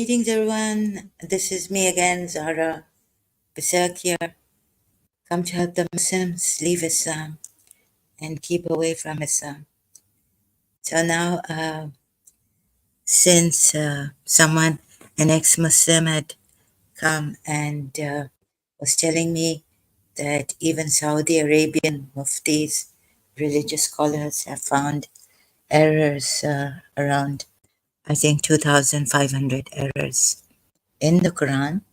Greetings, everyone. This is me again, Zara Berserk here. Come to help the Muslims leave Islam and keep away from Islam. So now, since someone, an ex-Muslim, had come and was telling me that even Saudi Arabian muftis, religious scholars, have found errors around, I think, 2,500 errors in the Quran,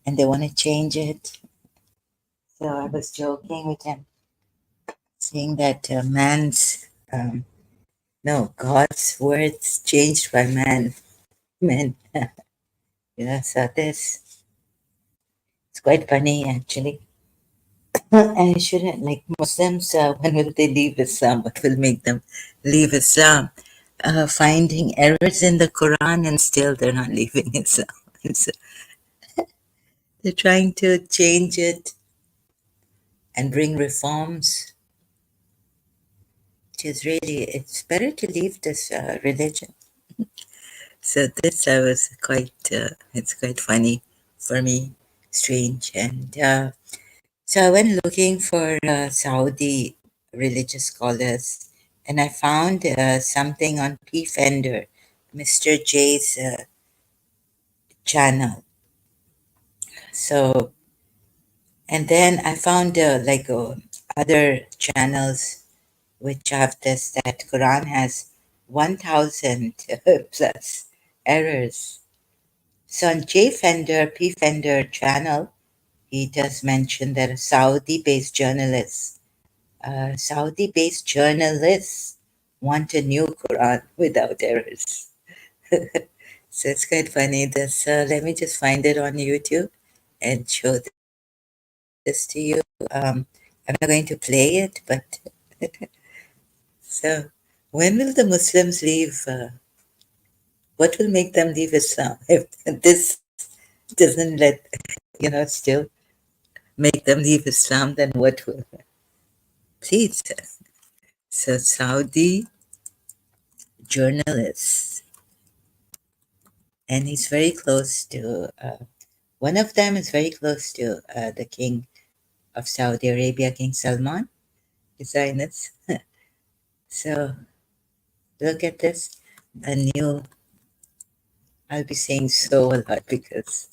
and they want to change it. So I was joking with him, saying that no, God's words changed by men. So this, it's quite funny actually. And it shouldn't, like Muslims, when will they leave Islam? What will make them leave Islam? Finding errors in the Quran and still they're not leaving Islam. So they're trying to change it and bring reforms. It is really, it's better to leave this religion. So this I was it's quite funny for me, strange. And so I went looking for Saudi religious scholars, and I found something on P-Fender, Mr. J's channel. So, and then I found other channels which have this, that Quran has 1,000 plus errors. So on P-Fender channel, he does mention that a Saudi-based journalists want a new Quran without errors. So it's quite funny. This, let me just find it on YouTube and show this to you. I'm not going to play it, but so when will the Muslims leave? What will make them leave Islam? If this doesn't still make them leave Islam, then what will? Please. So Saudi journalists, and he's very close to, one of them is very close to the king of Saudi Arabia, King Salman, His Highness. So look at this, a new, I'll be saying so a lot because,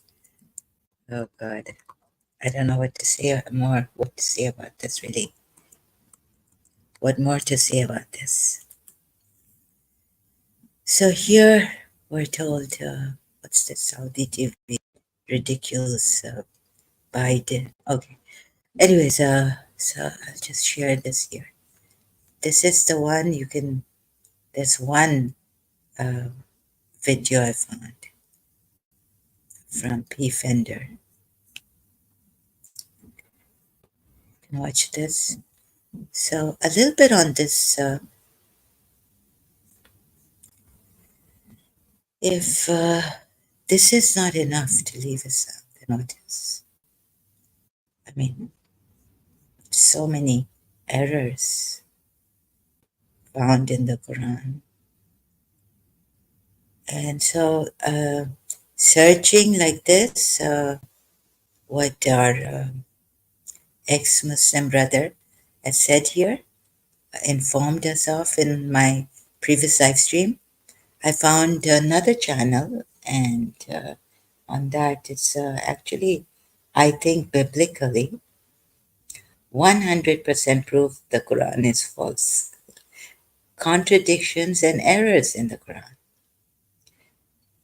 oh God, I don't know what to say about this really. What more to say about this? So here we're told, what's the Saudi TV? Ridiculous Biden. Okay. Anyways, so I'll just share this here. This is the one there's one uh, video I found from P-Fender. You can watch this. So a little bit on this, if this is not enough to leave Islam, then what is? I mean, so many errors found in the Quran. And so searching like this, what our ex-Muslim brother has said here, informed us of in my previous live stream, I found another channel, and on that it's actually, I think biblically, 100% proof the Quran is false. Contradictions and errors in the Quran.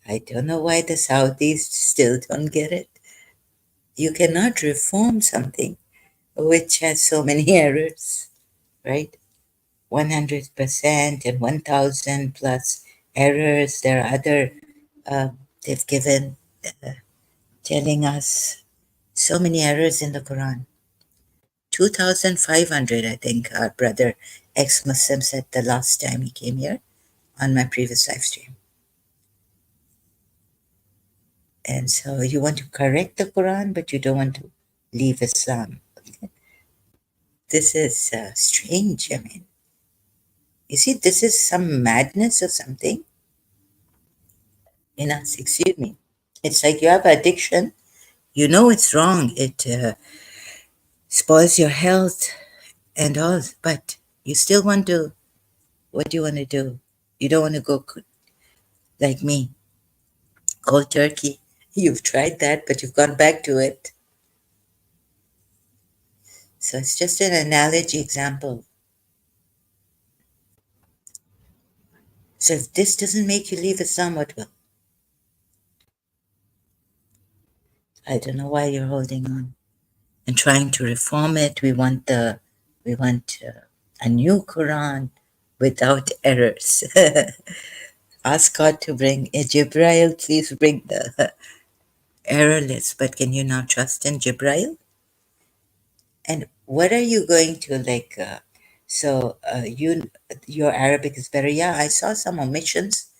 I don't know why the Saudis still don't get it. You cannot reform something which has so many errors, right? 100% and 1,000 plus errors. There are other, they've given, telling us so many errors in the Quran. 2,500, I think, our brother ex-Muslim said the last time he came here on my previous live stream. And so you want to correct the Quran, but you don't want to leave Islam. This is strange. I mean, you see, this is some madness or something in us. Excuse me. It's like you have addiction. You know it's wrong. It spoils your health and all, but you still want to. What do you want to do? You don't want to go like me, cold turkey. You've tried that, but you've gone back to it. So it's just an analogy example. So if this doesn't make you leave Islam, what will? I don't know why you're holding on and trying to reform it. We want a new Quran without errors. Ask God to bring Jibrail, please bring the errorless. But can you now trust in Jibrail? And what are you going to like? Your Arabic is better. Yeah, I saw some omissions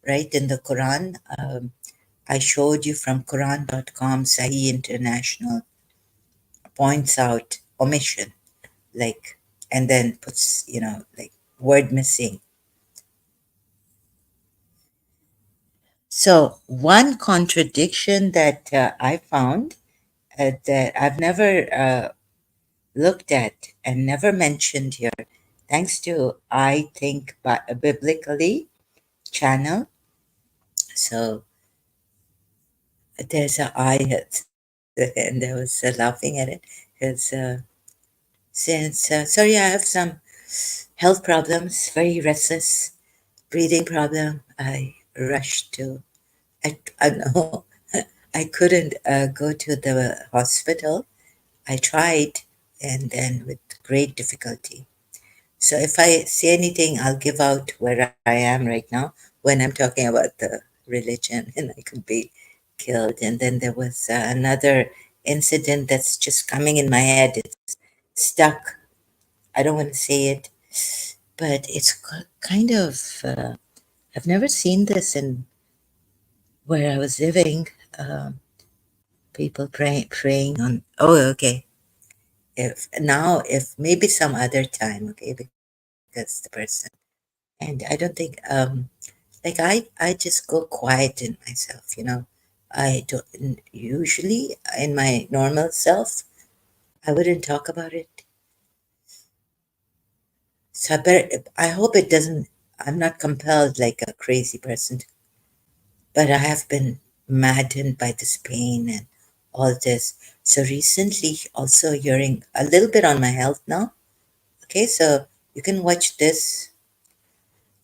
right in the Quran. I showed you from Quran.com. Sahih International points out omission, like, and then puts like word missing. So one contradiction that I found that I've never looked at and never mentioned here, thanks to I think biblically channel. So there's a I, and I was laughing at it because since sorry, I have some health problems, very restless, breathing problem. I rushed to. I know I couldn't go to the hospital. I tried, and then with great difficulty. So if I say anything, I'll give out where I am right now when I'm talking about the religion, and I could be killed. And then there was another incident that's just coming in my head. It's stuck. I don't want to say it, but it's kind of. I've never seen this in where I was living. Um, People praying on. Oh, okay. If maybe some other time, okay, because the person, and I don't think like I just go quiet in myself, I don't usually in my normal self I wouldn't talk about it. So I hope it doesn't. I'm not compelled like a crazy person, but I have been maddened by this pain and all this. So recently, also hearing a little bit on my health now. Okay, so you can watch this,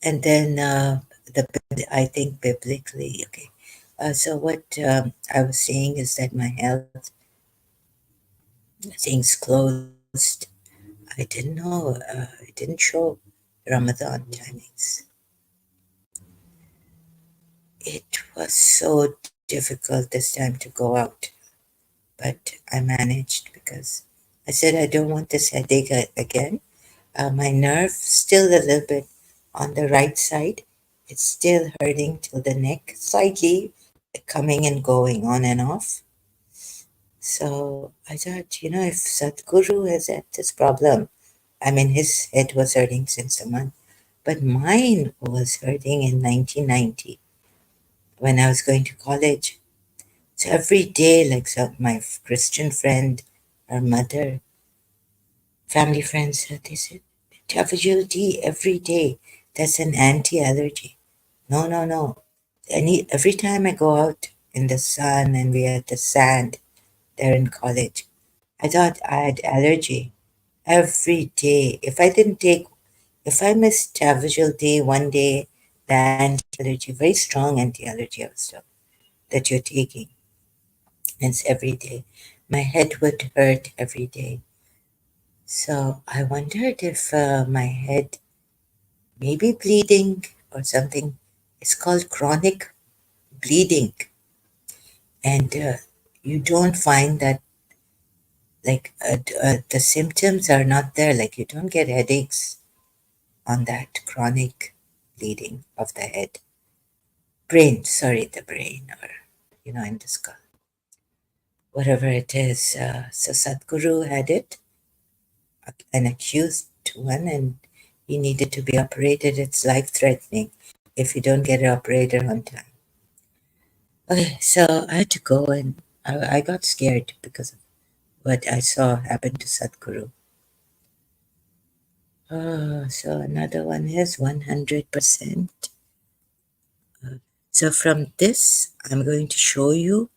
and then the I think biblically. Okay, so what I was saying is that my health things closed. I didn't know. It didn't show Ramadan timings. It was so difficult this time to go out, but I managed because I said I don't want this headache again. My nerve still a little bit on the right side. It's still hurting till the neck, slightly coming and going on and off. So I thought, if Sadhguru has had this problem, I mean, his head was hurting since a month, but mine was hurting in 1990 when I was going to college. So every day, like my Christian friend, her mother, family friends, they said, Tafajil tea every day. That's an anti-allergy. No, no, no. Every time I go out in the sun and we had the sand there in college, I thought I had allergy every day. If I missed Tafajil tea one day, the anti-allergy, very strong anti-allergy stuff that you're taking, and it's every day. My head would hurt every day. So I wondered if my head maybe bleeding or something. It's called chronic bleeding. And you don't find that, like, the symptoms are not there. Like, you don't get headaches on that chronic bleeding of the head. Brain, sorry, the brain, or, in the skull. Whatever it is. So Sadhguru had it, an accused one, and he needed to be operated. It's life threatening if you don't get it operated on time. Okay, so I had to go and I got scared because of what I saw happen to Sadhguru. Oh, so another one is 100%. So from this, I'm going to show you.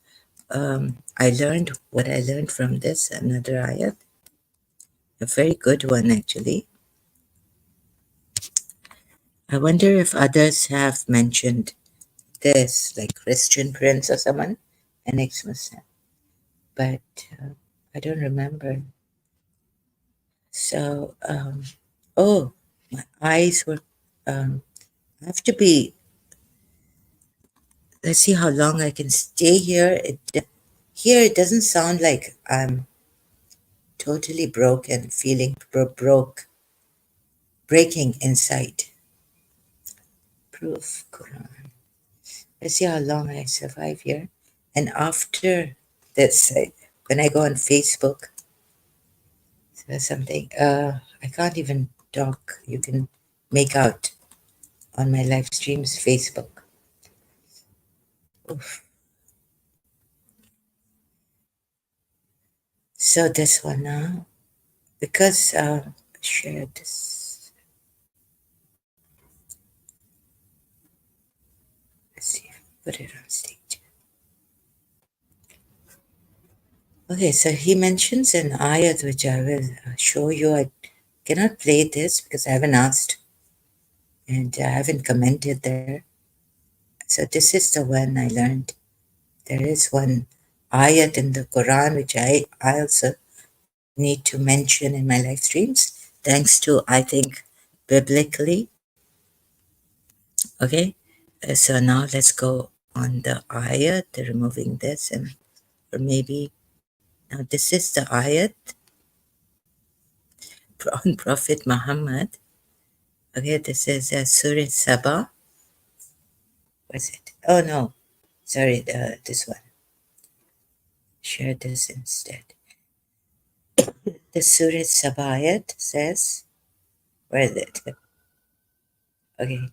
I learned what I learned from this, another ayat, a very good one actually. I wonder if others have mentioned this, like Christian Prince or someone, an ex-Muslim, but I don't remember. So, oh, my eyes were. I have to be. Let's see how long I can stay here. Here it doesn't sound like I'm totally broken, feeling breaking inside. Proof, Quran. Let's see how long I survive here. And after this, when I go on Facebook, there's something. I can't even talk. You can make out on my live streams Facebook. Oof. So this one now, because share this. Let's see, put it on stage. Okay, so he mentions an ayat which I will show you. I cannot play this because I haven't asked and I haven't commented there. So this is the one I learned. There is one ayat in the Quran which I also need to mention in my live streams, thanks to, I think, biblically. Okay, so now let's go on the ayat, removing this, and or maybe now this is the ayat on Prophet Muhammad. Okay, this is Surah Sabah. What's it? Oh no, sorry, this one. Share this instead. The Surah Sabah ayat says, where is it? Okay,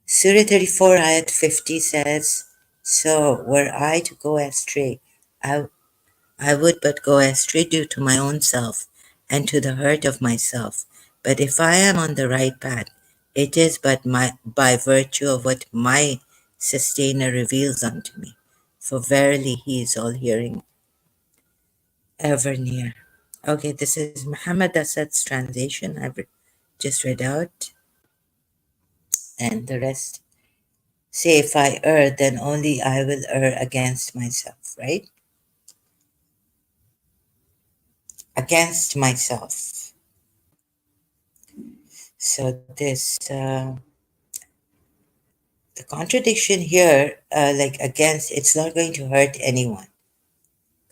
Surah 34 ayat 50 says, so were I to go astray, I I would but go astray due to my own self and to the hurt of myself. But if I am on the right path, it is but by virtue of what my sustainer reveals unto me. For verily he is all hearing, ever near. Okay, this is Muhammad Asad's translation. I've just read out, and the rest say, if I err, then only I will err against myself, right? Against myself. So this, the contradiction here, like against, it's not going to hurt anyone.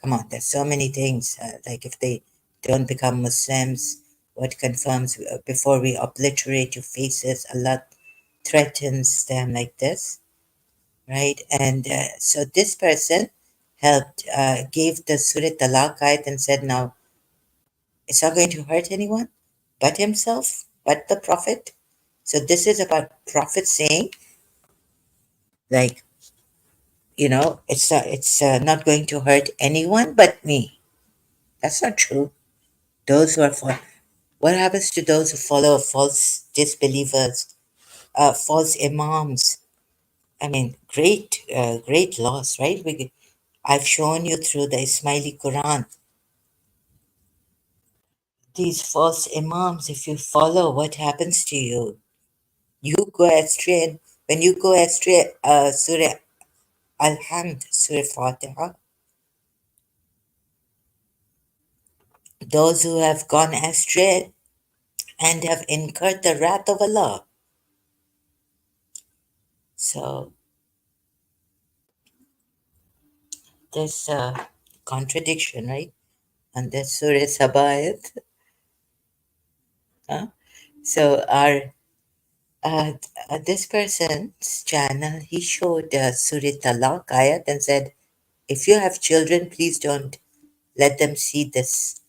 Come on, there's so many things. Like if they don't become Muslims, what confirms before we obliterate your faces, Allah threatens them like this, right? And so this person helped, gave the Surah Talaq ayat and said, now it's not going to hurt anyone but himself, but the Prophet. So this is about Prophet saying, like, it's not going to hurt anyone but me. That's not true. Those who are what happens to those who follow false disbelievers, false imams? I mean, great loss, right? I've shown you through the Ismaili Quran these false imams. If you follow, what happens to you? You go astray, and when you go astray, Surah Al-Hamd, Surah Fatiha, those who have gone astray and have incurred the wrath of Allah. So there's a contradiction, right? And that's Surah Sabayat. Huh? So our this person's channel, he showed Surah Talaq ayat and said, if you have children, please don't let them see this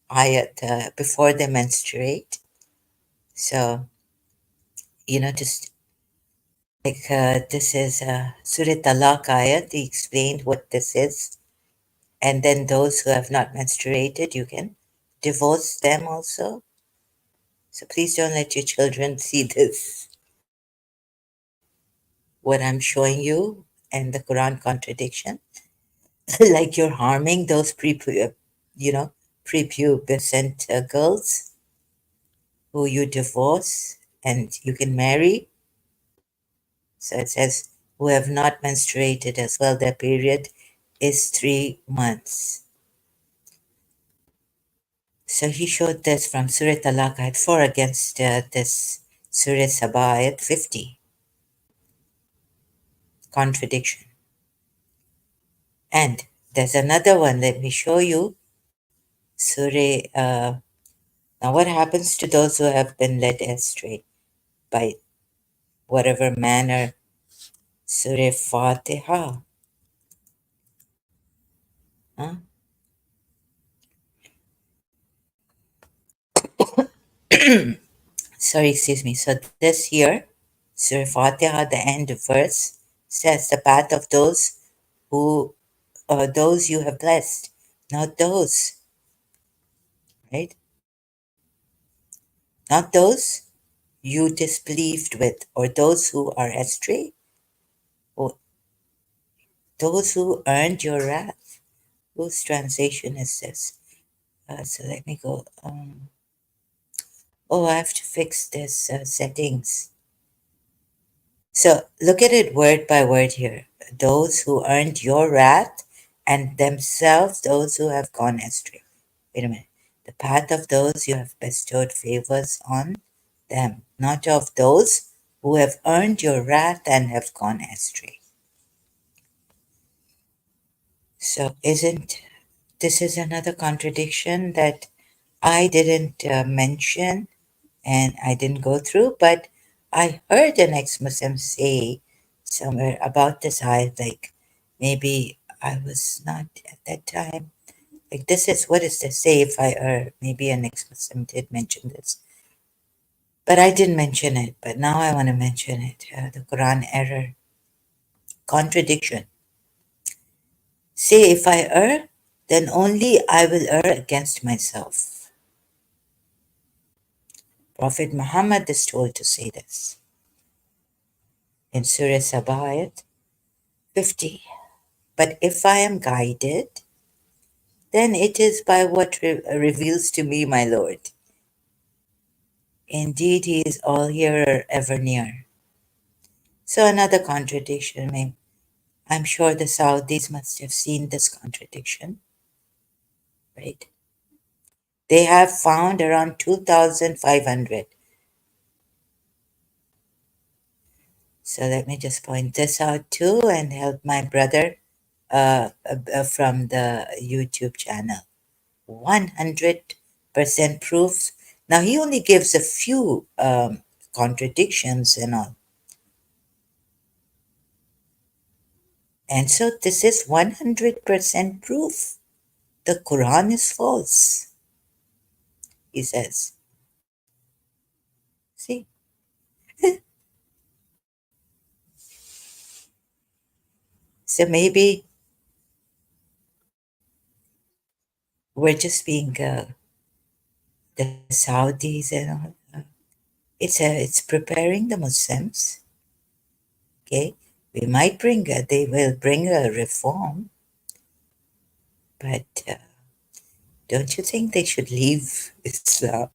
ayat before they menstruate. So, just this is Surah Talaq ayat. He explained what this is. And then those who have not menstruated, you can divorce them also. So please don't let your children see this, what I'm showing you, and the Quran contradiction. Like you're harming those you know, prepubescent girls who you divorce and you can marry. So it says, who have not menstruated as well, their period is 3 months. So he showed this from Surah Talaq ayat 4 against this Surah Sabah ayat 50. Contradiction. And there's another one, let me show you. Surah, now what happens to those who have been led astray by whatever manner? Surah Fatiha. Huh? Sorry, excuse me. So this here, Surah Fatiha, the end verse, says the path of who, those you have blessed, not those, right? Not those you displeased with, or those who are astray, or those who earned your wrath. Whose translation is this? So let me go. Oh, I have to fix this settings. So look at it word by word here. Those who earned your wrath, and themselves those who have gone astray. Wait a minute. The path of those you have bestowed favors on them, not of those who have earned your wrath and have gone astray. So isn't this is another contradiction that I didn't mention and I didn't go through, but I heard an ex-Muslim say somewhere about this ayat, like maybe I was not at that time. Like this is, what is this? Say if I err. Maybe an ex-Muslim did mention this. But I didn't mention it, but now I want to mention it. The Quran error, contradiction. Say if I err, then only I will err against myself. Prophet Muhammad is told to say this in Surah Sabah ayat 50. But if I am guided, then it is by what reveals to me my Lord. Indeed, he is all hearer, ever near. So another contradiction. I mean, I'm sure the Saudis must have seen this contradiction, right? They have found around 2,500. So let me just point this out too and help my brother from the YouTube channel. 100% proofs. Now he only gives a few contradictions and all. And so this is 100% proof. The Quran is false, he says. See? So maybe we're just being the Saudis and all. It's preparing the Muslims. Okay, we might they will bring a reform, but don't you think they should leave Islam?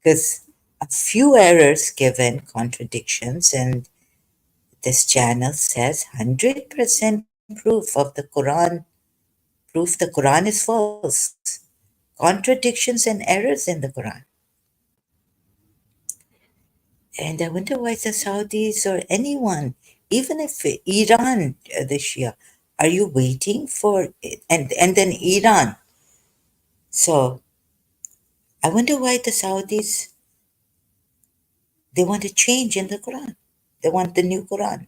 Because a few errors given, contradictions, and this channel says 100% proof of the Quran, proof the Quran is false. Contradictions and errors in the Quran. And I wonder why the Saudis or anyone, even if Iran, the Shia, are you waiting for it? And then Iran. So I wonder why the Saudis, they want a change in the Quran. They want the new Quran.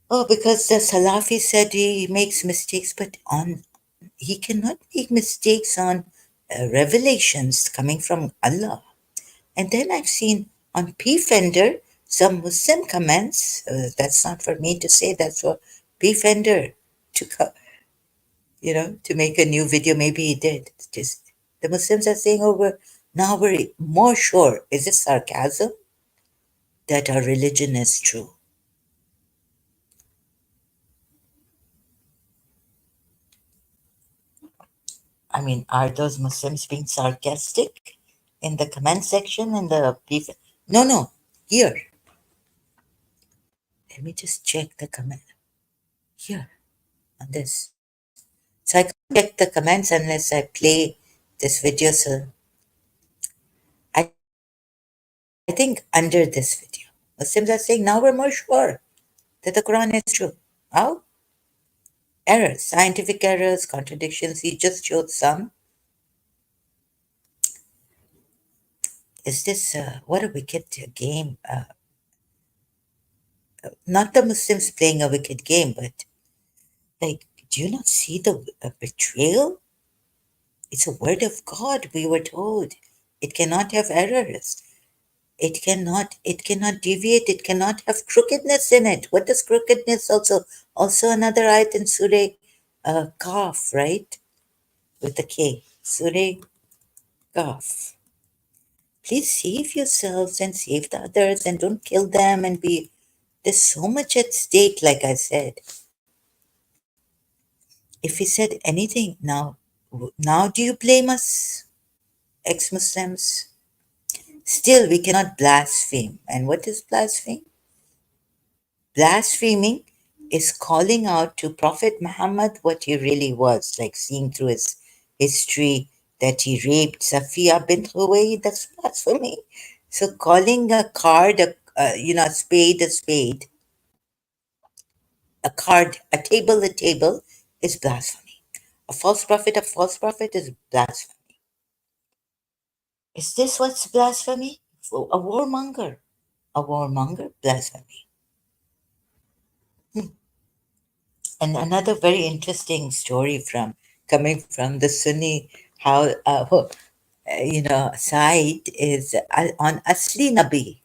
Oh, because the Salafi said he makes mistakes, but on he cannot make mistakes on revelations coming from Allah. And then I've seen on P Fender, some Muslim comments. That's not for me to say. That's for Beefender to to make a new video. Maybe he did. It's just the Muslims are saying, "Oh, we're more sure." Is it sarcasm that our religion is true? I mean, are those Muslims being sarcastic in the comment section in the beef? No, no. Here, let me just check the comment here on this. So I can't check the comments unless I play this video. So I, I think under this video, Muslims are saying now we're more sure that the Quran is true. How? Errors, scientific errors, contradictions. He just showed some. Is this what a wicked game? Not the Muslims playing a wicked game, but like, do you not see the betrayal? It's a word of God. We were told it cannot have errors. It cannot deviate. It cannot have crookedness in it. What does crookedness also? Also another ayat in Surah Kaf, right? With the K. Surah Kaf. Please save yourselves and save the others and don't kill them and be. There's so much at stake, like I said. If he said anything now do you blame us, ex-Muslims? Still, we cannot blaspheme. And what is blaspheme? Blaspheming is calling out to Prophet Muhammad what he really was, like seeing through his history that he raped Safiya bint Huway. That's blasphemy. So calling a card, a spade, a table is blasphemy. A false prophet is blasphemy. Is this what's blasphemy? A warmonger. A warmonger? Blasphemy. And another very interesting story from coming from the Sunni, how side is on Asli Nabi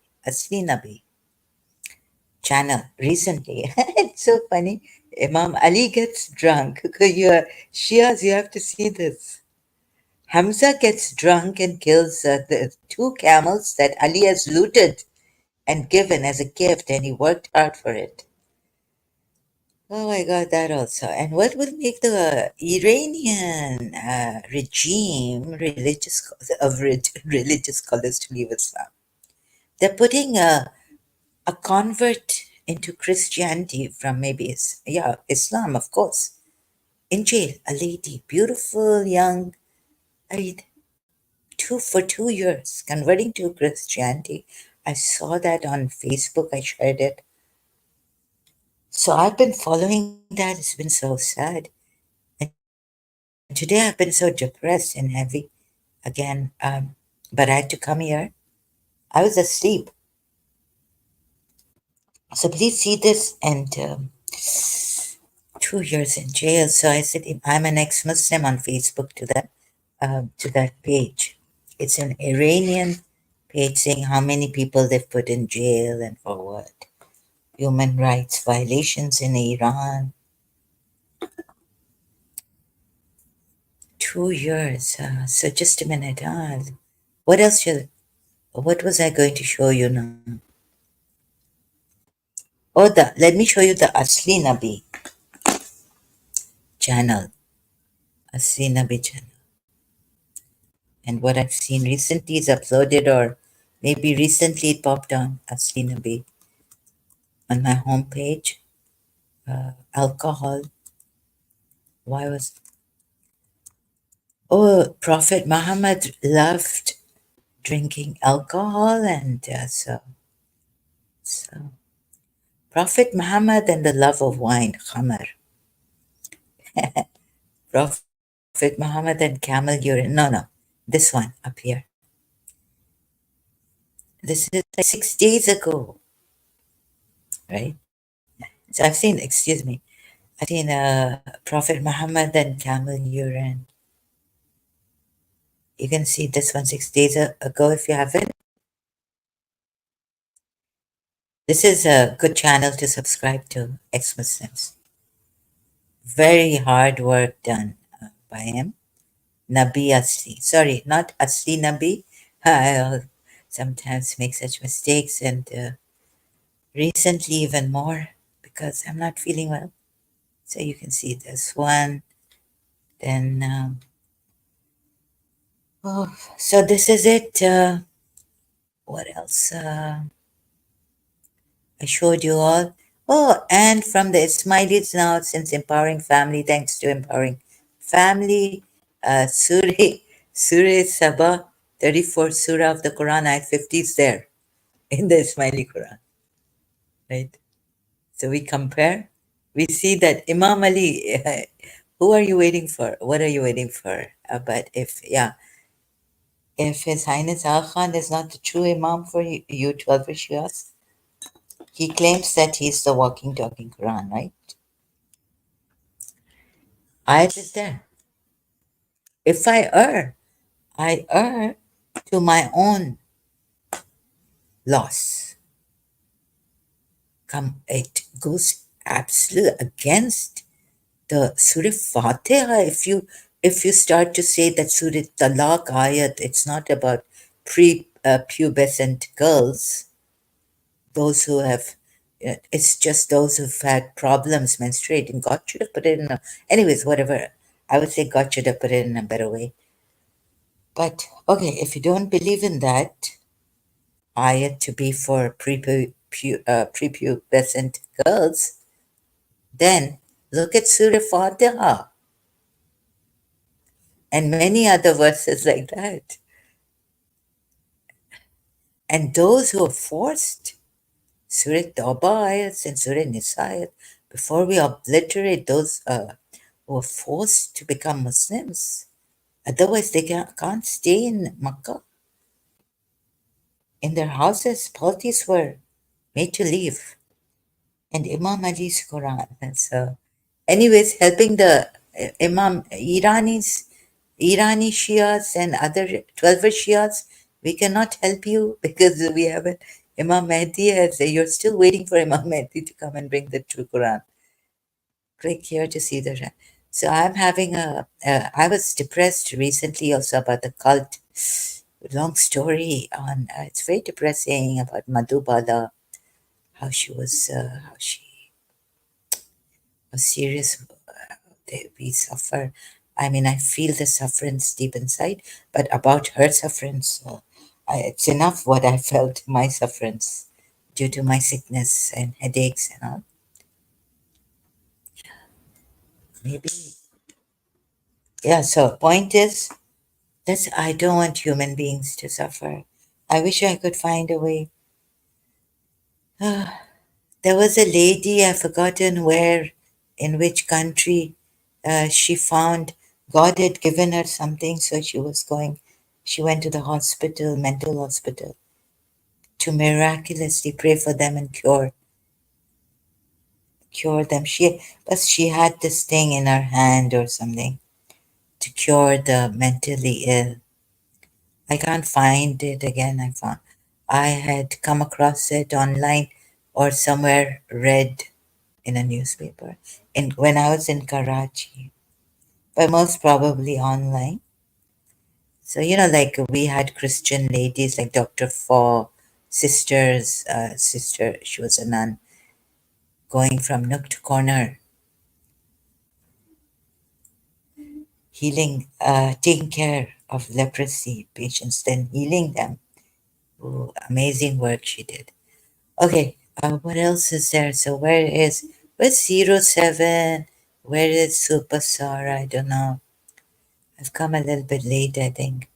channel recently. It's so funny. Imam Ali gets drunk. You're Shias, you have to see this. Hamza gets drunk and kills the two camels that Ali has looted and given as a gift, and he worked hard for it. Oh my God, that also. And what will make the Iranian regime religious scholars to leave Islam? They're putting a convert into Christianity from maybe Islam, of course, in jail. A lady, beautiful, young, married, for 2 years, converting to Christianity. I saw that on Facebook. I shared it. So I've been following that. It's been so sad. And today I've been so depressed and heavy again. But I had to come here. I was asleep. So please see this and 2 years in jail. So I said, I'm an ex-Muslim on Facebook to that page. It's an Iranian page saying how many people they've put in jail and for what. Human rights violations in Iran. 2 years. So just a minute. What else what was I going to show you now? Oh, let me show you the Asli Nabi channel. Asli Nabi channel. And what I've seen recently is uploaded, or maybe recently it popped on Asli Nabi on my homepage. Alcohol. Why was. Oh, Prophet Muhammad loved drinking alcohol, and so Prophet Muhammad and the love of wine, khamar. Prophet Muhammad and camel urine. No, no, this one up here. This is like 6 days ago, right? So I've seen Prophet Muhammad and camel urine. You can see this one 6 days ago if you haven't. This is a good channel to subscribe to, ex-Muslims. Very hard work done by him. Nabi Asli. Sorry, not Asli Nabi. I'll sometimes make such mistakes, and recently even more because I'm not feeling well. So you can see this one. Then, oh, so this is it. What else? I showed you all. Oh, and from the Ismailis now, since Empowering Family, thanks to Empowering Family, Surah Sabah, 34th Surah of the Quran, Ayat 50 is there in the Ismaili Quran, right? So we compare, we see that Imam Ali, who are you waiting for? What are you waiting for? But if His Highness Al Khan is not the true Imam for you 12 Shias, he claims that he's the walking, talking Quran, right? Ayat is there. If I err to my own loss. It goes absolutely against the Surah Fatiha. If you start to say that Surah Talaq ayat, it's not about pubescent girls, those who have, it's just those who've had problems menstruating. God should have put it in a, anyways, whatever. I would say God should have put it in a better way. But okay, if you don't believe in that ayat to be for prepubescent girls, then look at Surah Fatiha and many other verses like that. And those who are forced, Surah Tawbah ayats and Surah Nisa ayat, before we obliterate those who are forced to become Muslims, otherwise they can't stay in Makkah. In their houses, parties were made to leave. And Imam Ali's Quran. And so, anyways, helping the Irani Shias and other 12 Shias, we cannot help you because we have an Imam Mahdi as you're still waiting for Imam Mahdi to come and bring the true Quran. Click here to see the. So I'm having I was depressed recently also about the cult. Long story on. It's very depressing about Madhubala, how she was, how she was serious. We suffer. I mean, I feel the sufferance deep inside, but about her sufferance, it's enough what I felt my sufferance due to my sickness and headaches and all. Maybe, yeah. So point is, that's I don't want human beings to suffer. I wish I could find a way. There was a lady, I've forgotten where, in which country, she found God had given her something, so she went to the hospital, mental hospital, to miraculously pray for them and cure them. But she had this thing in her hand or something to cure the mentally ill. I can't find it again. I had come across it online or somewhere read in a newspaper and when I was in Karachi, but most probably online. So like we had Christian ladies like Dr. Four, sister, she was a nun, going from nook to corner, healing, taking care of leprosy patients, then healing them. Ooh, amazing work she did. Okay, what else is there? So where's 07? Where is Super Sara? I don't know. I've come a little bit late, I think.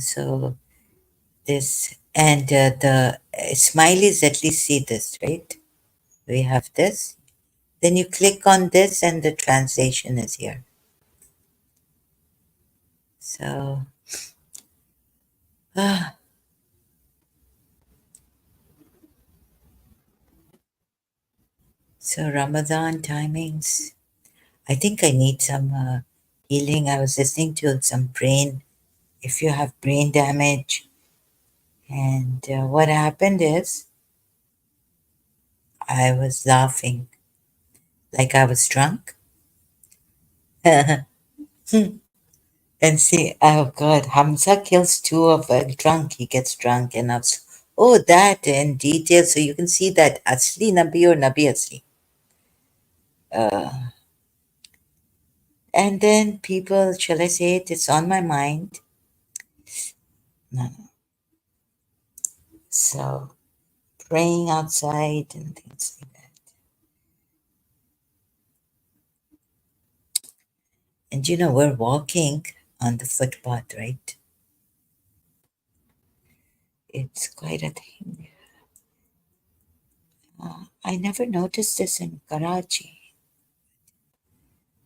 So this and the smileys at least see this, right? We have this. Then you click on this and the translation is here. So, ah, so Ramadan timings. I think I need some healing. I was listening to some brain. If you have brain damage, And what happened is I was laughing like I was drunk. And see, oh God, Hamza kills two of a drunk. He gets drunk and oh, that in detail. So you can see that Asli Nabi or Nabi Asli. Uh, and then people, shall I say it? It's on my mind. No, no. So praying outside and things like that. And we're walking on the footpath, right? It's quite a thing. I never noticed this in Karachi.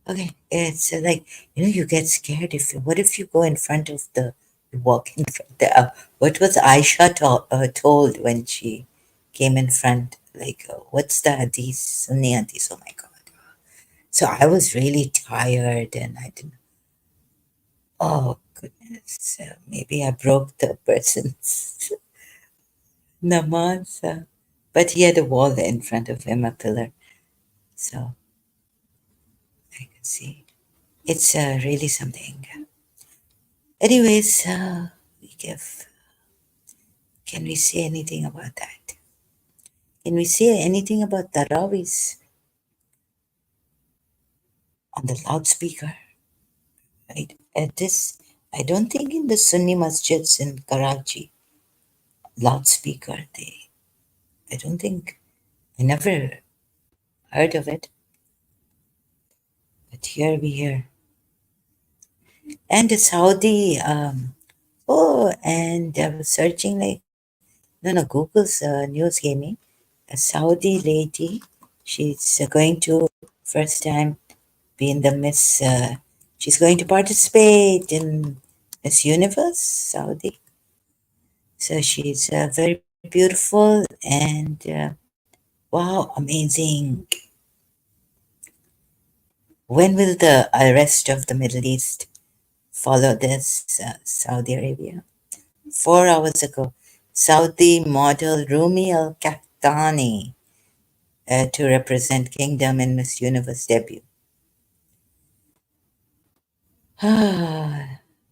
Okay, it's like you get scared what if you go in front of you walk in front. What was Aisha told when she came in front? Like, what's the hadith? Sunni hadith. Oh my God! So I was really tired, and I didn't. Oh goodness! Maybe I broke the person's namaz. But he had a wall in front of him, a pillar, so I could see. It's really something. Anyways, we give. Can we say anything about that? Can we say anything about Tarawis on the loudspeaker? Right? At this, I don't think in the Sunni masjids in Karachi, loudspeaker, I don't think, I never heard of it, but here we hear. And the Saudi, and I was searching like, no, no, Google's news gave me a Saudi lady. She's going to first time be in the Miss. She's going to participate in Miss Universe Saudi. So she's very beautiful and wow, amazing. When will the rest of the Middle East follow this? Saudi Arabia. 4 hours ago, Saudi model Rumi Al Kahtani to represent Kingdom in Miss Universe debut.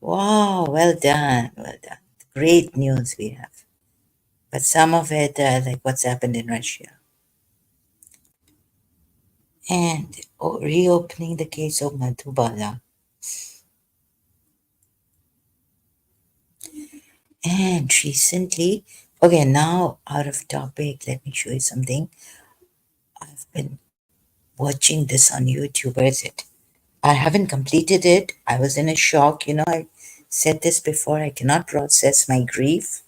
Wow, well done, well done. Great news we have. But some of it, like what's happened in Russia. And reopening the case of Madhubala. And recently, okay, now out of topic, let me show you something. I've been watching this on YouTube. Where is it? I haven't completed it. I was in a shock. I said this before. I cannot process my grief.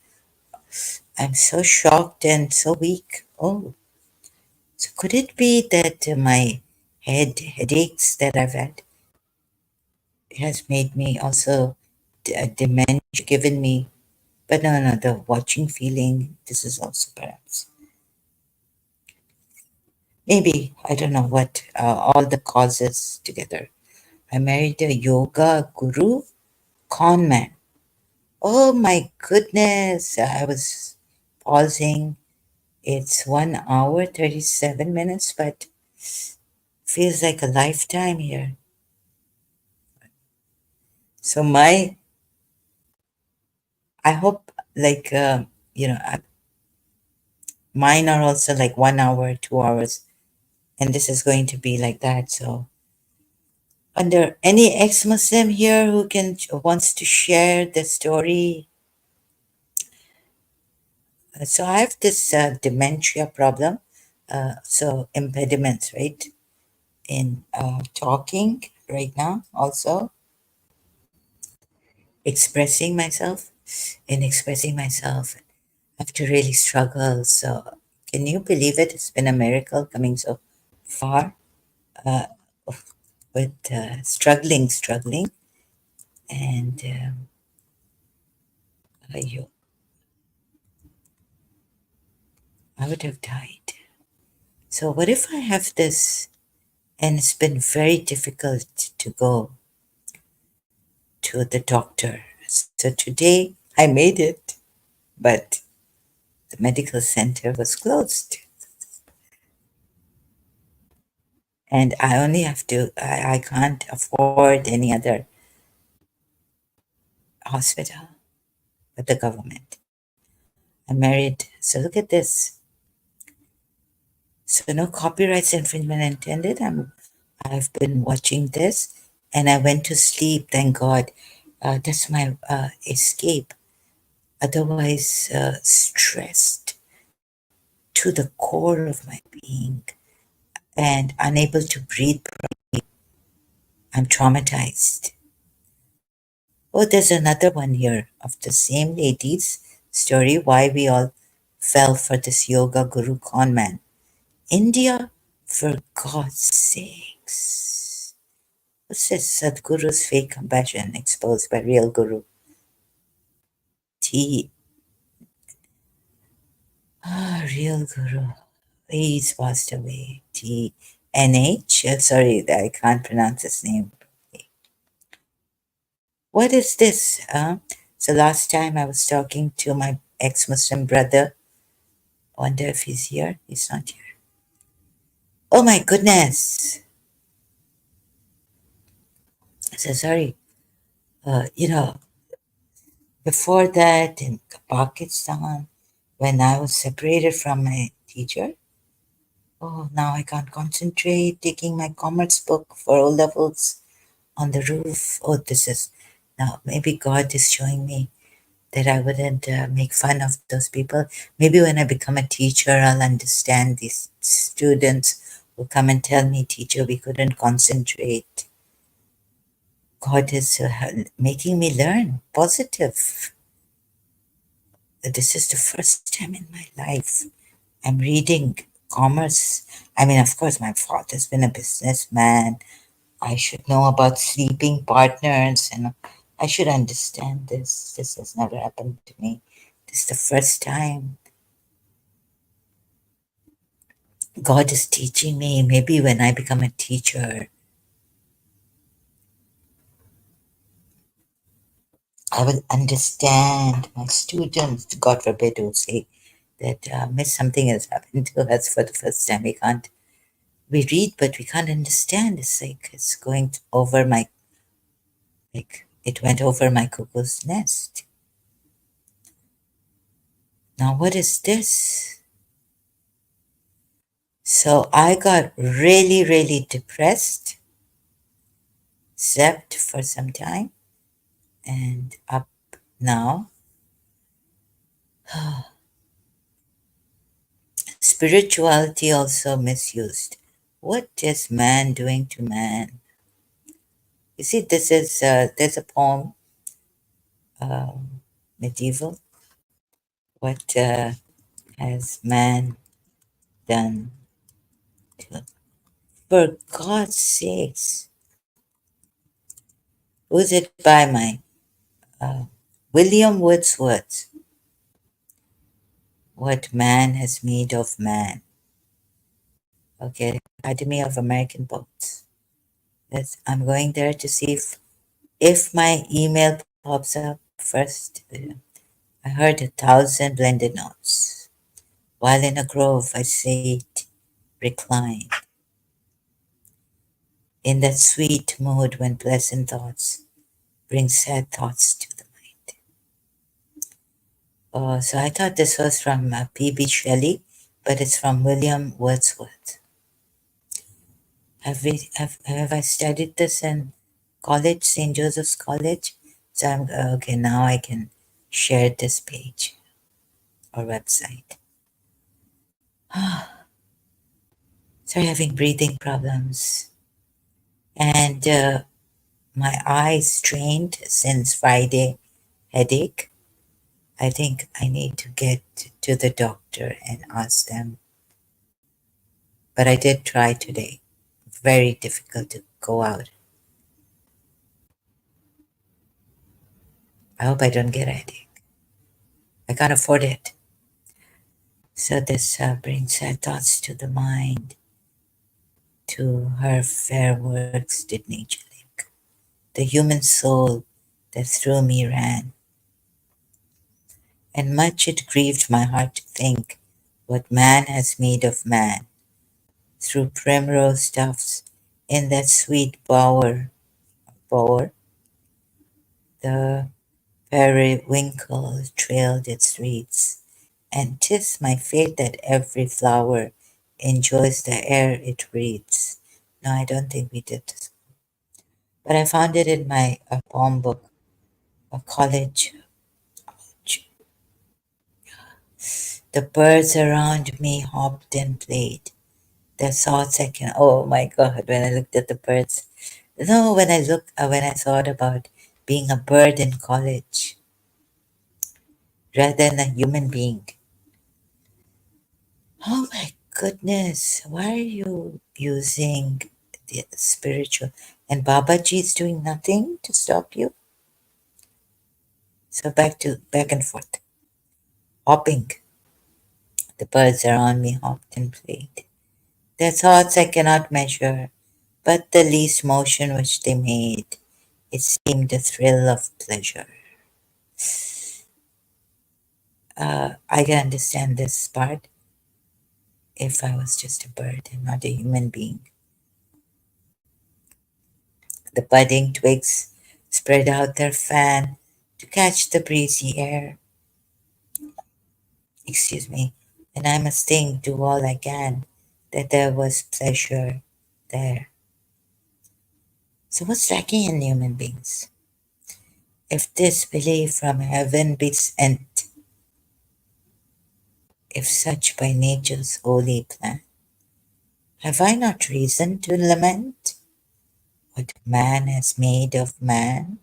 I'm so shocked and so weak. Oh, so could it be that my headaches that I've had has made me also dementia given me, but no, no, the watching feeling, this is also perhaps. Maybe, I don't know what, all the causes together. I married a yoga guru, con man. Oh my goodness, I was pausing. It's 1 hour, 37 minutes, but feels like a lifetime here. So I hope like, mine are also like 1 hour, 2 hours, and this is going to be like that. So, are there any ex-Muslim here who wants to share the story? So I have this dementia problem, so impediments, right, in talking right now, also expressing myself. In expressing myself, I have to really struggle. So, can you believe it? It's been a miracle coming so far. Uh, with struggling, and you, I would have died. So what if I have this, and it's been very difficult to go to the doctor. So today I made it. but the medical center was closed. And I only have to, I can't afford any other hospital but the government. I'm married. So look at this. So no copyrights infringement intended. I've been watching this and I went to sleep, thank God. That's my escape. Otherwise, stressed to the core of my being and unable to breathe. I'm traumatized. Oh, there's another one here of the same lady's story why we all fell for this yoga guru con man. India, for God's sakes. What's this? Sadhguru's fake compassion exposed by real guru. T. Real guru. He's passed away. T. NH. Sorry, I can't pronounce his name. What is this? So last time I was talking to my ex-Muslim brother. Wonder if he's here. He's not here. Oh my goodness. So sorry. You know, before that in Pakistan, when I was separated from my teacher, oh, now I can't concentrate taking my commerce book for O levels on the roof. Oh, this is now maybe God is showing me that I wouldn't make fun of those people. Maybe when I become a teacher, I'll understand these students will come and tell me, teacher, we couldn't concentrate. God is making me learn positive. This is the first time in my life I'm reading commerce. I mean, of course, my father's been a businessman. I should know about sleeping partners and I should understand this. This has never happened to me. This is the first time God is teaching me. Maybe when I become a teacher, I will understand my students. God forbid, who say that Miss something has happened to us for the first time. We read, but we can't understand. It's like it's going over my, like it went over my cuckoo's nest. Now, what is this? So I got really, really depressed, slept for some time, and up now. Spirituality also misused. What is man doing to man? You see, this is there's a poem, medieval. What has man done to? For God's sakes, who's it by my William Wordsworth? What man has made of man? Okay, Academy of American Poets. I'm going there to see if my email pops up first. I heard 1,000 blended notes. While in a grove, I sate, recline, in that sweet mood when pleasant thoughts bring sad thoughts to the mind. Oh, so I thought this was from P.B. Shelley, but it's from William Wordsworth. Have I studied this in college, St. Joseph's College? So I'm okay. Now I can share this page or website. Sorry, having breathing problems, and my eyes strained since Friday. Headache. I think I need to get to the doctor and ask them. But I did try today. Very difficult to go out. I hope I don't get a headache. I can't afford it. So this brings her thoughts to the mind. To her fair works did nature link. The human soul that through me ran. and much it grieved my heart to think what man has made of man through primrose tufts in that sweet bower, the periwinkle trailed its wreaths, and 'tis my fate that every flower enjoys the air it breathes. No, I don't think we did this, but I found it in my poem book, a college. The birds around me hopped and played. The thoughts I can. Oh my God! When I looked at the birds, no, when I thought about being a bird in college rather than a human being. Oh my goodness! Why are you using the spiritual? And Babaji is doing nothing to stop you. So back and forth, hopping. The birds around me hopped and played. Their thoughts I cannot measure, but the least motion which they made, it seemed a thrill of pleasure. I can understand this part if I was just a bird and not a human being. The budding twigs spread out their fan to catch the breezy air. Excuse me, and I must think, do all I can, that there was pleasure there. So what's lacking in human beings? If this belief from heaven be sent, if such by nature's holy plan, have I not reason to lament what man has made of man?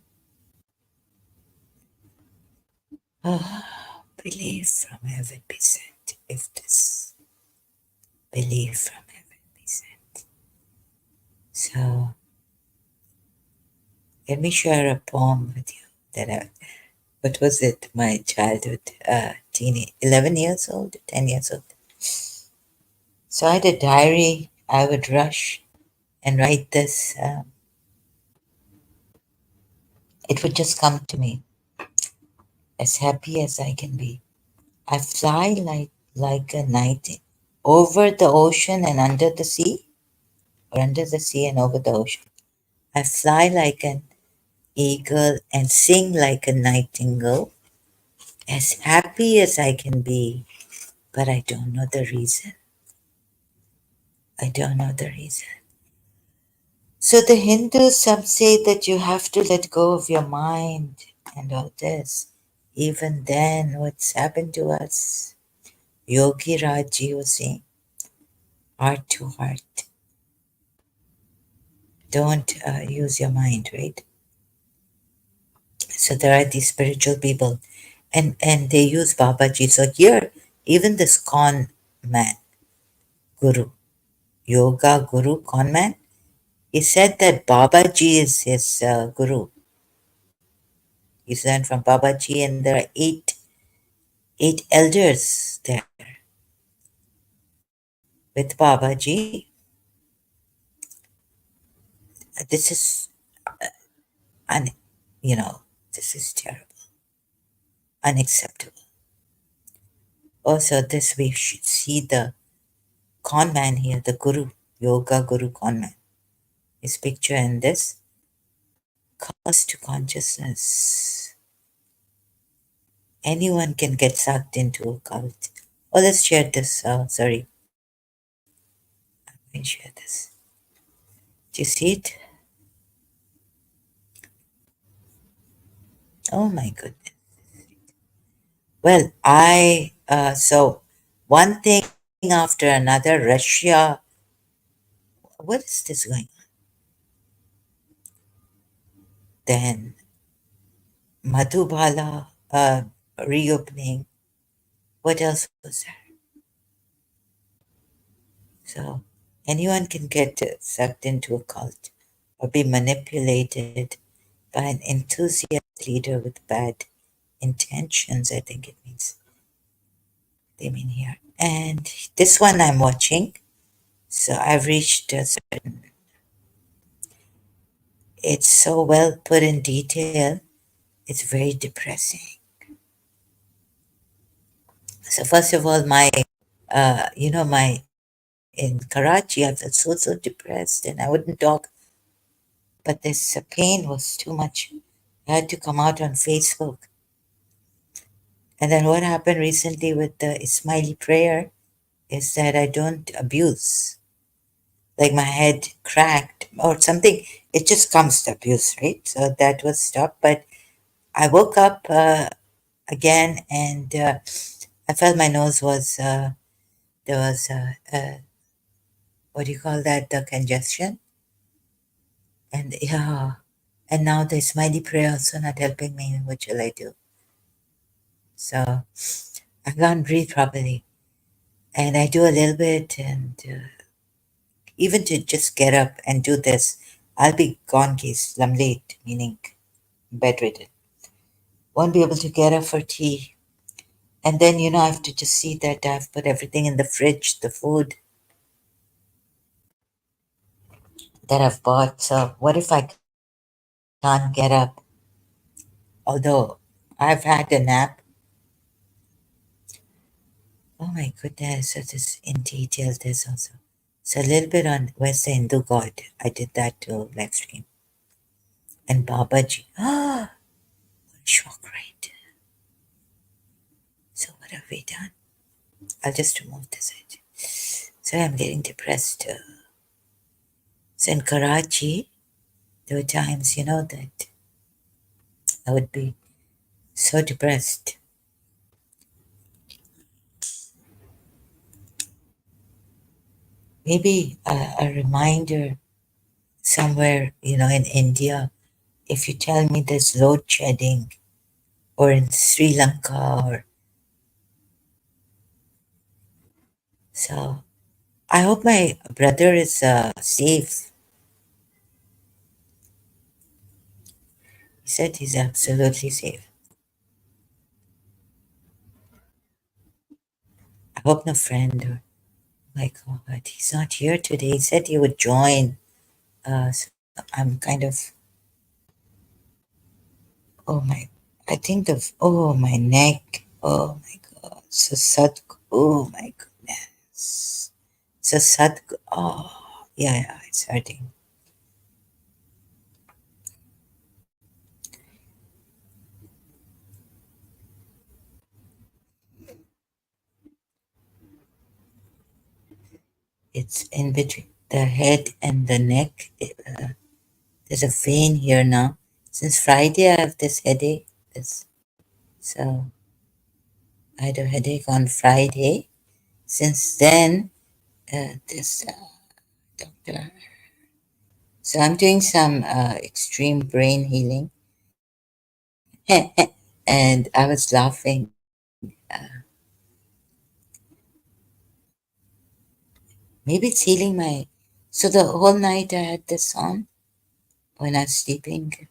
Ah, belief from heaven be sent, if this belief from heaven be sent. So, let me share a poem with you that what was it, my childhood, 11 years old, 10 years old. So I had a diary, I would rush and write this. It would just come to me, as happy as I can be. I fly like a night over the ocean and under the sea, or under the sea and over the ocean. I fly like an eagle and sing like a nightingale, as happy as I can be, but I don't know the reason. I don't know the reason. So the Hindus, some say that you have to let go of your mind and all this. Even then, what's happened to us? Yogi Raj was saying, heart to heart. Don't use your mind, right? So there are these spiritual people, and they use Babaji. So here, even this con man, guru, yoga guru, con man, he said that Babaji is his guru. He's learned from Babaji, and there are eight elders there with Babaji. This is un, you know, this is terrible, unacceptable. Also, this we should see the con man here, the guru, yoga guru con man. His picture in this comes to consciousness. Anyone can get sucked into a cult. Oh, let's share this. Sorry, let me share this. Do you see it? Oh my goodness. Well, so one thing after another, Russia, what is this going on? Then Madhubala reopening. What else was there? So anyone can get sucked into a cult or be manipulated by an enthusiast leader with bad intentions, I think it means. They mean here. And this one I'm watching. So I've reached a certain, it's so well put in detail. It's very depressing. So first of all, my in Karachi, I felt so depressed, and I wouldn't talk. But this pain was too much. I had to come out on Facebook. And then what happened recently with the Ismaili prayer is that I don't abuse. Like my head cracked or something. It just comes to abuse, right? So that was stopped. But I woke up again, and I felt my nose was, there was, what do you call that, the congestion. And yeah, and now the Ismaili prayer also not helping me. What shall I do? So I can't breathe properly. And I do a little bit, and even to just get up and do this, I'll be gone case. I'm late, meaning bedridden. Won't be able to get up for tea. And then, I have to just see that I've put everything in the fridge, the food that I've bought. So what if I can't get up? Although I've had a nap. Oh my goodness, so this in detail, this also. So a little bit on Where's the Hindu God. I did that too, live stream. And Babaji. Ah, shock, right? So what have we done? I'll just remove this edge. Sorry, I'm getting depressed. So in Karachi, there were times, that I would be so depressed. Maybe a reminder somewhere, in India, if you tell me there's load shedding, or in Sri Lanka, or so. I hope my brother is safe. He said he's absolutely safe. I hope no friend or my God, he's not here today. He said he would join. So I'm kind of, oh my, I think oh my neck, oh my God, so sad, oh my goodness, so sad, oh yeah, it's hurting. It's in between the head and the neck. There's a vein here now. Since Friday, I have this headache. This, so I had a headache on Friday. Since then, this doctor. So I'm doing some extreme brain healing, and I was laughing. Maybe it's healing my. So the whole night I had this on when I was sleeping.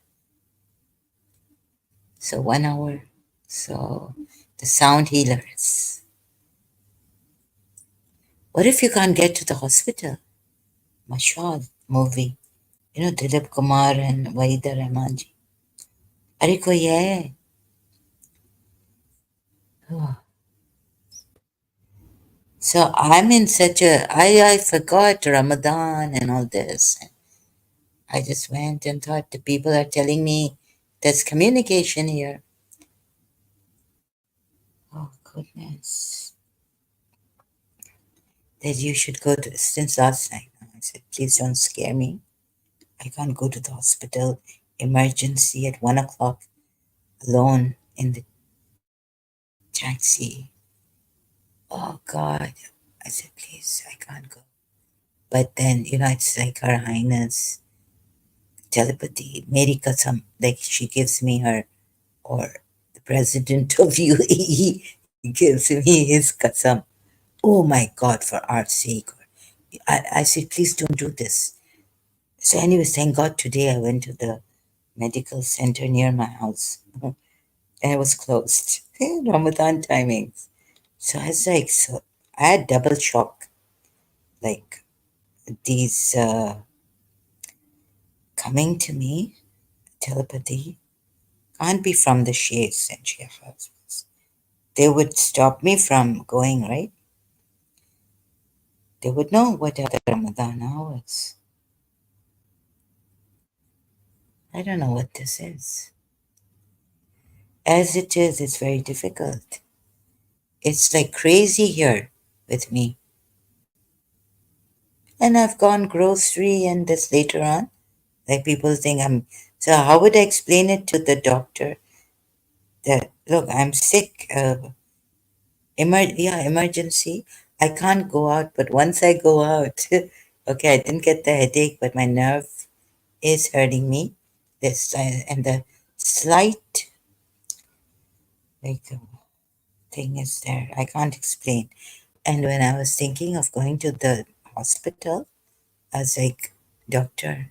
So 1 hour. So the sound healers. What if you can't get to the hospital? Mashal movie. Dilip Kumar and Wahida Rahmanji. अरे कोई है. Oh. So I'm in such I forgot Ramadan and all this. I just went and thought the people are telling me there's communication here. Oh goodness. That you should go to since last night. I said, please don't scare me. I can't go to the hospital emergency at 1 o'clock alone in the taxi. Oh God. I said, please, I can't go. But then, it's like Her Highness telepathy, Mary Kasam, like she gives me her, or the president of UAE gives me his kasam. Oh my God, for art's sake. I said, please don't do this. So, anyways, thank God today I went to the medical center near my house and it was closed. Ramadan timings. So I was like, so I had double shock. Like these coming to me, telepathy, can't be from the Shias and Shia husbands. they would stop me from going, right? They would know what other Ramadan hours. I don't know what this is. As it is, it's very difficult. It's like crazy here with me. And I've gone grocery and this later on. Like people think I'm. So how would I explain it to the doctor that look, I'm sick. Emergency. I can't go out, but once I go out, okay, I didn't get the headache, but my nerve is hurting me. This and the slight like thing is there. I can't explain. And when I was thinking of going to the hospital, I was like, doctor,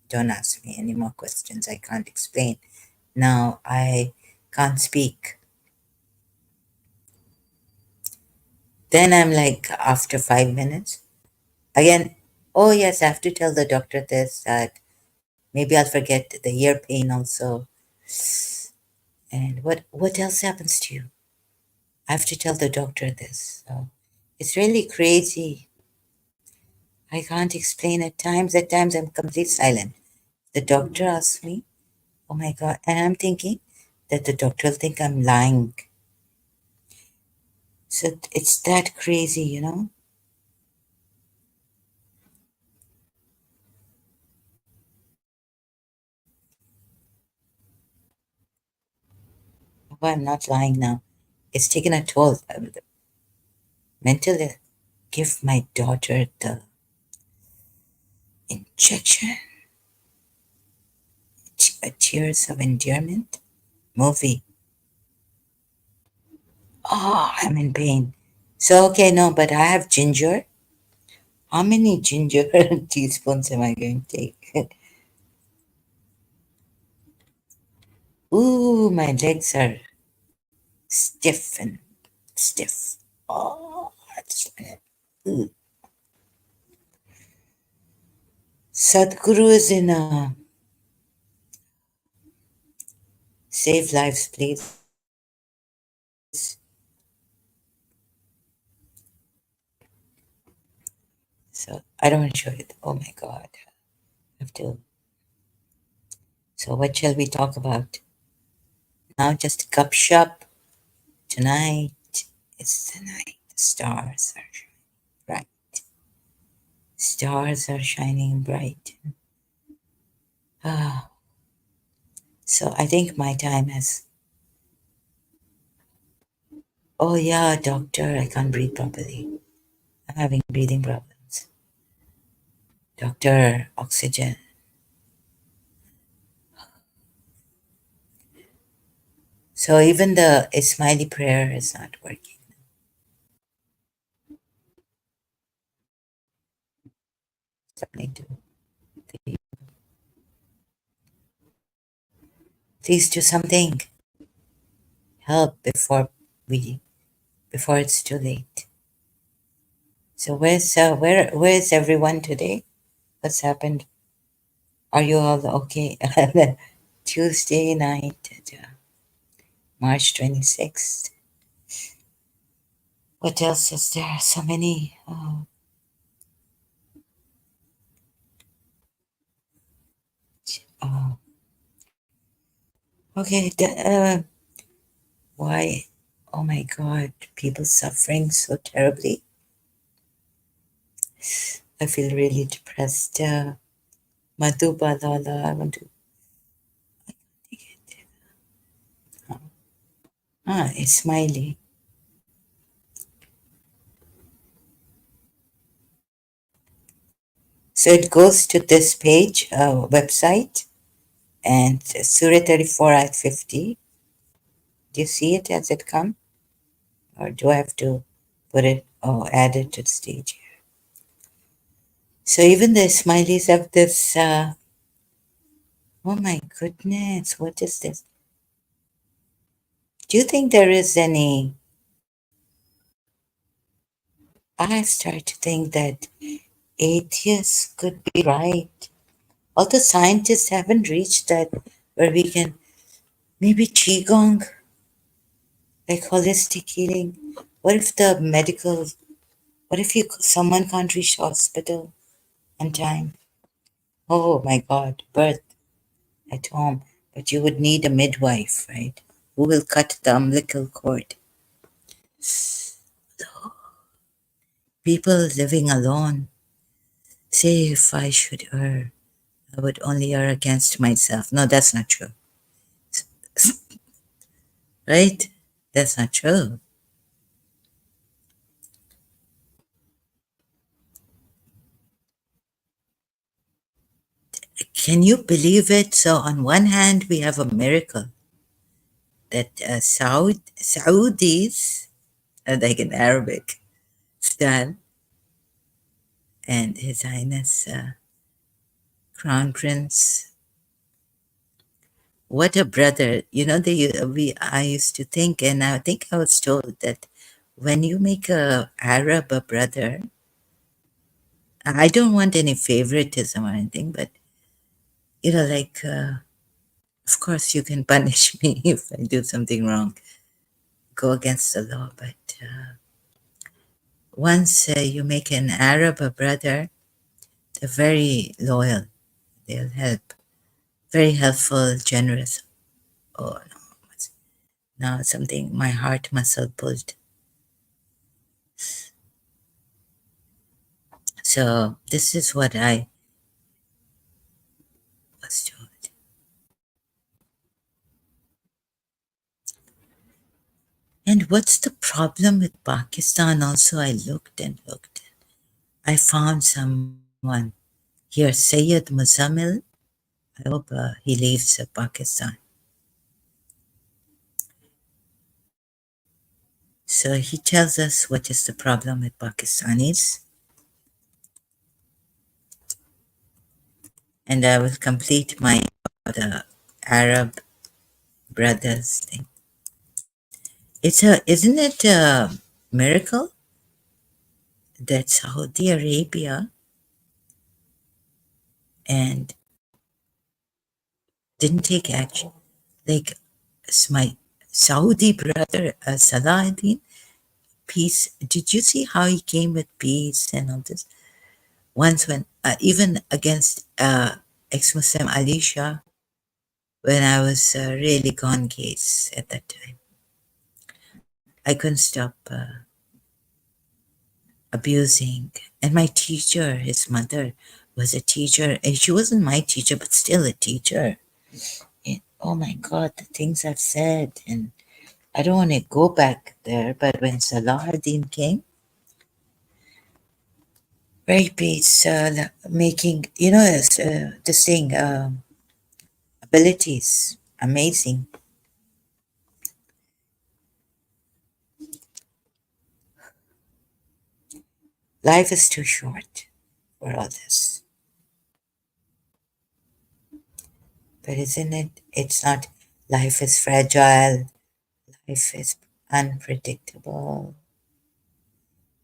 don't ask me any more questions. I can't explain. Now I can't speak. Then I'm like, after 5 minutes, again, oh yes, I have to tell the doctor this, that maybe I'll forget the ear pain also. And what else happens to you? I have to tell the doctor this. So it's really crazy. I can't explain at times. At times I'm completely silent. The doctor asks me, oh my God. And I'm thinking that the doctor will think I'm lying. So it's that crazy, you know? Oh, I'm not lying now. It's taken a toll. Mentally, give my daughter the injection, tears of endearment movie. Oh, I'm in pain. So, okay, no, but I have ginger. How many ginger teaspoons am I going to take? Ooh, my legs are stiff and stiff. Oh, that's ooh. Sadhguru is in a save lives, please. So I don't want to show you. Oh my God, I have to. So what shall we talk about now? Just cup shop tonight. It's the night. The stars are bright. Stars are shining bright. Ah, so I think my time has. Oh yeah, doctor, I can't breathe properly. I'm having breathing problems. Doctor, oxygen. So even the smiley prayer is not working. Something to please do something. Help we before it's too late. So where's everyone today? What's happened? Are you all okay? Tuesday night, March 26th. What else is there? So many. Oh, oh. Okay. Why? Oh my God. People suffering so terribly. I feel really depressed. Madhubalala. I want to. Ah, it's smiley. So it goes to this page, website, and Surah 34 at 50. Do you see it as it come? Or do I have to put it or add it to the stage? So even the smileys have this, oh my goodness, what is this? Do you think there is any, I start to think that atheists could be right. Although scientists haven't reached that where we can, maybe Qigong, like holistic healing. What if what if someone can't reach the hospital on time? Oh my God, birth at home, but you would need a midwife, right? Who will cut the umbilical cord? People living alone. Say if I should err, I would only err against myself. No, that's not true. Right? That's not true. Can you believe it? So on one hand, we have a miracle that Saudis, like in Arabic, stand, and His Highness Crown Prince. What a brother! You know, I used to think, and I think I was told that when you make a Arab a brother, I don't want any favoritism or anything, but like, of course, you can punish me if I do something wrong, go against the law, but once you make an Arab a brother, they're very loyal. They'll help, very helpful, generous. Oh no, now something my heart muscle pulled. So this is what I was told. And what's the problem with Pakistan? Also, I looked and looked. I found someone here, Sayyid Muzammil. I hope he leaves Pakistan. So he tells us what is the problem with Pakistanis. And I will complete my the Arab brothers thing. Isn't it a miracle that Saudi Arabia and didn't take action? Like my Saudi brother Salahuddin, peace. Did you see how he came with peace and all this? Once when even against ex-Muslim Ali Shah, when I was really gone case at that time, I couldn't stop abusing. And my teacher, his mother, was a teacher. And she wasn't my teacher, but still a teacher. And, oh my God, the things I've said. And I don't want to go back there, but when Salahuddin came, very peace, making, this thing, abilities, amazing. Life is too short for all this. But isn't it? It's not. Life is fragile. Life is unpredictable.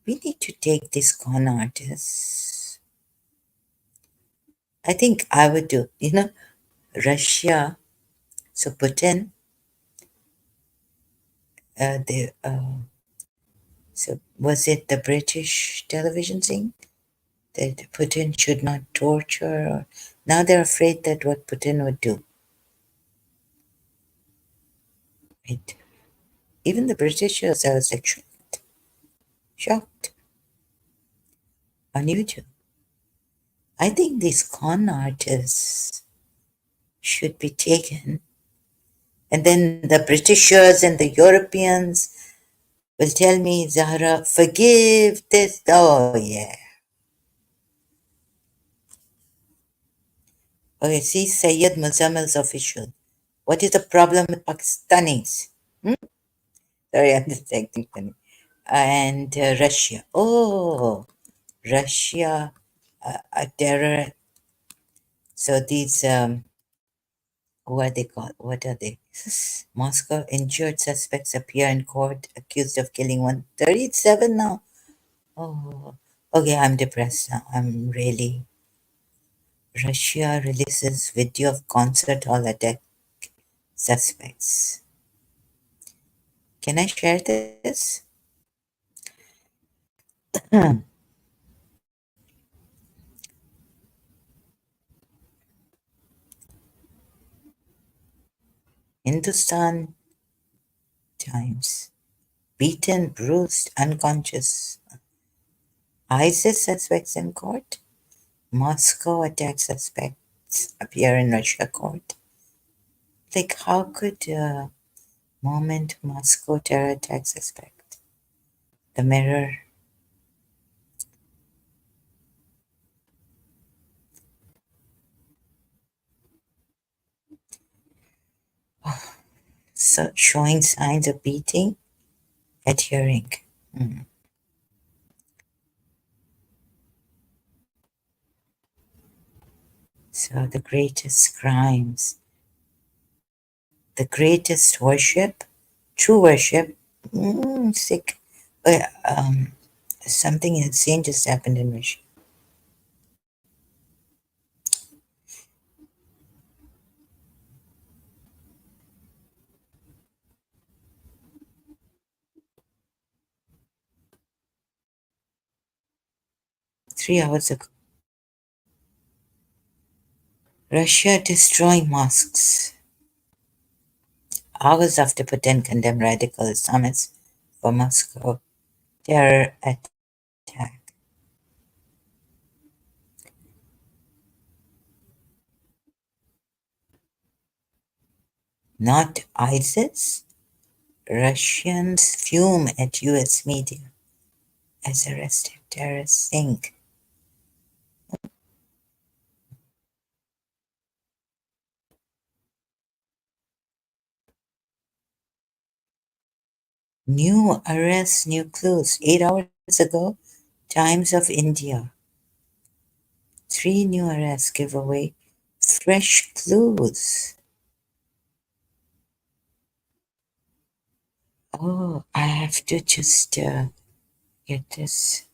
We need to take these con artists. I think I would do, Russia. So Putin, so was it the British television thing that Putin should not torture? Or, now they're afraid that what Putin would do. Right? Even the Britishers, I was like shocked on YouTube. I think these con artists should be taken, and then the Britishers and the Europeans will tell me, Zahra, forgive this. Oh, yeah. Okay, see, Sayyid Muzammil's official. What is the problem with Pakistanis? Hmm? Sorry, I'm just acting funny. And Russia. Oh, Russia, a terror. So these, who are they called? What are they? Moscow injured suspects appear in court accused of killing 137 now. Oh, okay, I'm depressed now. I'm really. Russia releases video of concert hall attack suspects. Can I share this? Hindustan Times. Beaten, bruised, unconscious. ISIS suspects in court. Moscow attack suspects appear in Russia court. Like, how could moment Moscow terror attack suspect? The Mirror. So showing signs of beating at hearing. Hmm. So the greatest crimes, the greatest worship, true worship. Sick. Uh, um, Something insane just happened in Russia. 3 hours ago. Russia destroying mosques. Hours after Putin condemned radical Islamists for Moscow terror attack. Not ISIS. Russians fume at US media as arrested terrorists sink. New arrests, new clues. 8 hours ago, Times of India. 3 new arrests give away fresh clues. Oh, I have to just get this.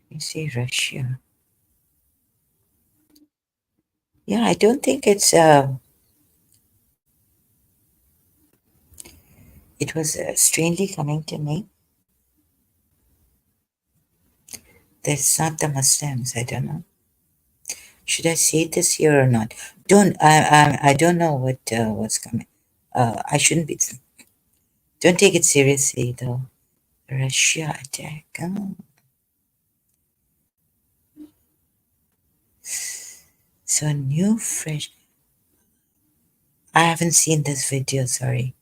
You see, Russia. Yeah, I don't think it's. It was strangely coming to me. That's not the Muslims. I don't know. Should I say this here or not? Don't. I don't know what what's coming. I shouldn't be. Don't take it seriously, though. Russia attack. Oh. So new fresh. I haven't seen this video. Sorry.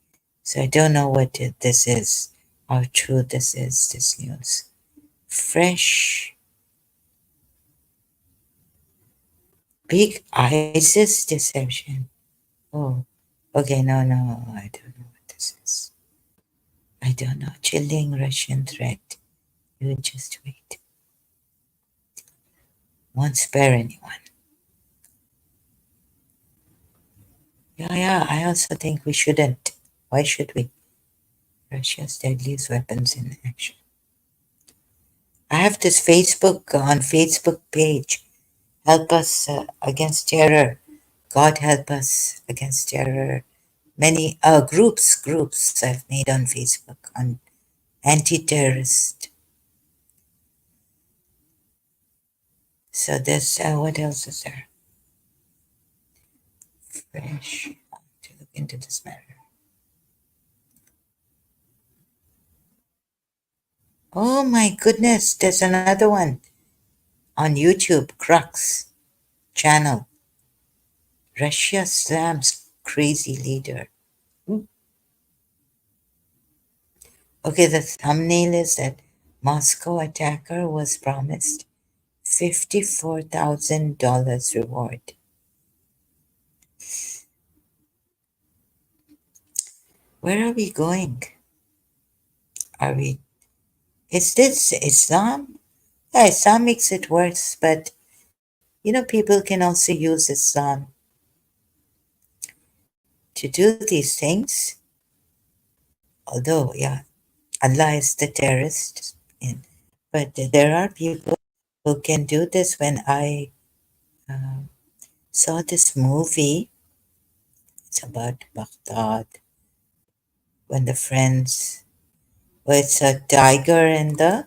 So I don't know what this is. How true this is. This news. Fresh. Big ISIS deception. Oh. Okay. No. No. I don't know what this is. I don't know. Chilling Russian threat. You just wait. Won't spare anyone. Yeah, yeah. I also think we shouldn't. Why should we? Russia's deadliest weapons in action. I have this Facebook page. Help us against terror. God help us against terror. Many groups I've made on Facebook on anti-terrorist. So there's what else is there? Fresh. To look into this matter. Oh my goodness, there's another one on YouTube, Crux channel. Russia slams crazy leader. Okay, the thumbnail is that Moscow attacker was promised $54,000 reward. Where are we going? Are we? Is this Islam? Yeah, Islam makes it worse, but people can also use Islam to do these things. Although, yeah, Allah is the terrorist. In, but there are people who can do this. When I uh, saw this movie, it's about Baghdad, when the friends, well, it's a tiger in the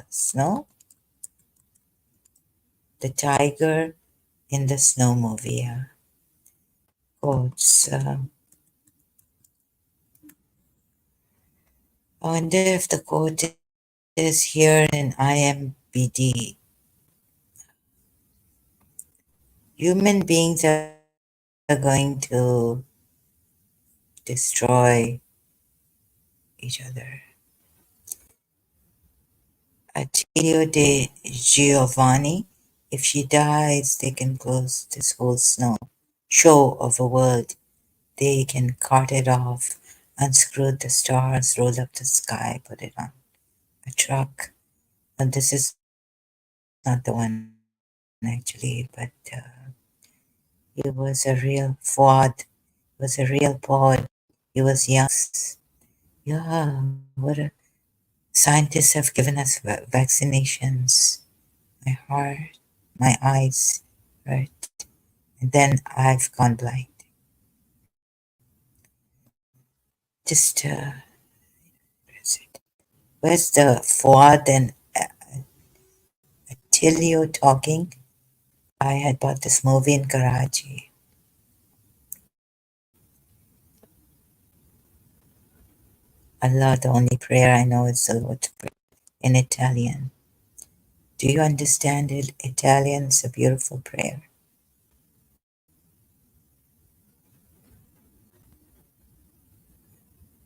snow, the tiger in the snow movie. Oh, it's, I wonder if the quote is here in IMBD. Human beings are going to destroy each other. Attilio de Giovanni, if she dies, they can close this whole snow show of a world. They can cart it off, unscrew the stars, roll up the sky, put it on a truck. And this is not the one actually, but he was a real Fuad. He was a real poet. He was young. Yeah, what a scientists have given us vaccinations. My heart, my eyes hurt, and then I've gone blind. Just where's the Fuad and Attilio talking? I had bought this movie in Karachi. Allah, the only prayer I know is the Lord's Prayer in Italian. Do you understand it? Italian is a beautiful prayer.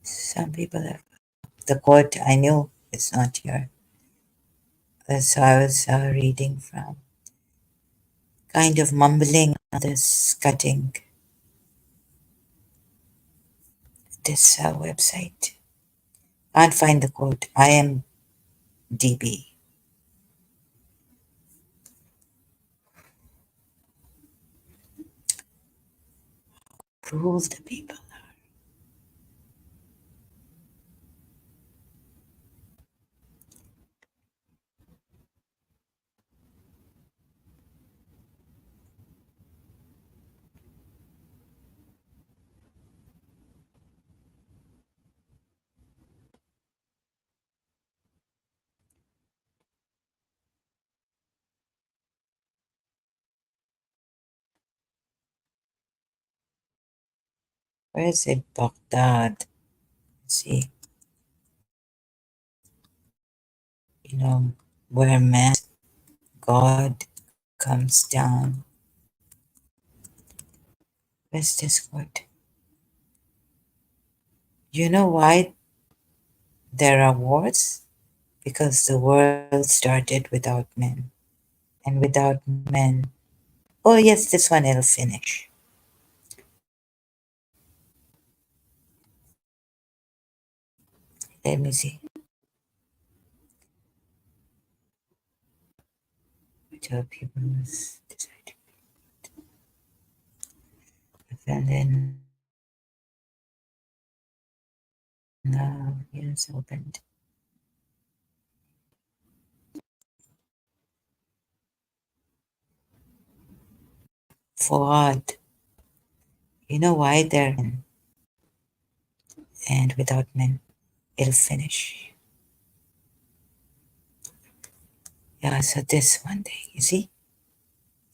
Some people have. The quote I knew is not here. So I was reading from, kind of mumbling on this, cutting this website. Can't find the quote. IMDb. Cruel the people. Where is it? Baghdad. See, where man, God comes down. Where's this quote? You know why there are wars? Because the world started without men. And without men. Oh, yes, this one it'll finish. Let me see. Which are people decided. And then now here's opened. Forward. You know why they're men? And without men, it'll finish. Yeah, so this one day, you see?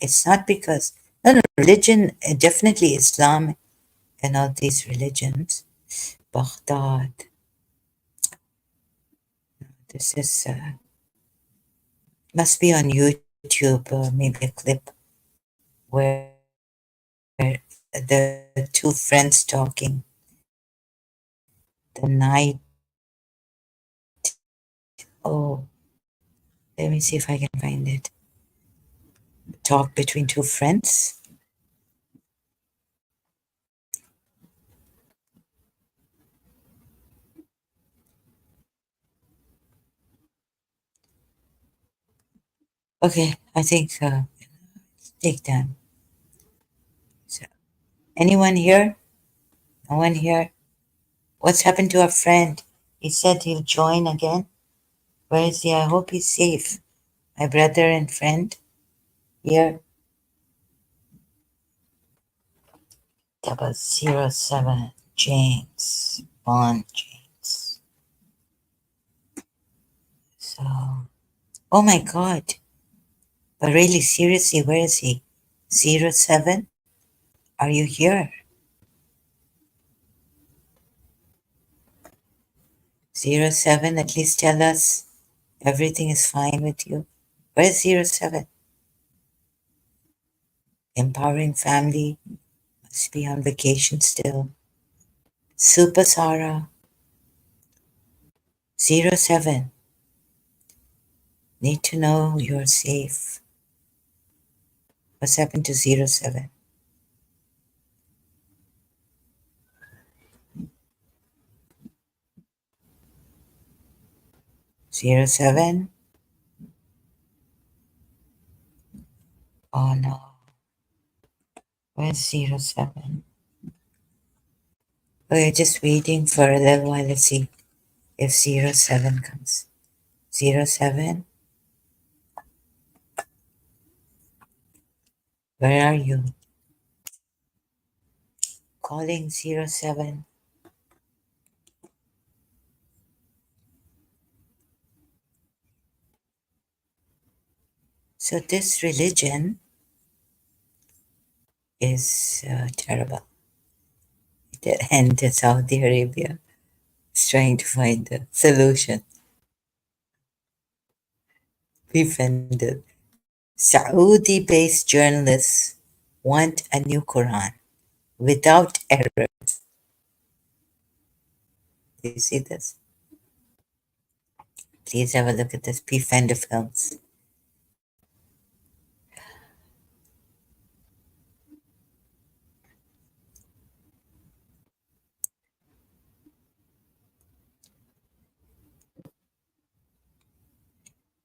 It's not because, no, religion, definitely Islam and all these religions. Baghdad. This is, must be on YouTube, maybe a clip where the two friends talking. The night. Oh, let me see if I can find it. Talk between two friends. Okay, I think take time. So, anyone here? No one here? What's happened to our friend? He said he'll join again. Where is he? I hope he's safe. My brother and friend here. 007 James Bond James. So, oh my God! But really, seriously, where is he? 07? Are you here? 07, at least tell us everything is fine with you. Where's 07? Empowering family must be on vacation still. Super Sarah, 07. Need to know you're safe. What's happened to 07? 07? Oh no. Where's 07? We're just waiting for a little while. Let's see if 07 comes. 07? Where are you? Calling 07. So this religion is terrible. And Saudi Arabia is trying to find a solution. Befriended. Saudi-based journalists want a new Quran without error. Do you see this? Please have a look at this. Befriended films.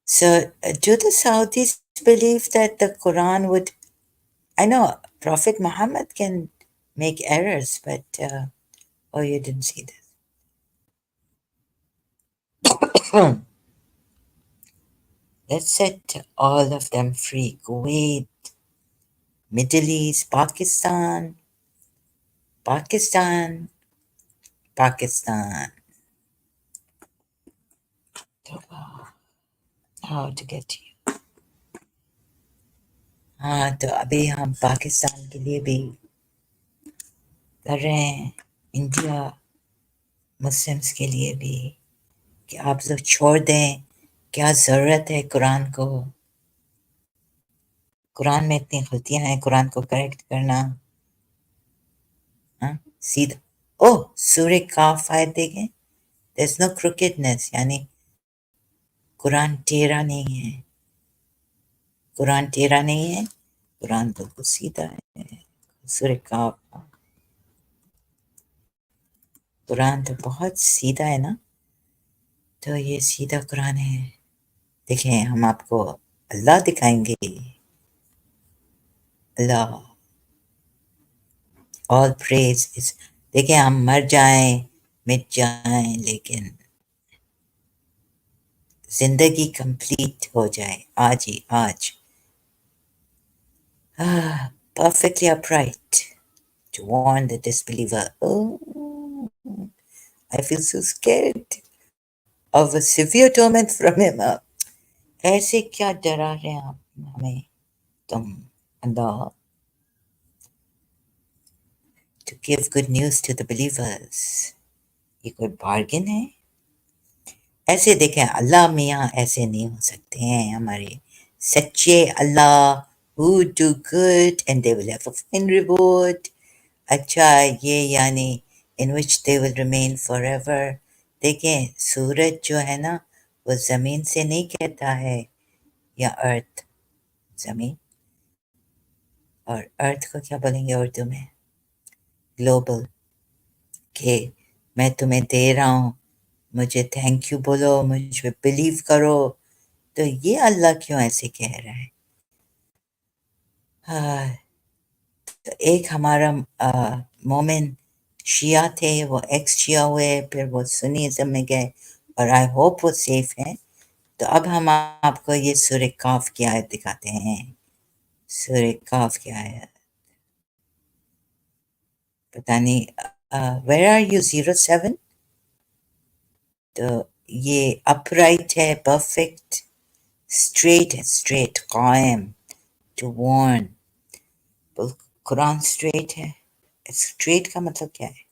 So, do the Saudis believe that the Quran would? I know Prophet Muhammad can make errors, but oh, you didn't see this. Let's set all of them free. Kuwait, Middle East, Pakistan, Pakistan, Pakistan. How to get to you? हाँ तो अभी हम पाकिस्तान के लिए भी कर रहे हैं इंडिया मुस्लिम्स के लिए भी कि आप लोग छोड़ दें क्या ज़रूरत है कुरान को कुरान में इतनी गलतियां हैं कुरान को करेक्ट करना हाँ सीधा ओह सूर्य काफ आयत देखें there's no crookedness यानी कुरान टेढ़ा नहीं है कुरान टेढ़ा नहीं है कुरान बिल्कुल सीधा है सूर्य काफ कुरान तो बहुत सीधा है ना तो ये सीधा कुरान है देखें हम आपको अल्लाह दिखाएंगे अल्लाह ऑल प्रेज इज देखें हम मर जाएं मिट जाएं लेकिन जिंदगी कंप्लीट हो जाए आज ही आज perfectly upright to warn the disbeliever oh I feel so scared of a severe torment from him ऐसे क्या डरा रहे हैं आप हमें तुम अल्लाह to give good news to the believers ये कोई बार्गेन है ऐसे देखें अल्लाह मियाँ ऐसे नहीं हो सकते हैं हमारे सच्चे अल्लाह who do good and they will have a fine reward अच्छा ये यानी in which they will remain forever देखें सूरज जो है ना वो जमीन से नहीं कहता है या अर्थ जमीन और अर्थ को क्या बोलेंगे उर्दू में ग्लोबल के मैं तुम्हें दे रहा हूँ मुझे थैंक यू बोलो मुझ पे बिलीव करो तो ये अल्लाह क्यों ऐसे कह रहा है हाँ, तो एक हमारा मोमिन शिया थे, वो एक्स शिया हुए, फिर वो सुन्नीज़्म में गए, और आई होप वो सेफ हैं। तो अब हम आपको ये सूरह काफ की आयत दिखाते हैं। सूरह काफ की आयत, पता नहीं, वेयर आर यू 07? तो ये अपराइट है, परफेक्ट, स्ट्रेट है, स्ट्रेट कायम, टू वार्न। कुरान स्ट्रेट है, स्ट्रेट का मतलब क्या है,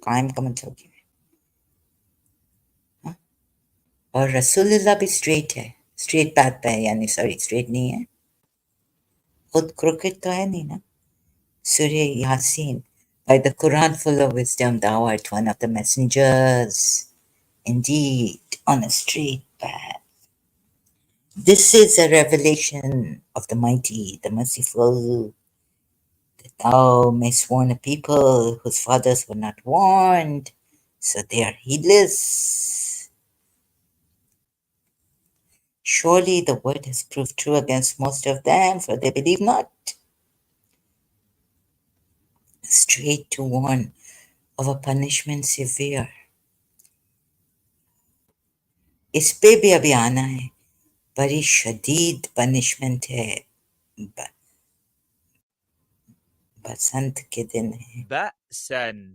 कायम का मतलब क्या है? हाँ? और रसूलुल्लाह भी स्ट्रेट है, स्ट्रेट पाथ पे है, यानी सॉरी स्ट्रेट नहीं है, खुद क्रिकेट तो है नहीं ना। Surah Yasin, by the Quran full of wisdom, thou art one of the messengers, indeed, on a straight path. This is a revelation of the mighty, the merciful, that thou mayst warn a people whose fathers were not warned, so they are heedless. Surely the word has proved true against most of them, for they believe not. Straight to warn of a punishment severe. इस पे भी अभी आना है, बड़ी शदीद punishment है, बसंत के दिन है, बअसन,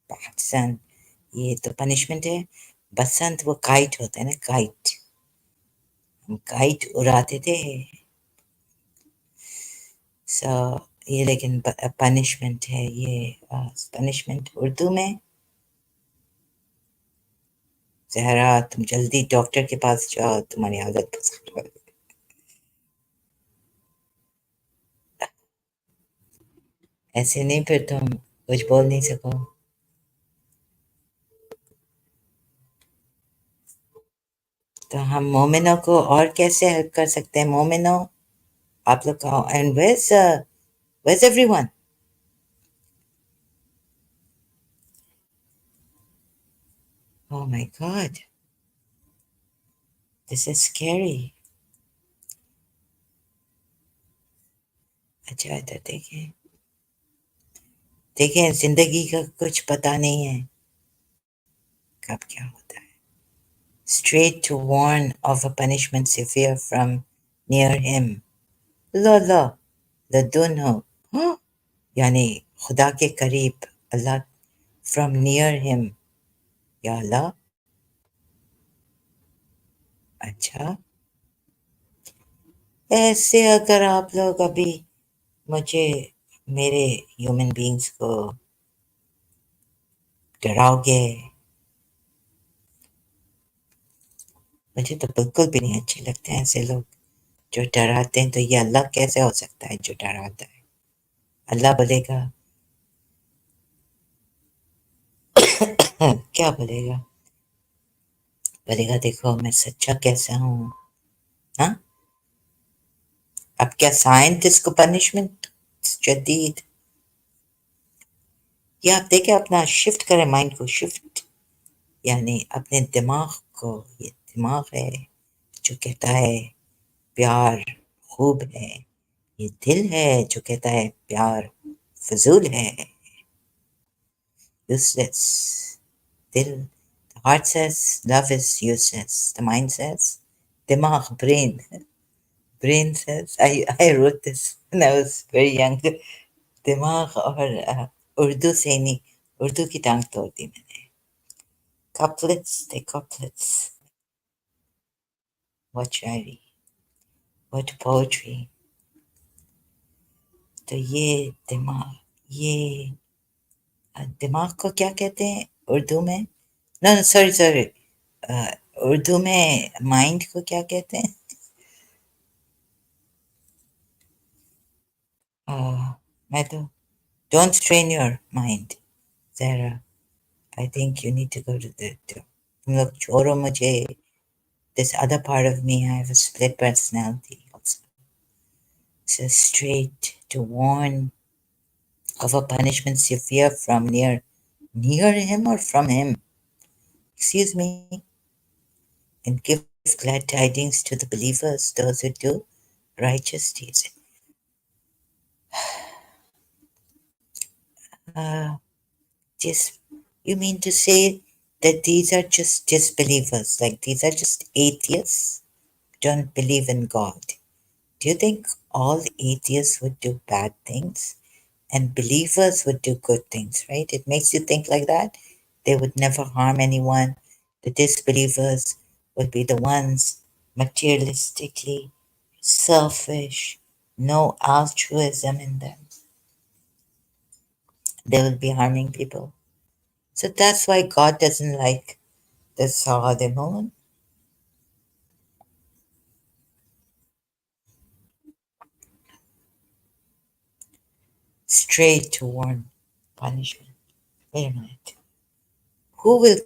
बसंत, ये तो पनिशमेंट है। बसंत वो काइट होता है ना, काइट, हम काइट उड़ाते थे, सो ये लेकिन पनिशमेंट है ये। पनिशमेंट उर्दू में, जहरा तुम जल्दी डॉक्टर के पास जाओ, तुम्हारी हालत खराब है। ऐसे नहीं, फिर तुम कुछ बोल नहीं सको। तो हम मोमिनों को और कैसे हेल्प कर सकते हैं? मोमिनों, आप लोग का, and where's everyone? Oh my god, this is scary. अच्छा, इधर देखें, देखें, जिंदगी का कुछ पता नहीं है कब क्या होता है। Straight to warn of a punishment severe from near him. ला ला, लदुन्हो, हाँ, यानी खुदा के करीब, अल्लाह, from near him, या अल्लाह। अच्छा, ऐसे अगर आप लोग अभी मुझे, मेरे ह्यूमन बींग्स को डराओगे, मुझे तो बिल्कुल भी नहीं अच्छे लगते हैं ऐसे लोग जो डराते हैं। तो ये अल्लाह कैसे हो सकता है जो डराता है? अल्लाह बोलेगा, क्या बोलेगा? बोलेगा देखो मैं सच्चा कैसा हूँ। हाँ, अब क्या साइंटिस्ट को पनिशमेंट जदीद, ये आप देखें, अपना शिफ्ट करें, माइंड को शिफ्ट, यानी अपने दिमाग को, ये दिमाग है जो कहता है प्यार खूब है, ये दिल है जो कहता है प्यार फजूल है, यूजलेस। दिल, the heart says love is useless, the mind says, dimag, brain says, I wrote this when I was very young, दिमाग, और उर्दू से नहीं, उर्दू की टांग तोड़ दी मैंने। couplets थे, couplets, what Shayari, what poetry। तो ये दिमाग, ये दिमाग को क्या कहते हैं उर्दू में? No no, sorry sorry, Urdu में माइंड को क्या कहते हैं? मैं तो, डोंट स्ट्रेन योर माइंड, जरा, I think you need to go to the, तुम लोग छोड़ो मुझे, this other part of me, I have a split personality also. So straight to warn of a punishment severe from near him or from him, excuse me, and give glad tidings to the believers, those who do righteous deeds. Uh, just you mean to say that these are just disbelievers, like these are just atheists, don't believe in God? Do you think all atheists would do bad things and believers would do good things, right? It makes you think like that. They would never harm anyone. The disbelievers would be the ones materialistically selfish, no altruism in them. They will be harming people. So that's why God doesn't like the Sodom straight to warn punishment. Wait a minute. Who will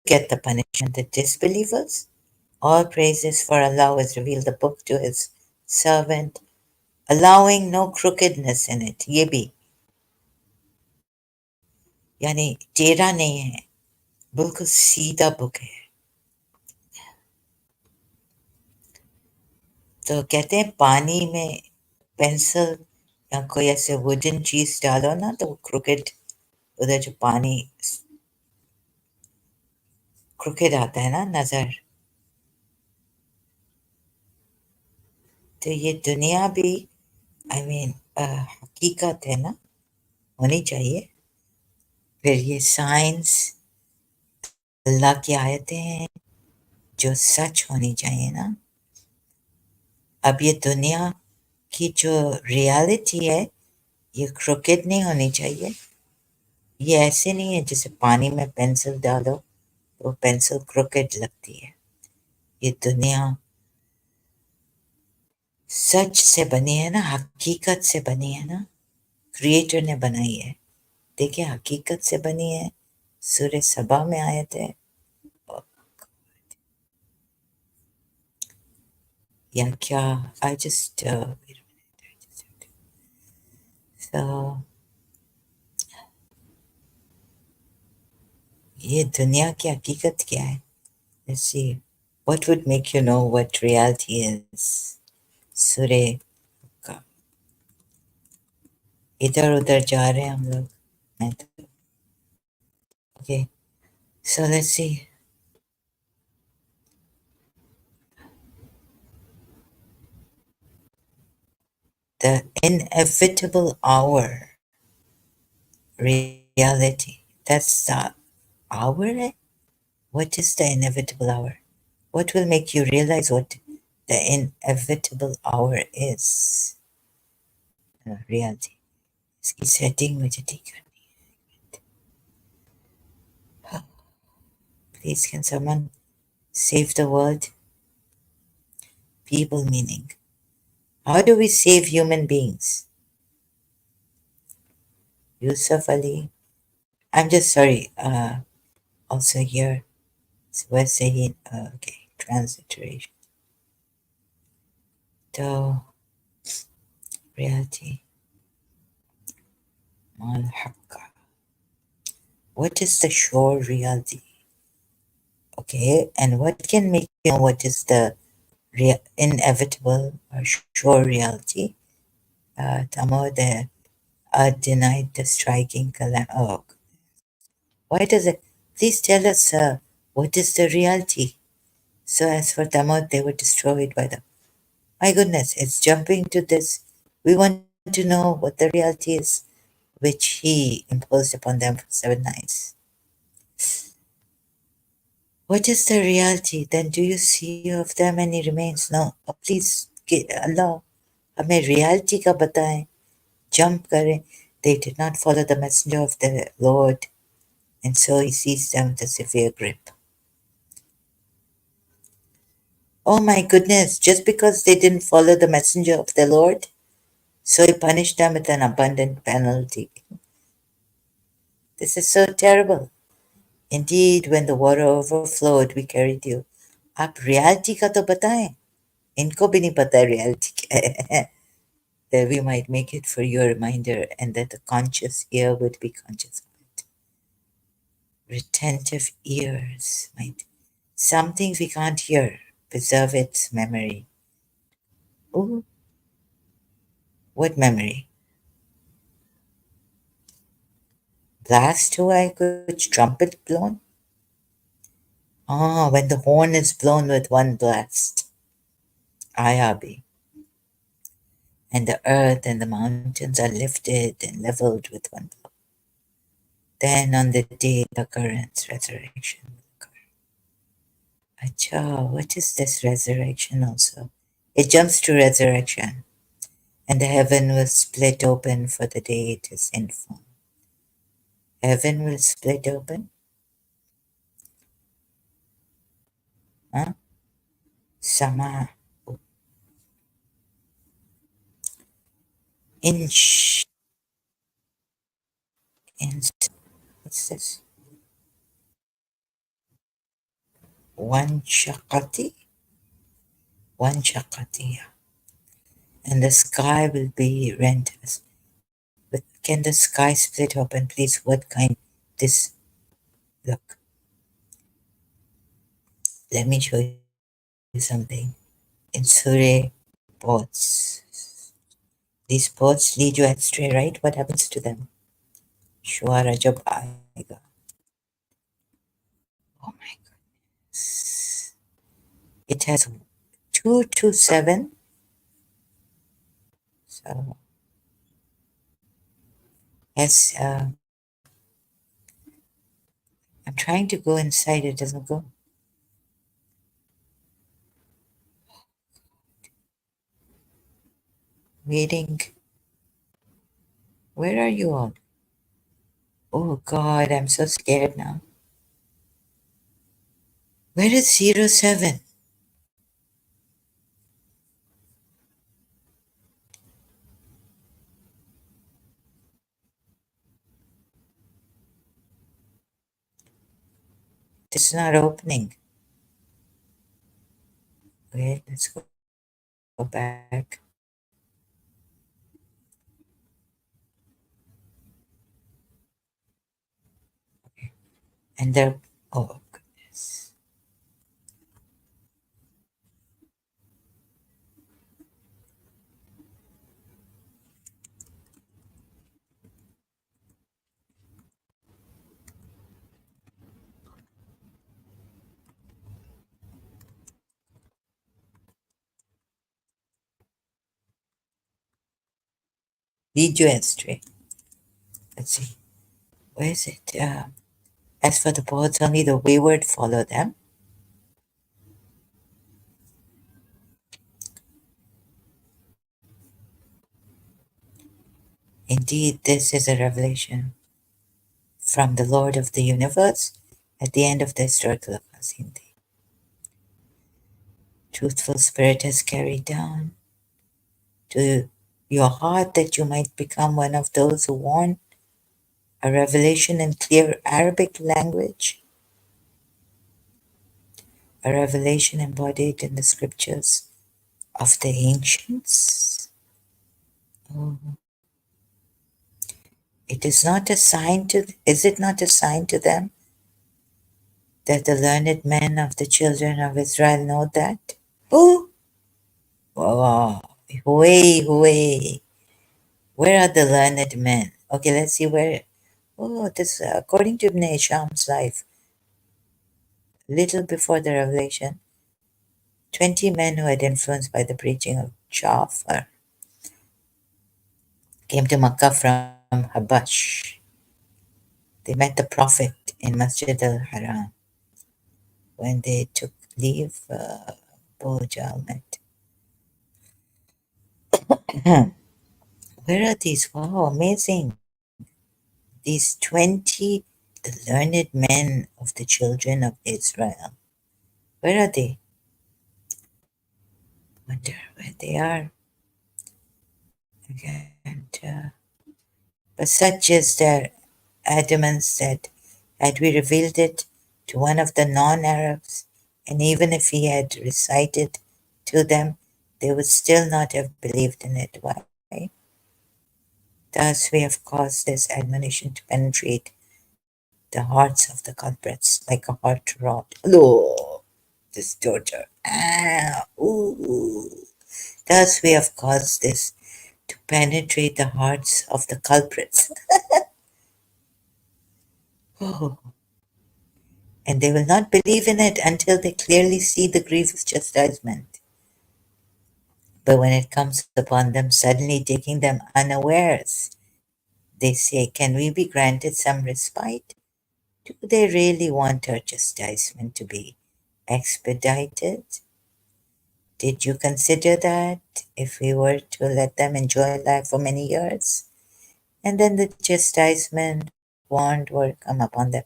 get the punishment? The disbelievers? All praises for Allah who has revealed the book to his servant, allowing no crookedness in it. ये भी यानी टेढ़ा नहीं है, बिल्कुल सीधा book है. तो कहते हैं पानी में पेंसिल या कोई ऐसे वुडन चीज डालो ना तो क्रिकेट उधर जो पानी क्रिकेट आता है ना नजर. तो ये दुनिया भी आई मीन हकीकत है ना, होनी चाहिए. फिर ये साइंस अल्लाह की आयतें हैं जो सच होनी चाहिए ना. अब ये दुनिया की जो रियलिटी है ये क्रिकेट नहीं होनी चाहिए. ये ऐसे नहीं है जैसे पानी में पेंसिल डालो तो पेंसिल क्रिकेट लगती है. ये दुनिया सच से बनी है ना, हकीकत से बनी है ना, क्रिएटर ने बनाई है. देखिए हकीकत से बनी है. सूर्य सबा में आए थे या क्या. आई जस्ट so, ये दुनिया की हकीकत क्या है? Let's see. What would make you know what reality is? सूर्य का इधर उधर जा रहे हैं हम लोग. मैं तो okay. So let's see. The inevitable hour. Reality. That's the hour? Eh? What is the inevitable hour? What will make you realize what the inevitable hour is? Reality. इसकी सेटिंग मुझे ठीक करनी है. Please can someone save the world? People meaning. How do we save human beings? Yusuf Ali. I'm just sorry. Also here. We're saying okay. Transliteration. So reality. Mal-Haqqa. What is the sure reality? Okay, and what can make you know what is the inevitable or sure reality? Tamo the denied the striking Oh, why does it? Please tell us, what is the reality? So as for Tamo, they were destroyed by the. My goodness, it's jumping to this. We want to know what the reality is, which he imposed upon them for 7 nights. What is the reality? Then do you see of them any remains? No. Please, Allah, हमें reality का बताएं. Jump करें. They did not follow the messenger of the Lord, and so he seized them with a severe grip. Oh my goodness, just because they didn't follow the messenger of the Lord, so he punished them with an abundant penalty. This is so terrible. Indeed, when the water overflowed, we carried you. आप reality का तो बताएं. इनको भी नहीं पता reality क्या है. That we might make it for your reminder and that the conscious ear would be conscious of it. Retentive ears might. Some things we can't hear, preserve its memory. Oh, what memory? Blast away, which trumpet blown? Ah, when the horn is blown with one blast. Ayabi. And the earth and the mountains are lifted and leveled with one blow. Then on the day of occurrence, resurrection will occur. Acha, what is this resurrection also? It jumps to resurrection. And the heaven will split open for the day it is informed. Heaven will split open? Huh? Sama. Inch. Inch. What's this? One shakati? One shakati. And the sky will be rent. But can the sky split open, please? What kind? This. Look. Let me show you something. In Surah pods. These pods lead you astray, right? What happens to them? Shwara jab aayega. Oh my goodness. It has 227. So as I'm trying to go inside, it doesn't go. Waiting. Where are you all? Oh God, I'm so scared now. Where is 07? It's not opening. Wait, let's go back. And there, oh goodness. Video entry. Let's see. Where is it? As for the birds, only the wayward follow them. Indeed, this is a revelation from the Lord of the universe at the end of the historical Hindi. Truthful Spirit has carried down to your heart that you might become one of those who warn a revelation in clear Arabic language, a revelation embodied in the scriptures of the ancients. Oh, it is not a sign to, is it not a sign to them that the learned men of the children of Israel know that? Who? Oh, way, way. Where are the learned men? Okay, let's see where. Oh, this according to Ibn Hisham's life, little before the revelation, 20 men who had influenced by the preaching of Jafar came to Makkah from Habash. They met the Prophet in Masjid al-Haram. When they took leave, Bojal met. Where are these? Wow, amazing. These 20, the learned men of the children of Israel. Where are they? Wonder where they are. And, but such is their adamance that had we revealed it to one of the non-Arabs, and even if he had recited to them, they would still not have believed in it. Why? Thus we have caused this admonition to penetrate the hearts of the culprits like a hot rod. Oh, this torture. Ah, ooh. Thus we have caused this to penetrate the hearts of the culprits. Oh, and they will not believe in it until they clearly see the grievous chastisement. But when it comes upon them, suddenly taking them unawares, they say, can we be granted some respite? Do they really want our chastisement to be expedited? Did you consider that if we were to let them enjoy life for many years, and then the chastisement warned were come upon them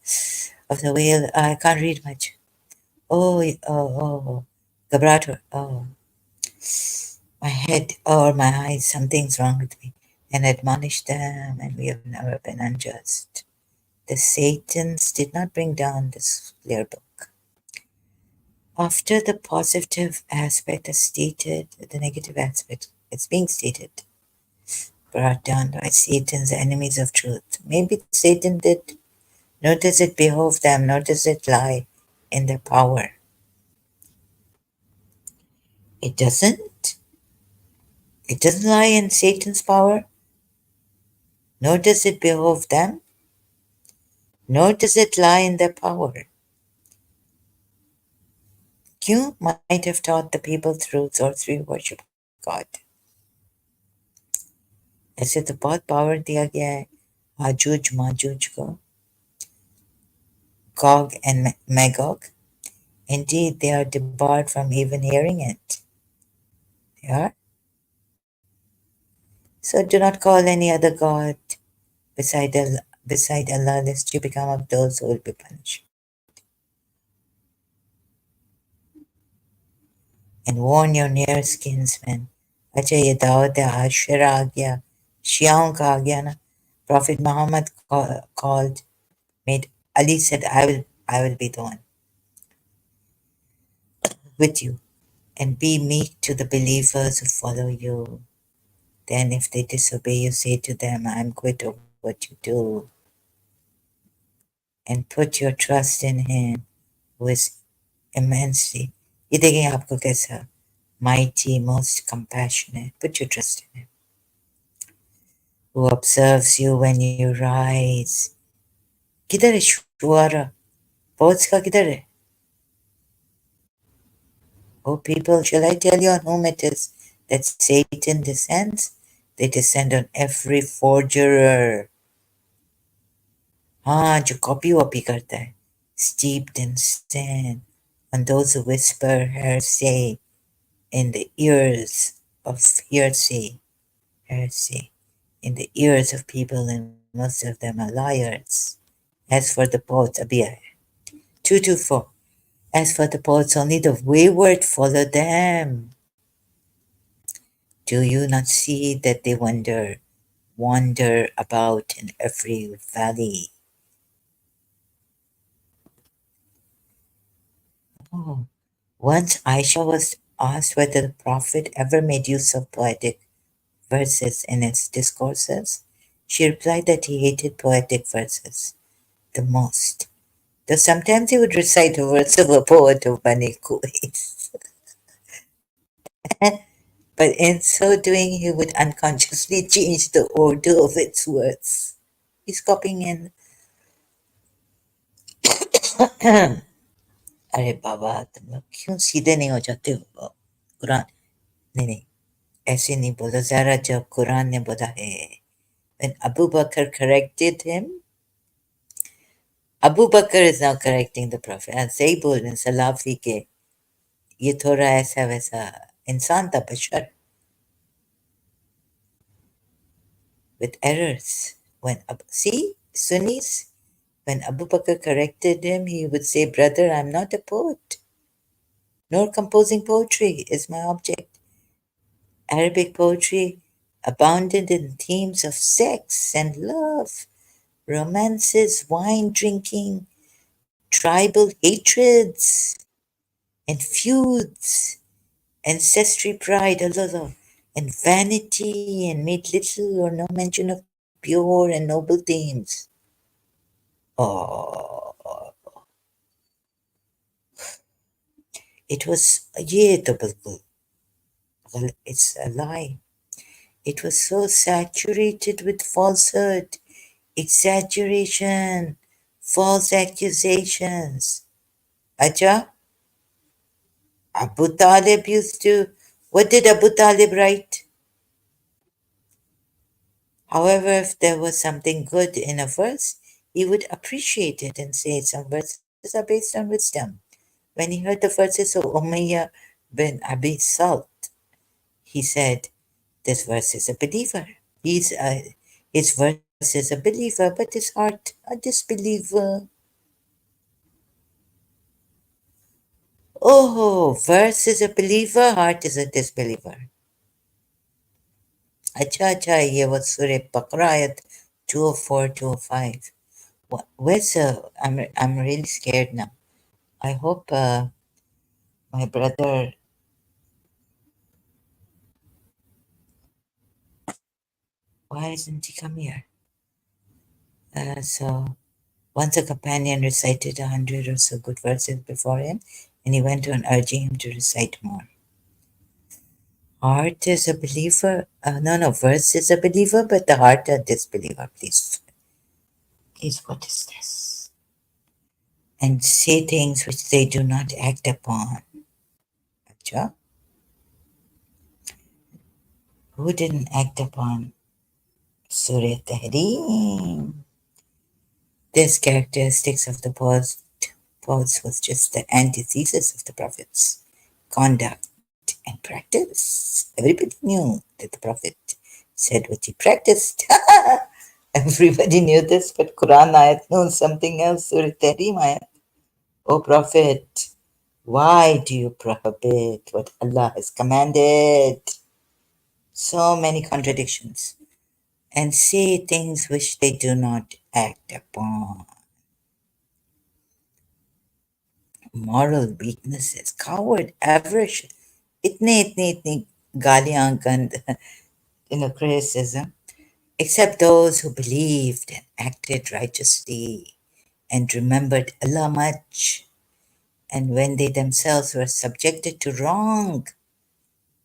of the whale? I can't read much. Oh, Gabrato. Oh, my head or my eyes, something's wrong with me. And admonish them, and we have never been unjust. The Satans did not bring down this clear book. After the positive aspect is stated, the negative aspect is being stated, brought down by Satan's enemies of truth. Maybe Satan did, nor does it behove them, nor does it lie in their power. It doesn't. It doesn't lie in Satan's power, nor does it behove them, nor does it lie in their power. You might have taught the people truth or through worship God. ऐसे तो बहुत power दिया गया है आजूज माजूज को, Gog and Magog. Indeed, they are debarred from even hearing it. They are. So do not call any other god beside Allah, lest you become of those who will be punished. And warn your near kinsmen. अच्छा ये दावत आशरा आ गया, शियाओं का आ गया ना. Prophet Muhammad called, made Ali said, I will be the one with you, and be meek to the believers who follow you. Then if they disobey you, say to them, I am quit of what you do, and put your trust in him who is immensely, ये देखें आपको कैसा, mighty, most compassionate. Put your trust in him, who observes you when you rise. किधर है शुआरा? Poets का किधर है? O people, shall I tell you on whom it is that Satan descends? They descend on every forgerer. हाँ, जो copy वॉपी करता है. Steeped in sin, on those who whisper hearsay in the ears of hearsay in the ears of people, and most of them are liars. As for the poets, Abiyah 224. As for the poets, only the wayward follow them. Do you not see that they wander about in every valley? Oh. Once Aisha was asked whether the Prophet ever made use of poetic verses in his discourses. She replied that he hated poetic verses the most, though sometimes he would recite a verse of a poet of Bani Quraysh. But in so doing, he would unconsciously change the order of its words. He's copying in. अरे बाबा तुम लोग क्यों सीधे नहीं हो जाते हो? कुरान नहीं नहीं ऐसे नहीं बोला जरा, जब कुरान ने बोला है. When Abu Bakr corrected him, Abu Bakr is now correcting the Prophet. And सही बोल रहे हैं सलाफी के, ये थोड़ा ऐसा वैसा इंसान था बशर with errors. See, Sunnis, when Abu Bakr corrected him, he would say, brother, I'm not a poet, nor composing poetry is my object. Arabic poetry abounded in themes of sex and love, romances, wine drinking, tribal hatreds, and feuds, ancestry pride, and vanity, and made little or no mention of pure and noble themes. Oh, it was ये तो बिल्कुल it's a lie. It was so saturated with falsehood, exaggeration, false accusations. Acha, Abu Talib used to. What did Abu Talib write? However, if there was something good in a verse, he would appreciate it and say some verses are based on wisdom. When he heard the verses of Umayyah bin Abi Salt, he said, this verse is a believer. His verse is a believer, but his heart a disbeliever. Oh, verse is a believer, heart is a disbeliever. Acha, acha, ye was Surah Baqarah ayat 204, 205. Where's I'm really scared now. I hope my brother, why isn't he come here? So once a companion recited 100 or so good verses before him, and he went on urging him to recite more. Heart is a believer. No, verse is a believer, but the heart a disbeliever. Please, please, what is this? And say things which they do not act upon. Acha? Who didn't act upon Surah Tahreem? This characteristics of the Prophet was just the antithesis of the Prophet's conduct and practice. Everybody knew that the Prophet said what he practiced. Everybody knew this, but Quran ayat knows something else. Surah Tahrim ayat. O Prophet, why do you prohibit what Allah has commanded? So many contradictions. And say things which they do not act upon. Moral weaknesses, coward, aversion, itne galiyan gand, criticism, except those who believed and acted righteously and remembered Allah much. And when they themselves were subjected to wrong,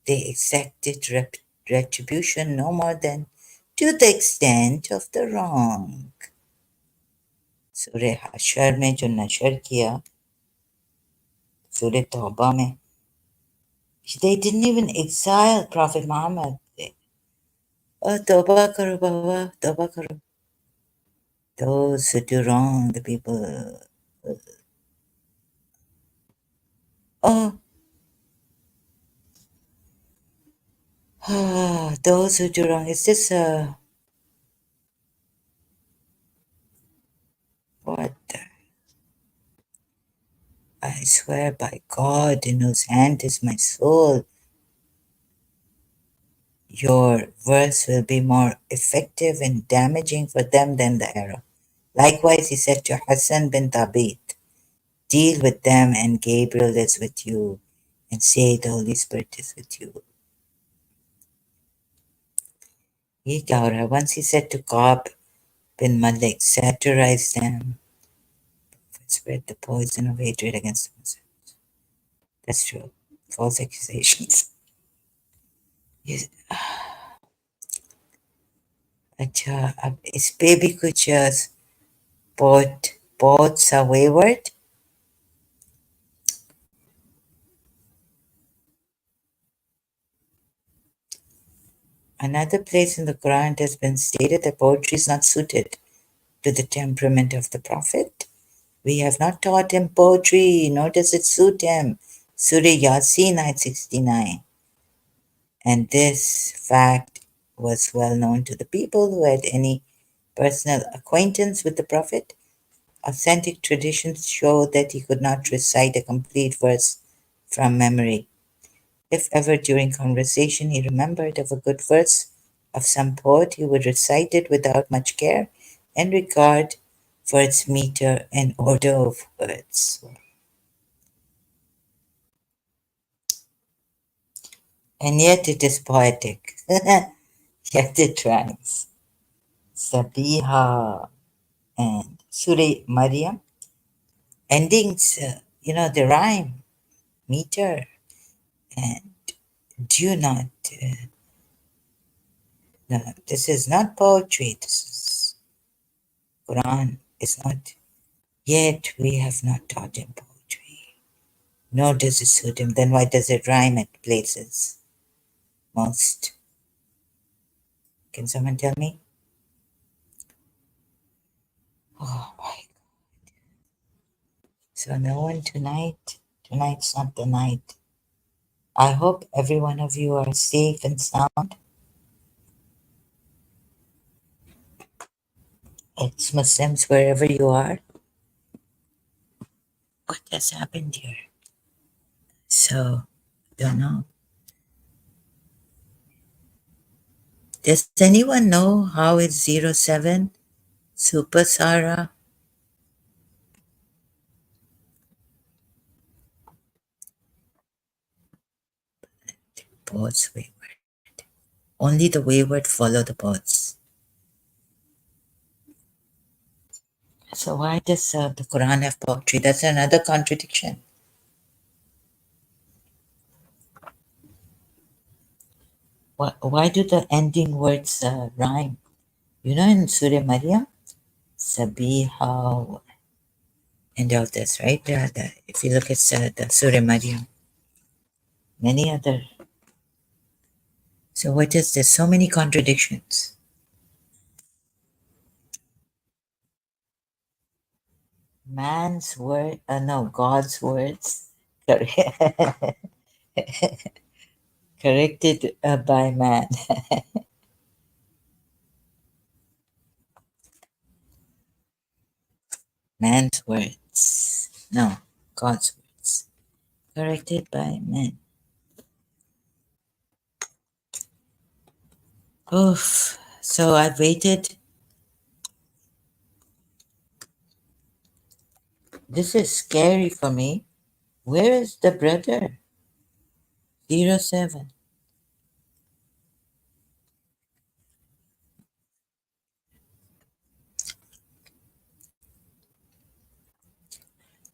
they exacted retribution no more than to the extent of the wrong. सूर्य हशर में जो नशर किया सूर्य तौबा में they didn't even exile Prophet Muhammad. Oh, tawbah karo baba, tawbah karo. Those who do wrong, the people. Oh, those who do wrong. Is this what? I swear by God in whose hand is my soul, your verse will be more effective and damaging for them than the arrow. Likewise, he said to Hassan bin Thabit, deal with them and Gabriel is with you, and say the Holy Spirit is with you. Ye kya ho raha hai? Once he said to Ka'b bin Malik, satirize them, spread the poison of hatred against the Muslims. That's true. False accusations. Yes. अच्छा अब इस पे भी कुछ poets are wayward. Another place in the Quran it has been stated that poetry is not suited to the temperament of the Prophet. We have not taught him poetry, nor does it suit him. Surah Yasin, ayat 69. And this fact was well known to the people who had any personal acquaintance with the Prophet. Authentic traditions show that he could not recite a complete verse from memory. If ever during conversation he remembered of a good verse of some poet, he would recite it without much care and regard for its meter and order of words. And yet it is poetic, yet it rhymes. Sabiha and Surah Maryam, endings, they rhyme, meter, and do not, no, this is not poetry, this is Quran, it's not Yet we have not taught him poetry, nor does it suit him. Then why does it rhyme at places? Most. Can someone tell me? Oh my. So no one tonight. Tonight's not the night. I hope every one of you are safe and sound. Ex-Muslims, wherever you are. What has happened here? So, don't know. Does anyone know how it's 07? Super Sarah? Poets wayward. Only the wayward follow the poets. So why does the Quran have poetry? That's another contradiction. Why do the ending words rhyme? You know, in Surah Maryam, Sabiha and all this, right? If you look at the Surah Maryam, many other. So what is this? So many contradictions. Man's word, no, God's words, corrected by man. Man's words, no, God's words, corrected by man. Oof. So I waited. This is scary for me. Where is the brother? 07.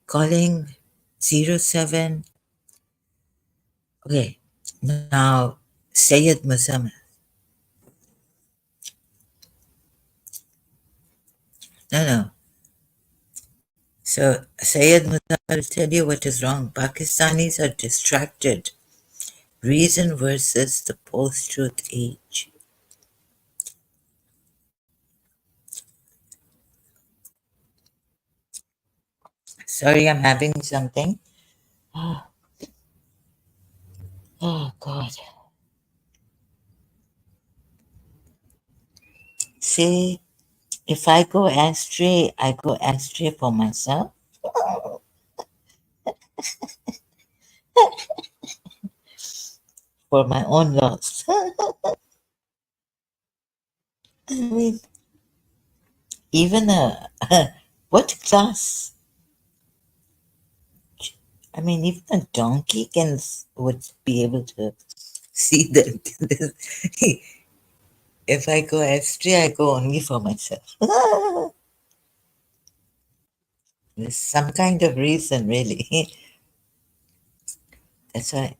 Calling 07. Okay. Now, Sayyid Muzammil. No, no. So, Sayyid Muzammil will tell you what is wrong. Pakistanis are distracted. Reason versus the post-truth age. Sorry, I'm having something. Oh, God. See, if I go astray, I go astray for myself. For my own loss. I mean, even a what class? I mean, even a donkey would be able to see that if I go astray, I go only for myself. There's some kind of reason, really. That's why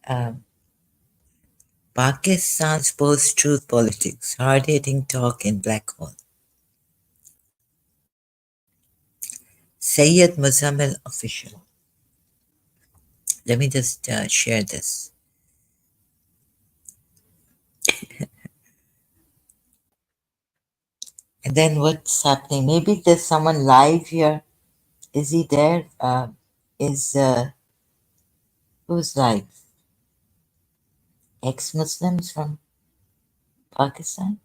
Pakistan's post-truth politics, hard-hitting talk in black hole. Sayyid Muzammil official. Let me just share this. And then what's happening? Maybe there's someone live here. Is he there? Is who's live? Ex-Muslims from Pakistan?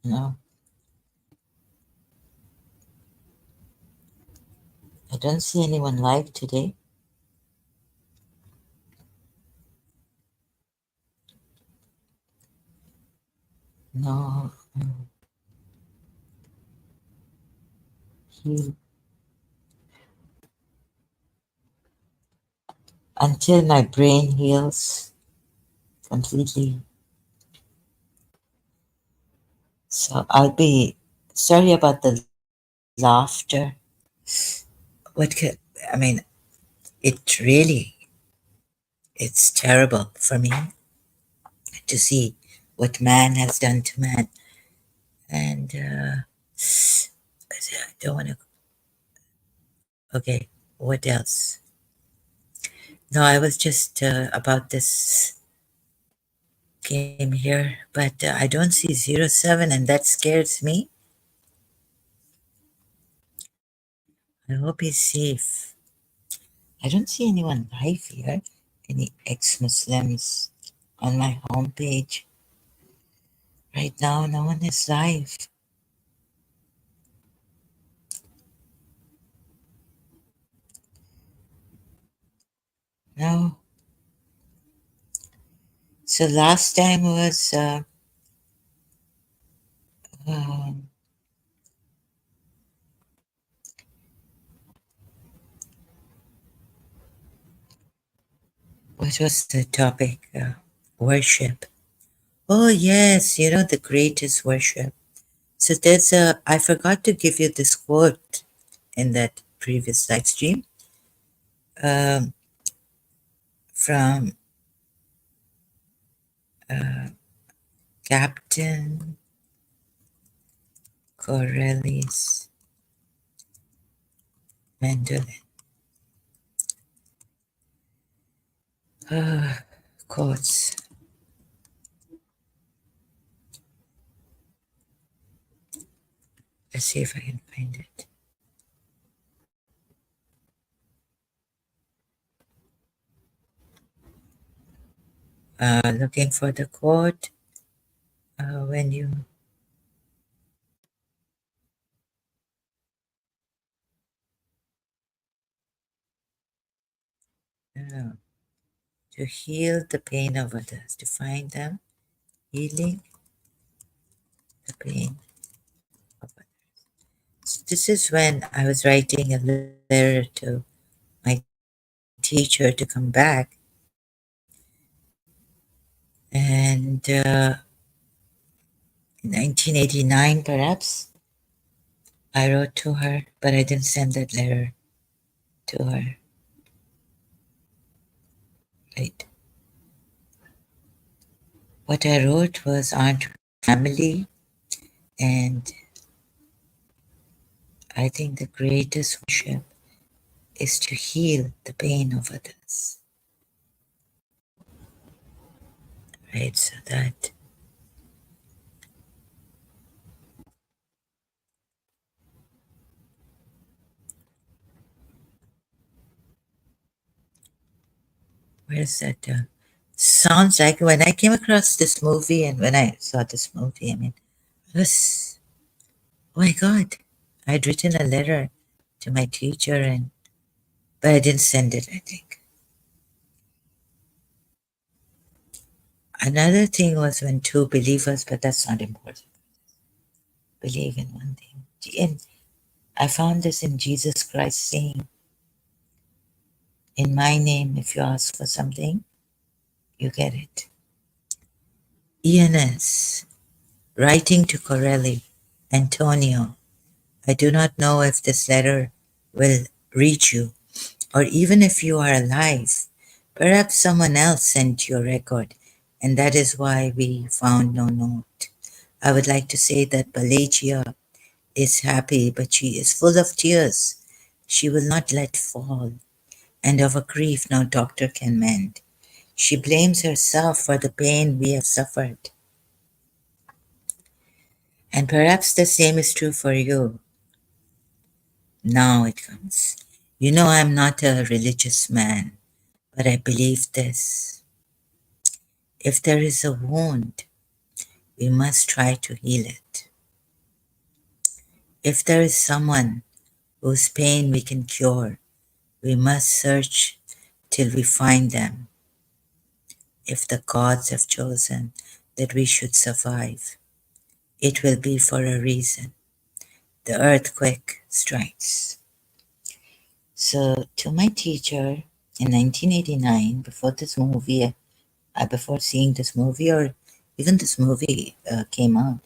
No, I don't see anyone live today. No. He, until my brain heals completely. So I'll be sorry about the laughter. What could, I mean, it really, it's terrible for me to see what man has done to man. And I don't want to Okay, what else? No, I was just about this game here, but I don't see 07 and that scares me. I hope he's safe. I don't see anyone live here. Any ex-Muslims on my homepage. Right now, no one is live. No. So last time was um, what was the topic? Worship. Oh yes, the greatest worship. So there's I forgot to give you this quote in that previous live stream um, from Captain Corelli's mandolin. Quotes. Let's see if I can find it. Looking for the quote when you uh, to heal the pain of others, to find them, healing the pain of others. So this is when I was writing a letter to my teacher to come back, and in 1989 perhaps I wrote to her, but I didn't send that letter to her. Right. What I wrote was, aren't we family? And I think the greatest worship is to heal the pain of others. Right? So that where's that? Sounds like when I came across this movie and when I saw this movie, I mean, it was, oh my God, I'd written a letter to my teacher, but I didn't send it, I think. Another thing was when two believers, but that's not important, believe in one thing. And I found this in Jesus Christ saying, in my name, if you ask for something, you get it. ENS, writing to Corelli, Antonio, I do not know if this letter will reach you, or even if you are alive. Perhaps someone else sent your record, and that is why we found no note. I would like to say that Pelagia is happy, but she is full of tears. She will not let fall, and of a grief no doctor can mend. She blames herself for the pain we have suffered. And perhaps the same is true for you. Now it comes. You know, I'm not a religious man, but I believe this. If there is a wound, we must try to heal it. If there is someone whose pain we can cure, we must search till we find them. If the gods have chosen that we should survive, it will be for a reason. The earthquake strikes. So, to my teacher in 1989, before this movie, before seeing this movie, or even this movie came out,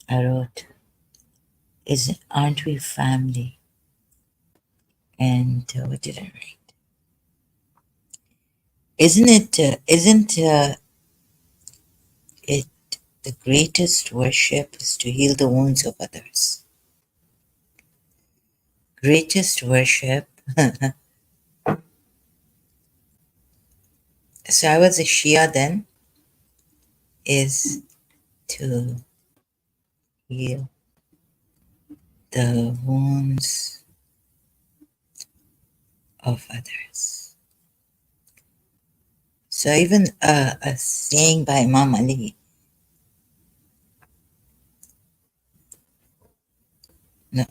I wrote, aren't we family? And what did I write? Isn't it the greatest worship is to heal the wounds of others? Greatest worship. So I was a Shia then, is to heal the wounds of others. So even a saying by Imam Ali, no,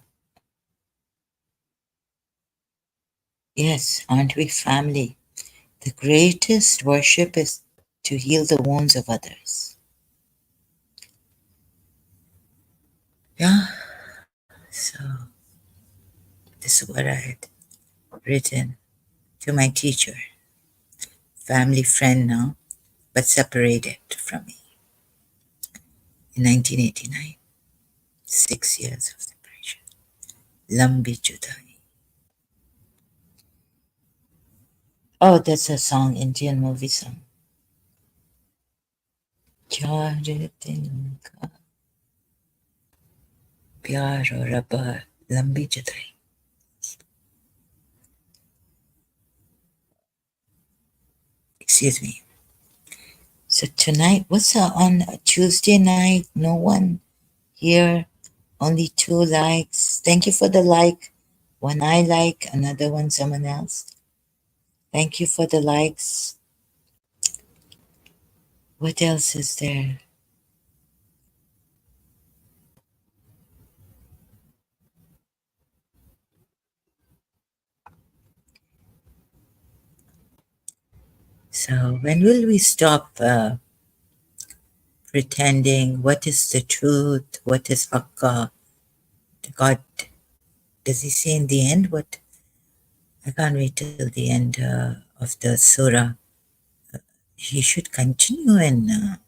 yes, aren't we family? The greatest worship is to heal the wounds of others. Yeah, so this is what I had written to my teacher, family friend now, but separated from me in 1989. 6 years of separation. Lambi Judai. Oh, that's a song, Indian movie song. चार दिन का प्यार और अब लंबी जुदाई. Excuse me. So tonight, what's on a Tuesday night? No one here, only 2 likes. Thank you for the like. One I like, another one someone else. Thank you for the likes. What else is there? So when will we stop pretending? What is the truth? What is Akka? God, does he say in the end? What? I can't wait till the end of the surah. He should continue and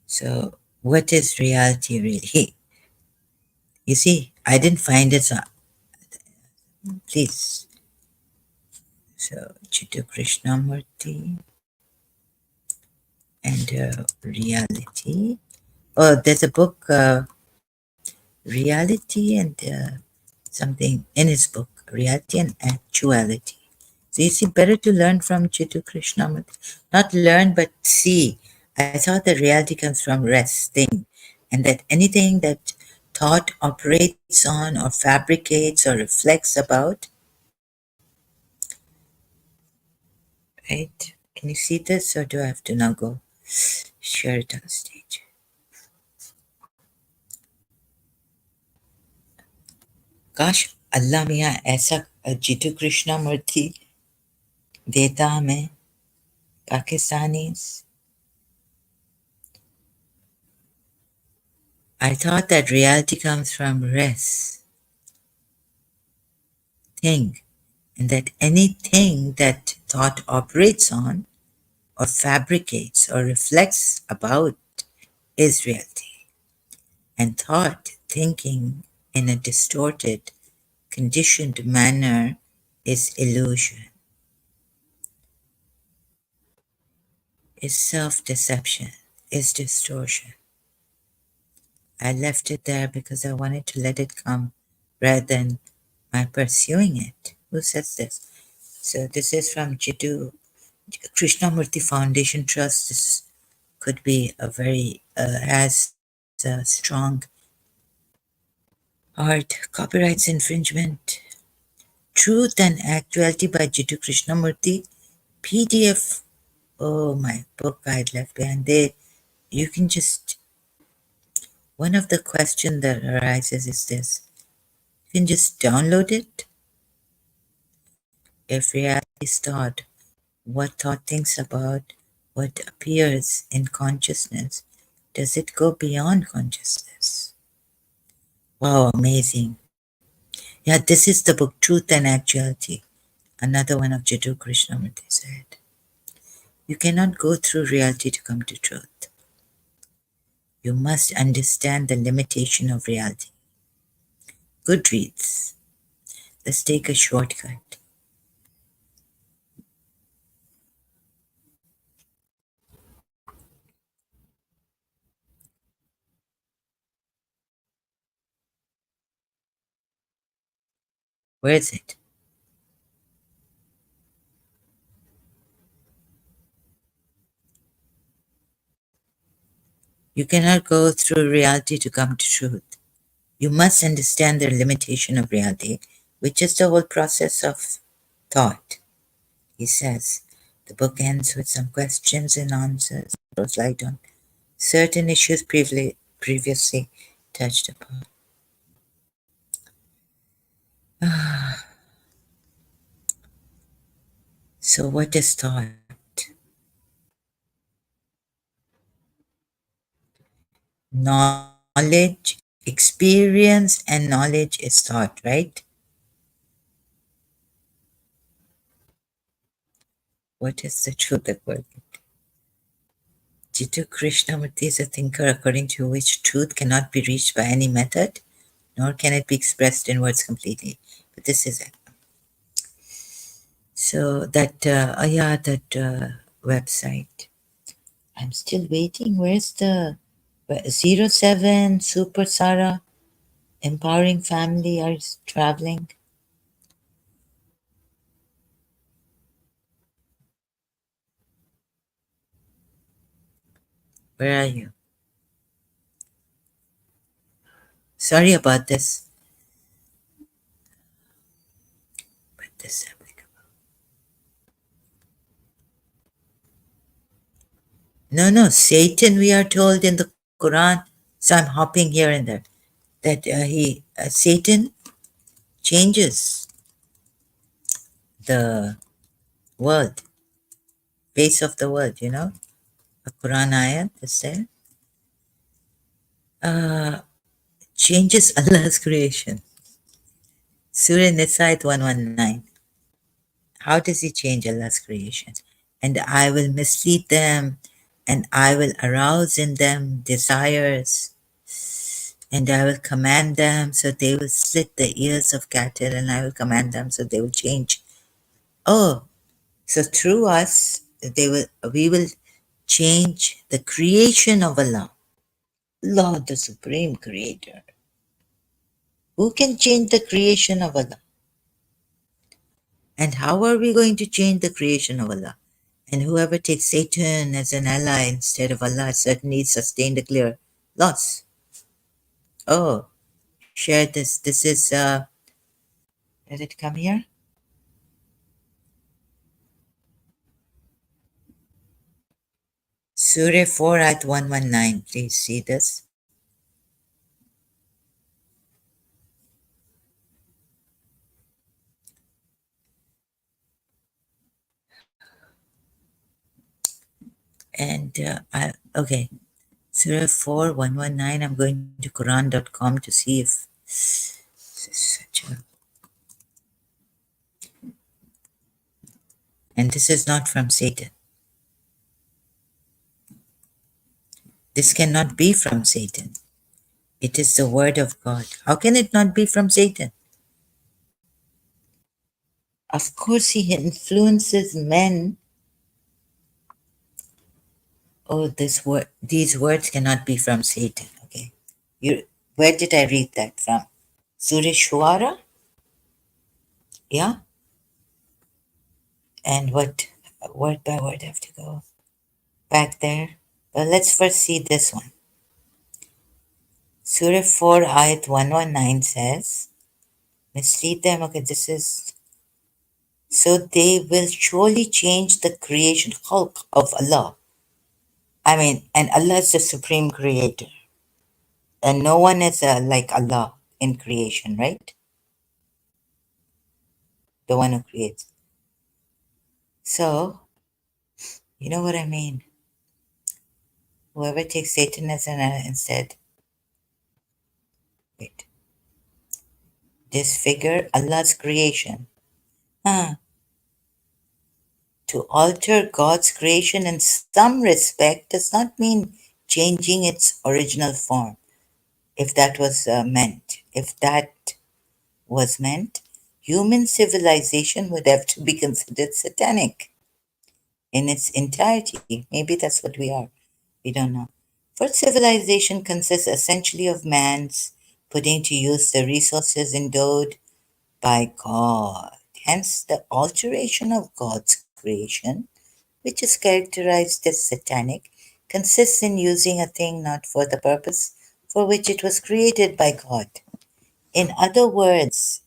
so what is reality really? You see, I didn't find it, so please. So Chitta Krishnamurti and reality. Oh, there's a book, Reality and something in his book, Reality and Actuality. So you see, better to learn from Chitta Krishnamurti. Not learn, but see. I thought that reality comes from resting, and that anything that thought operates on or fabricates or reflects about, right? Can you see this, or do I have to now go share it on stage? काश अल्लाह मियाँ ऐसा जितू कृष्णमूर्ति देता हमें Pakistanis. I thought that reality comes from rest, thing, and that anything that thought operates on or fabricates or reflects about is reality. And thought, thinking in a distorted, conditioned manner is illusion, is self-deception, is distortion. I left it there because I wanted to let it come rather than my pursuing it. Who says this? So this is from Jiddu Krishnamurti Foundation Trust. This could be a very has a strong art copyrights infringement. Truth and Actuality by Jiddu Krishnamurti. PDF. Oh, my book I left behind there. You can just one of the questions that arises is this. You can just download it. If reality is thought, what thought thinks about what appears in consciousness, does it go beyond consciousness? Wow, amazing. Yeah, this is the book Truth and Actuality. Another one of Jiddu Krishnamurti said. You cannot go through reality to come to truth. You must understand the limitation of reality. Goodreads. Let's take a shortcut. Where is it? You cannot go through reality to come to truth. You must understand the limitation of reality, which is the whole process of thought. He says, the book ends with some questions and answers, throws light on certain issues previously touched upon. So, what is thought? Knowledge, experience, and knowledge is thought, right? What is the truth about it? Jiddu Krishnamurti is a thinker according to which truth cannot be reached by any method, nor can it be expressed in words completely. But this is it. So that, that website. I'm still waiting. Where's the 07 Super Sarah Empowering Family are traveling? Where are you? Sorry about this. But this no, Satan, we are told in the Quran. So I'm hopping here and there. That Satan changes the world, face of the world, A Quran ayat is there. Uh, changes Allah's creation. Surah Nisa 119. How does he change Allah's creation? And I will mislead them, and I will arouse in them desires, and I will command them so they will slit the ears of cattle, and I will command them so they will change. Oh, so through us, we will change the creation of Allah. Lord, the Supreme Creator. Who can change the creation of Allah? And how are we going to change the creation of Allah? And whoever takes Satan as an ally instead of Allah certainly sustained a clear loss. Oh, share this. This is, did it come here? Surah 4 at 119. Please see this. And, okay. Surah 4 119. I'm going to Quran.com to see if this is such a. And this is not from Satan. This cannot be from Satan. It is the word of God. How can it not be from Satan? Of course, he influences men. Oh, these words cannot be from Satan. Okay, where did I read that from? Surah Shuara? Yeah. And what word by word I have to go back there? Well, let's first see this one. Surah 4, ayat 119 says, mislead them. Okay, this is. So they will surely change the creation, khalq of Allah. I mean, and Allah is the supreme creator. And no one is like Allah in creation, right? The one who creates. So, you know what I mean? Whoever takes Satan as an instead, wait, disfigure Allah's creation. Huh. To alter God's creation in some respect does not mean changing its original form, if that was meant. If that was meant, human civilization would have to be considered satanic in its entirety. Maybe that's what we are. We don't know. For civilization consists essentially of man's putting to use the resources endowed by God. Hence, the alteration of God's creation, which is characterized as satanic, consists in using a thing not for the purpose for which it was created by God. In other words,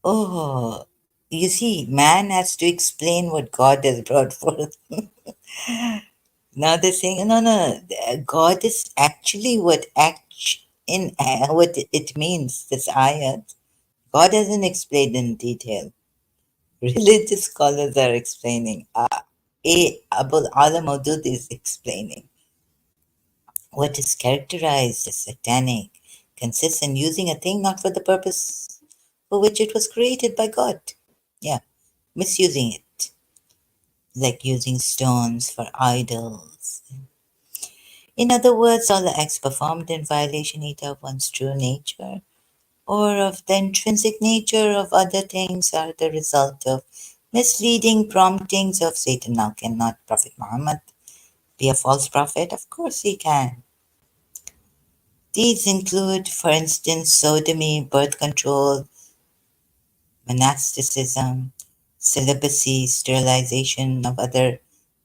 oh, you see, man has to explain what God has brought forth. Now they're saying, no, no, God is actually what what it means. This ayat, God hasn't explained in detail. Religious scholars are explaining. Abul Alam Maudud is explaining. What is characterized as satanic consists in using a thing not for the purpose for which it was created by God. Yeah, misusing it, like using stones for idols. In other words, all the acts performed in violation either of one's true nature or of the intrinsic nature of other things are the result of misleading promptings of Satan. Now, cannot Prophet Muhammad be a false prophet? Of course he can. These include, for instance, sodomy, birth control, monasticism, celibacy, sterilization of other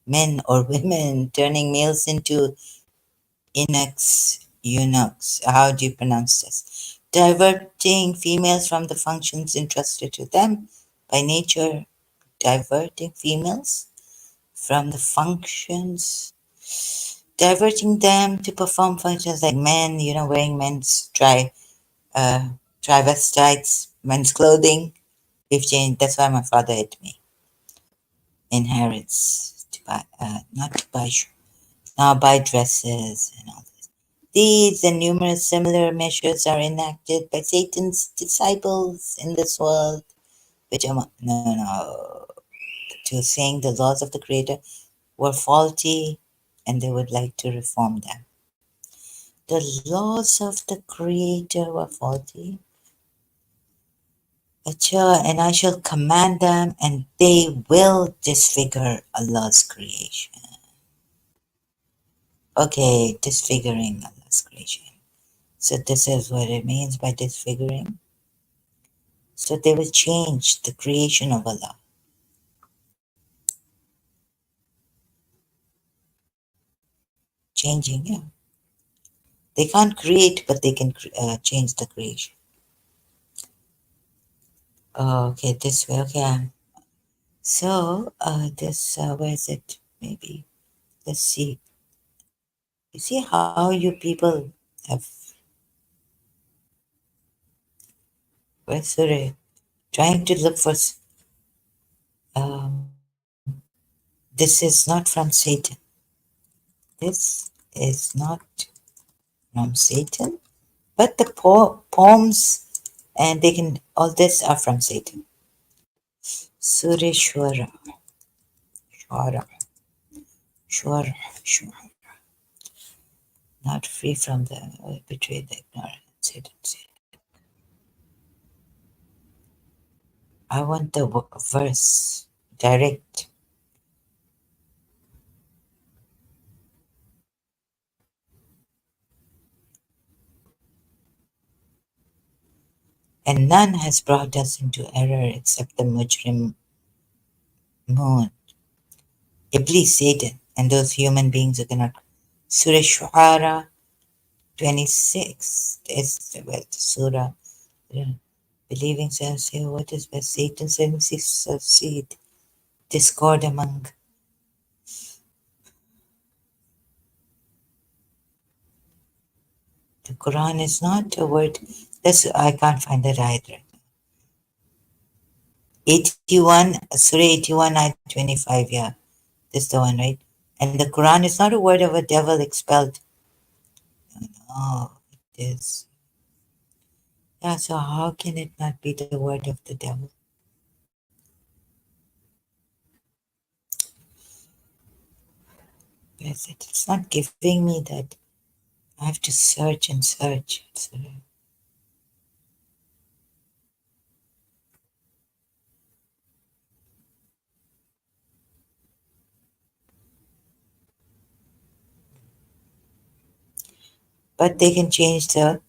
men or women, turning males into eunuchs. How do you pronounce this? Diverting females from the functions entrusted to them by nature. Diverting females from the functions, diverting them to perform functions like men, wearing uh, travestites, men's clothing. We've changed. That's why my father hit me. Inherits to buy, not to buy, now buy dresses and all this. These and numerous similar measures are enacted by Satan's disciples in this world, which are no, to saying the laws of the Creator were faulty, and they would like to reform them. The laws of the Creator were faulty, and I shall command them, and they will disfigure Allah's creation. Okay, disfiguring Allah's creation. So this is what it means by disfiguring. So they will change the creation of Allah. Changing, yeah. They can't create, but they can change the creation. Okay, this way, okay. So, where is it? Maybe, let's see. You see how you people have, well, sorry, trying to look for, um, this is not from Satan. This is not from Satan, but the poems and they can, all this are from Satan. Sureshwara, Shwara, Shwara, Shwara. Not free from the betrayed the ignorant. Satan. I want the verse direct. And none has brought us into error except the mujrim moon, Iblis, Satan, and those human beings who cannot. Surah Shu'ara 26 is the surah. Believing says here, what is best? Satan succeed, discord among. The Quran is not a word. I can't find that either. 81, Surah 81, ayat 25, yeah. This is the one, right? And the Quran is not a word of a devil expelled. No, it is. Yeah, so how can it not be the word of the devil? Yes, it's not giving me that. I have to search and search. but they can change the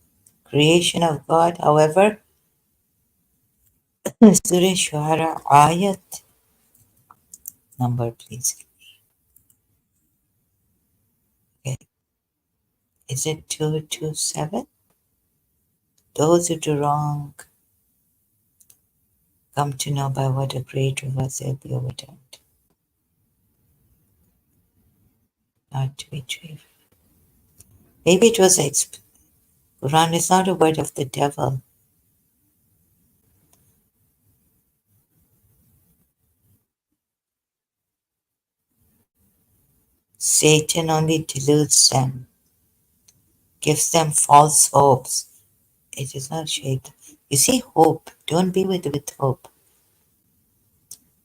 creation of God. However, Surah Shuara ayat number, please. Okay. Is it 227? Those who do wrong come to know by what a great river they'll be overturned. Not to be true. Maybe it was Quran is not a word of the devil. Satan only deludes them, gives them false hopes. It is not shade. You see, hope. Don't be with hope.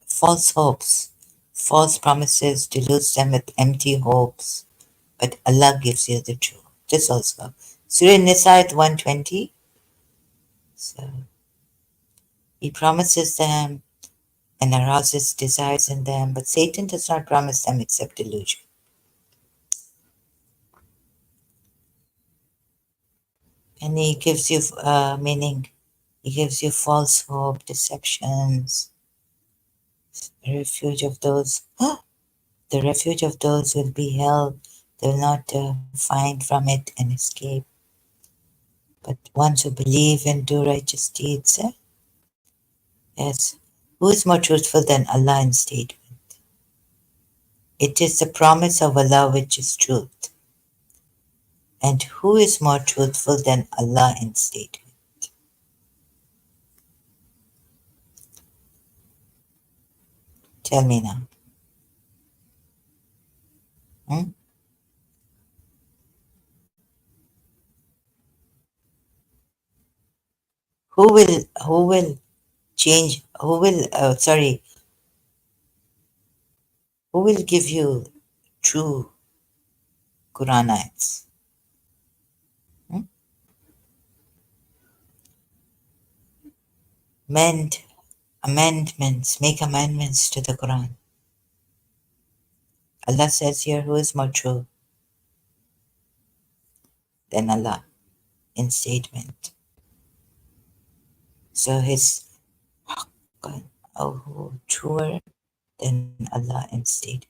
False hopes, false promises deludes them with empty hopes. But Allah gives you the truth. This also. Surah Nisa 120. So He promises them and arouses desires in them, but Satan does not promise them except delusion. And he gives you meaning. He gives you false hope, deceptions, refuge of those. The refuge of those will be held. They will not find from it an escape. But ones who believe and do righteous deeds, yes. Who is more truthful than Allah in statement? It is the promise of Allah which is truth. And who is more truthful than Allah in statement? Tell me now. Hmm? Who will change? Who will give you true Quran ayats? Hmm? Make amendments to the Quran. Allah says here, who is more true than Allah in statement? So his God, oh, truer than Allah in statement.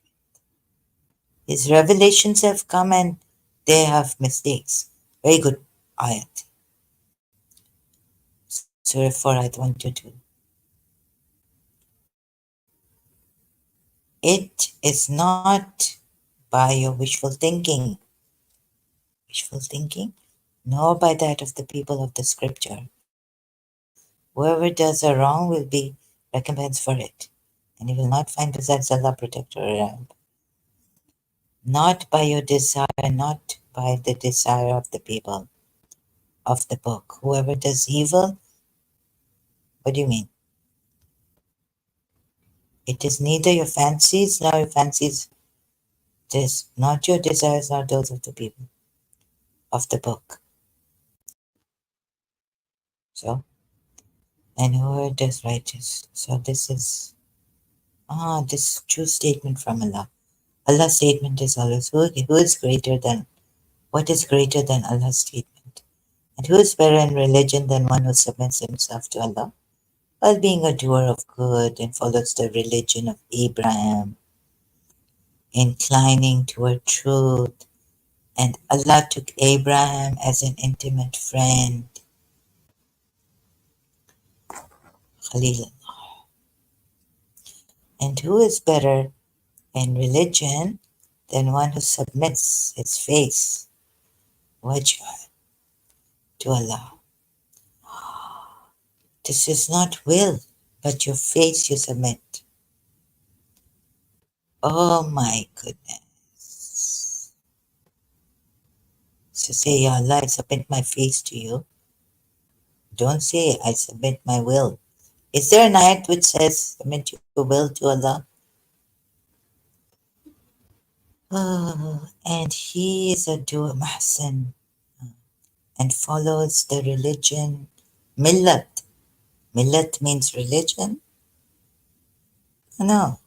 His revelations have come and they have mistakes. Very good ayat. Surah 4, ayat 1 to 2. It is not by your wishful thinking, nor by that of the people of the scripture. Whoever does a wrong will be recompensed for it, and he will not find besides Allah protector around. Not by your desire, not by the desire of the people of the book. Whoever does evil, what do you mean? It is neither your fancies nor your fancies, not your desires nor those of the people of the book. So, and whoever does righteous. So this is this true statement from Allah. Allah's statement is always who is greater than what is greater than Allah's statement? And who is better in religion than one who submits himself to Allah while being a doer of good and follows the religion of Abraham, inclining toward truth. And Allah took Abraham as an intimate friend. Khalil. And who is better in religion than one who submits his face, wajh, to Allah? This is not will, but your face you submit. Oh my goodness. So say, Ya Allah, I submit my face to you. Don't say, I submit my will. Is there an ayat which says, submit your will to Allah? Oh, and he is a doer, Mahsan, and follows the religion, millat. Millat means religion? No.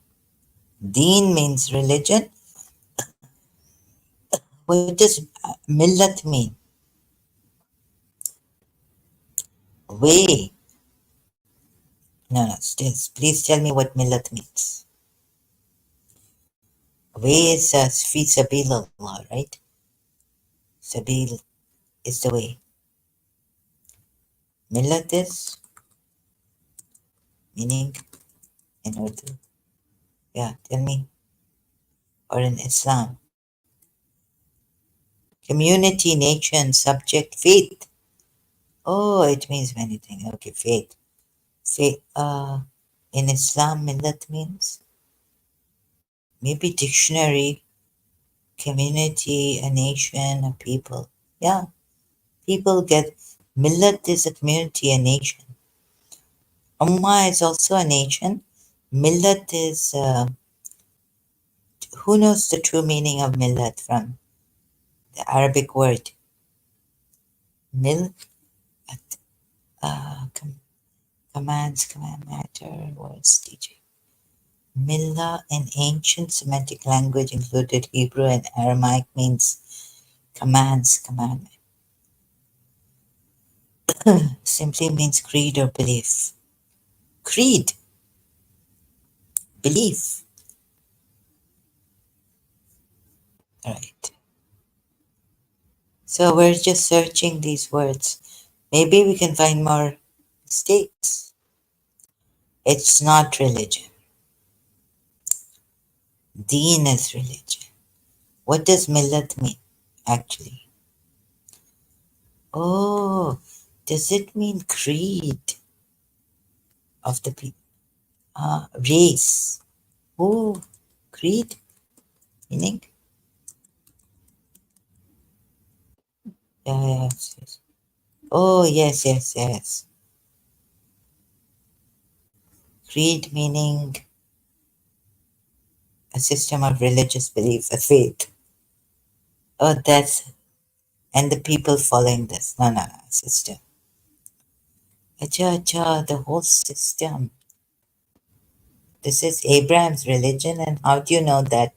Deen means religion. What does millat mean? Way. No, no, still, please tell me what millat means. Way is fi sabilillah, right? Sabil is the way. Millat is meaning in Urdu. Yeah, tell me. Or in Islam. Community, nation, subject, faith. Oh, it means many things. Okay, faith. Faith. In Islam, millat means maybe dictionary, community, a nation, a people. Yeah, people get millet is a community, a nation. Ummah is also a nation. Millet is who knows the true meaning of millet from the Arabic word mil commands, command matter, words teaching. Millah in ancient Semitic language included Hebrew and Aramaic means commands, commandment. Simply means creed or belief. Creed, belief. Right. So we're just searching these words. Maybe we can find more mistakes. It's not religion. Deen is religion. What does millat mean, actually? Oh, does it mean creed of the people? Race. Oh, creed, meaning? Yeah, yes, yes. Oh, yes, yes, yes. Creed meaning a system of religious belief, a faith. Oh, that's, and the people following this. No, no, no, system. Acha, acha, the whole system. This is Abraham's religion, and how do you know that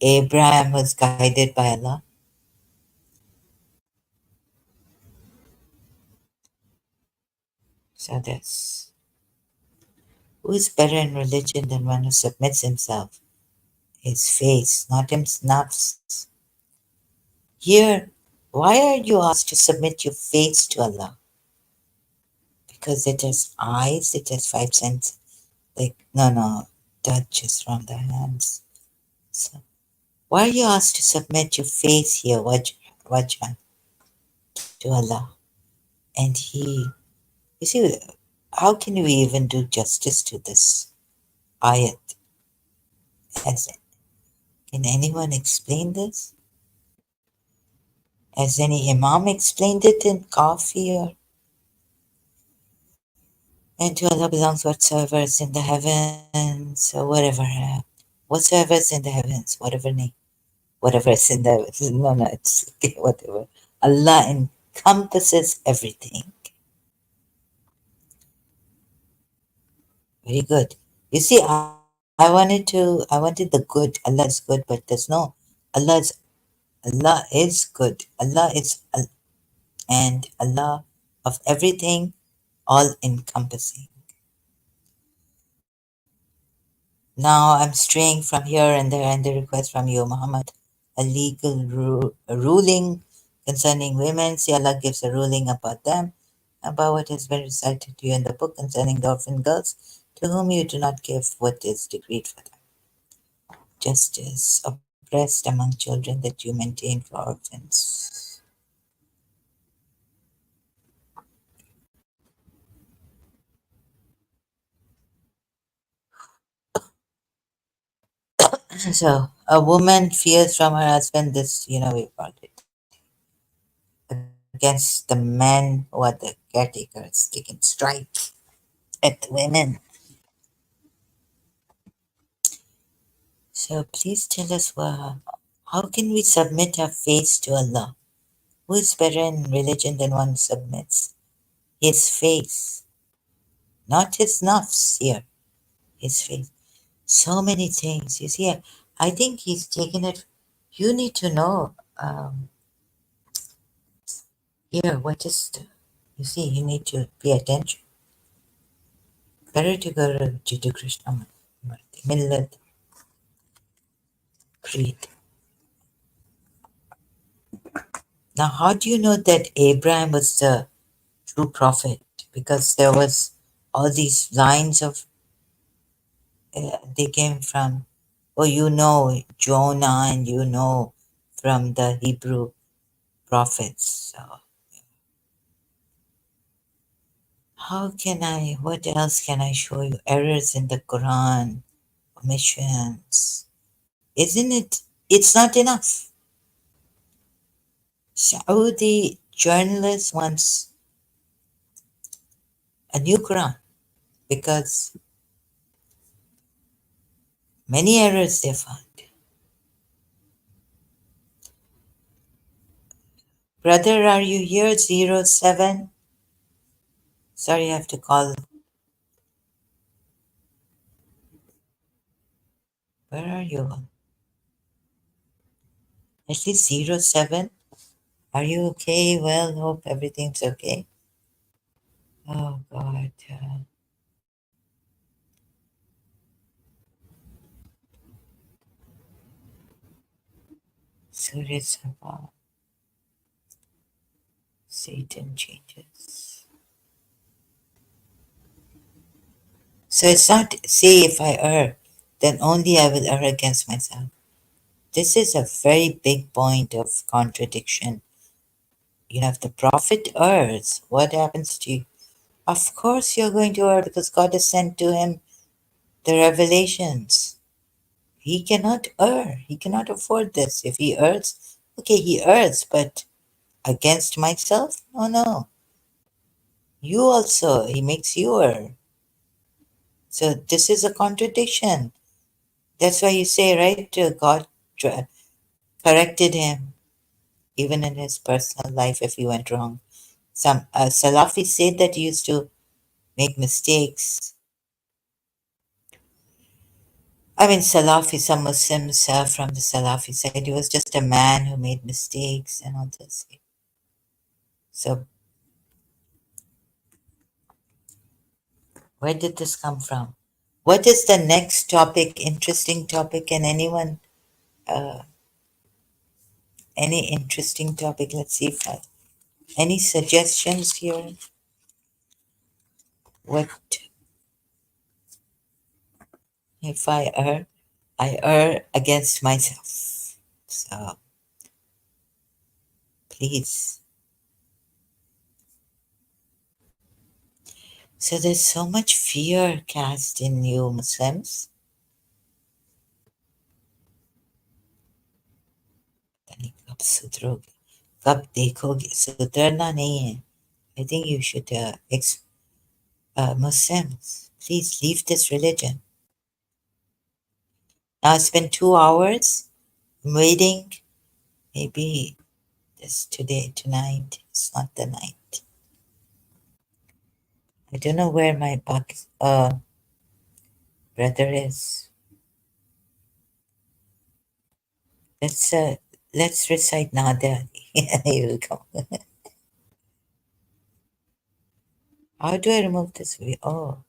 Abraham was guided by Allah? So that's who is better in religion than one who submits himself, his face, not his nafs. Here, why are you asked to submit your face to Allah? Because it has eyes, it has five senses. Like, no, no, touch is from the hands. So, why are you asked to submit your face here, Wajah, to Allah? And He, you see, how can we even do justice to this ayat? Has, can anyone explain this? Has any Imam explained it in Kafi or? And to Allah belongs whatsoever is in the heavens or whatever. Whatsoever is in the heavens, whatever is in the, no, no, it's okay, whatever. Allah encompasses everything. Very good. You see, I wanted the good. Allah is good, but there's no, Allah is good. Allah is, and Allah of everything, all encompassing. Now I'm straying from here and there, and the request from you, Muhammad, a legal a ruling concerning women. See, Allah gives a ruling about them, about what has been recited to you in the book concerning the orphan girls, to whom you do not give what is decreed for them. Justice oppressed among children that you maintain for orphans. So a woman fears from her husband this, we've got it. Against the men who are the caretakers, taking strike at the women. So please tell us how can we submit our face to Allah? Who is better in religion than one who submits his face? Not his nafs here, his face. So many things. You see, I think he's taken it. You need to know here, what is You see, you need to pay attention. Better to go to Jiddu Krishna Millet Creed. Now, how do you know that Abraham was the true prophet? Because there was all these lines of they came from. Oh, you know Jonah, and you know from the Hebrew prophets. So how can I? What else can I show you? Errors in the Quran, omissions. Isn't it? It's not enough. Saudi journalist wants a new Quran because many errors they found. Brother, are you here? 07? Sorry, I have to call. Where are you? At least 07? Are you okay? Well, hope everything's okay. Oh, God. Surya Sabha. Satan changes. So it's not, say, if I err, then only I will err against myself. This is a very big point of contradiction. You know, if the prophet errs, what happens to you? Of course you're going to err because God has sent to him the revelations. He cannot err. He cannot afford this. If he errs, okay, he errs, but against myself? Oh no. You also, he makes you err. So this is a contradiction. That's why you say, right, God corrected him, even in his personal life if he went wrong. Some Salafi said that he used to make mistakes. I mean, Salafi, some Muslims from the Salafi side, he was just a man who made mistakes and all this. So, where did this come from? What is the next topic? Interesting topic? Can anyone, any interesting topic? Let's see if I, any suggestions here? What if I err? I err against myself. So, please. So, there's so much fear cast in you Muslims. कब सुधरोगे कब देखोगे सुधरना नहीं है I think you should Muslims please leave this religion. Now it's been 2 hours. I'm waiting. Maybe this today tonight is not the night. I don't know where my brother is. Let's recite Nada. He will come. How do I remove this video?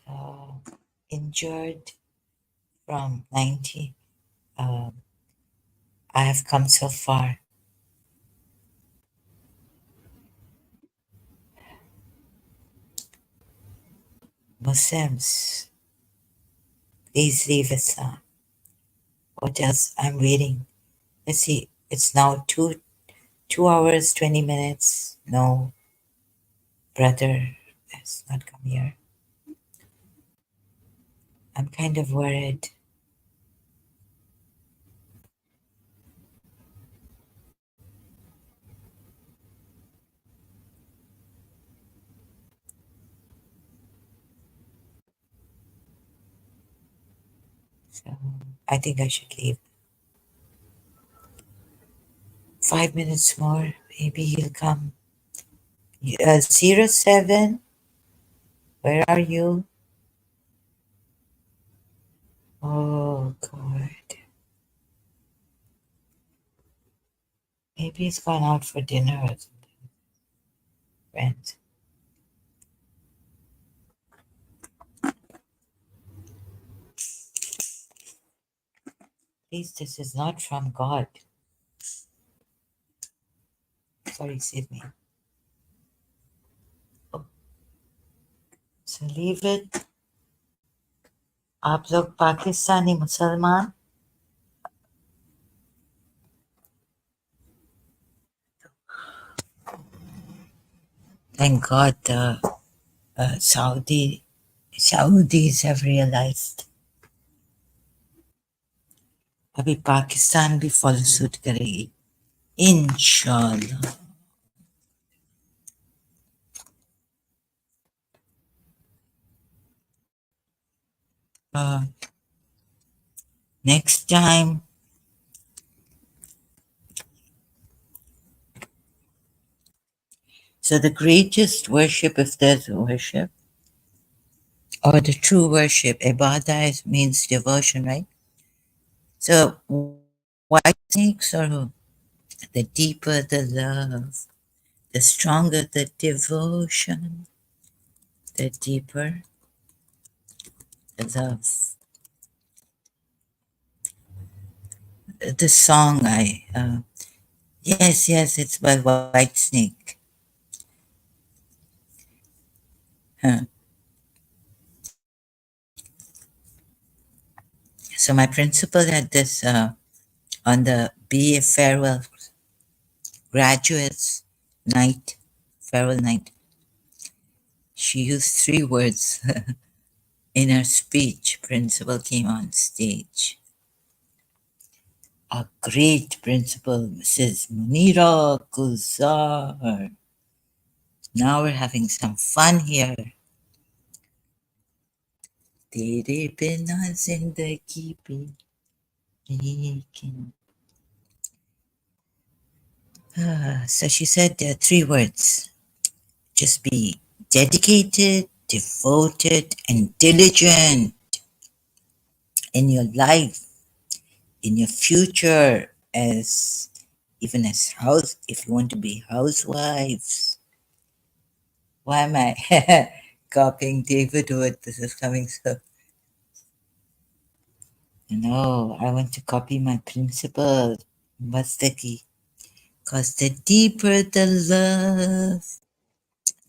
Oh, injured from 90. Um, I have come so far. Muslims, please leave Islam. What else? I'm waiting. Let's see. It's now 2 hours, 20 minutes. No, brother has not come here. I'm kind of worried. So I think I should leave. 5 minutes more. Maybe he'll come. 07, where are you? Oh, God. Maybe he's gone out for dinner or something. Friends. Please, this is not from God. Sorry, save me. Oh, so leave it. आप लोग पाकिस्तानी मुसलमान thank God the Saudis have realized अभी पाकिस्तान भी follow suit करेगी इंशाल्लाह next time. So the greatest worship, if there's worship, or the true worship, ibadah means devotion, right? So white snakes or who? The deeper the love, the stronger the devotion, the deeper the love. The song yes, it's by White Snake. Huh. So my principal had this on the BA farewell graduates night, farewell night. She used 3 words in her speech. Principal came on stage. A great principal, Mrs. Munira Gulzar. Now we're having some fun here. तेरे बिना जिंदगी पे लेकिन so she said 3 words. Just be dedicated, devoted, and diligent in your life, in your future, as even as house, if you want to be housewives. Why am I copying David Wood? This is coming so. No, I want to copy my principal. What's the key? Because the deeper the love,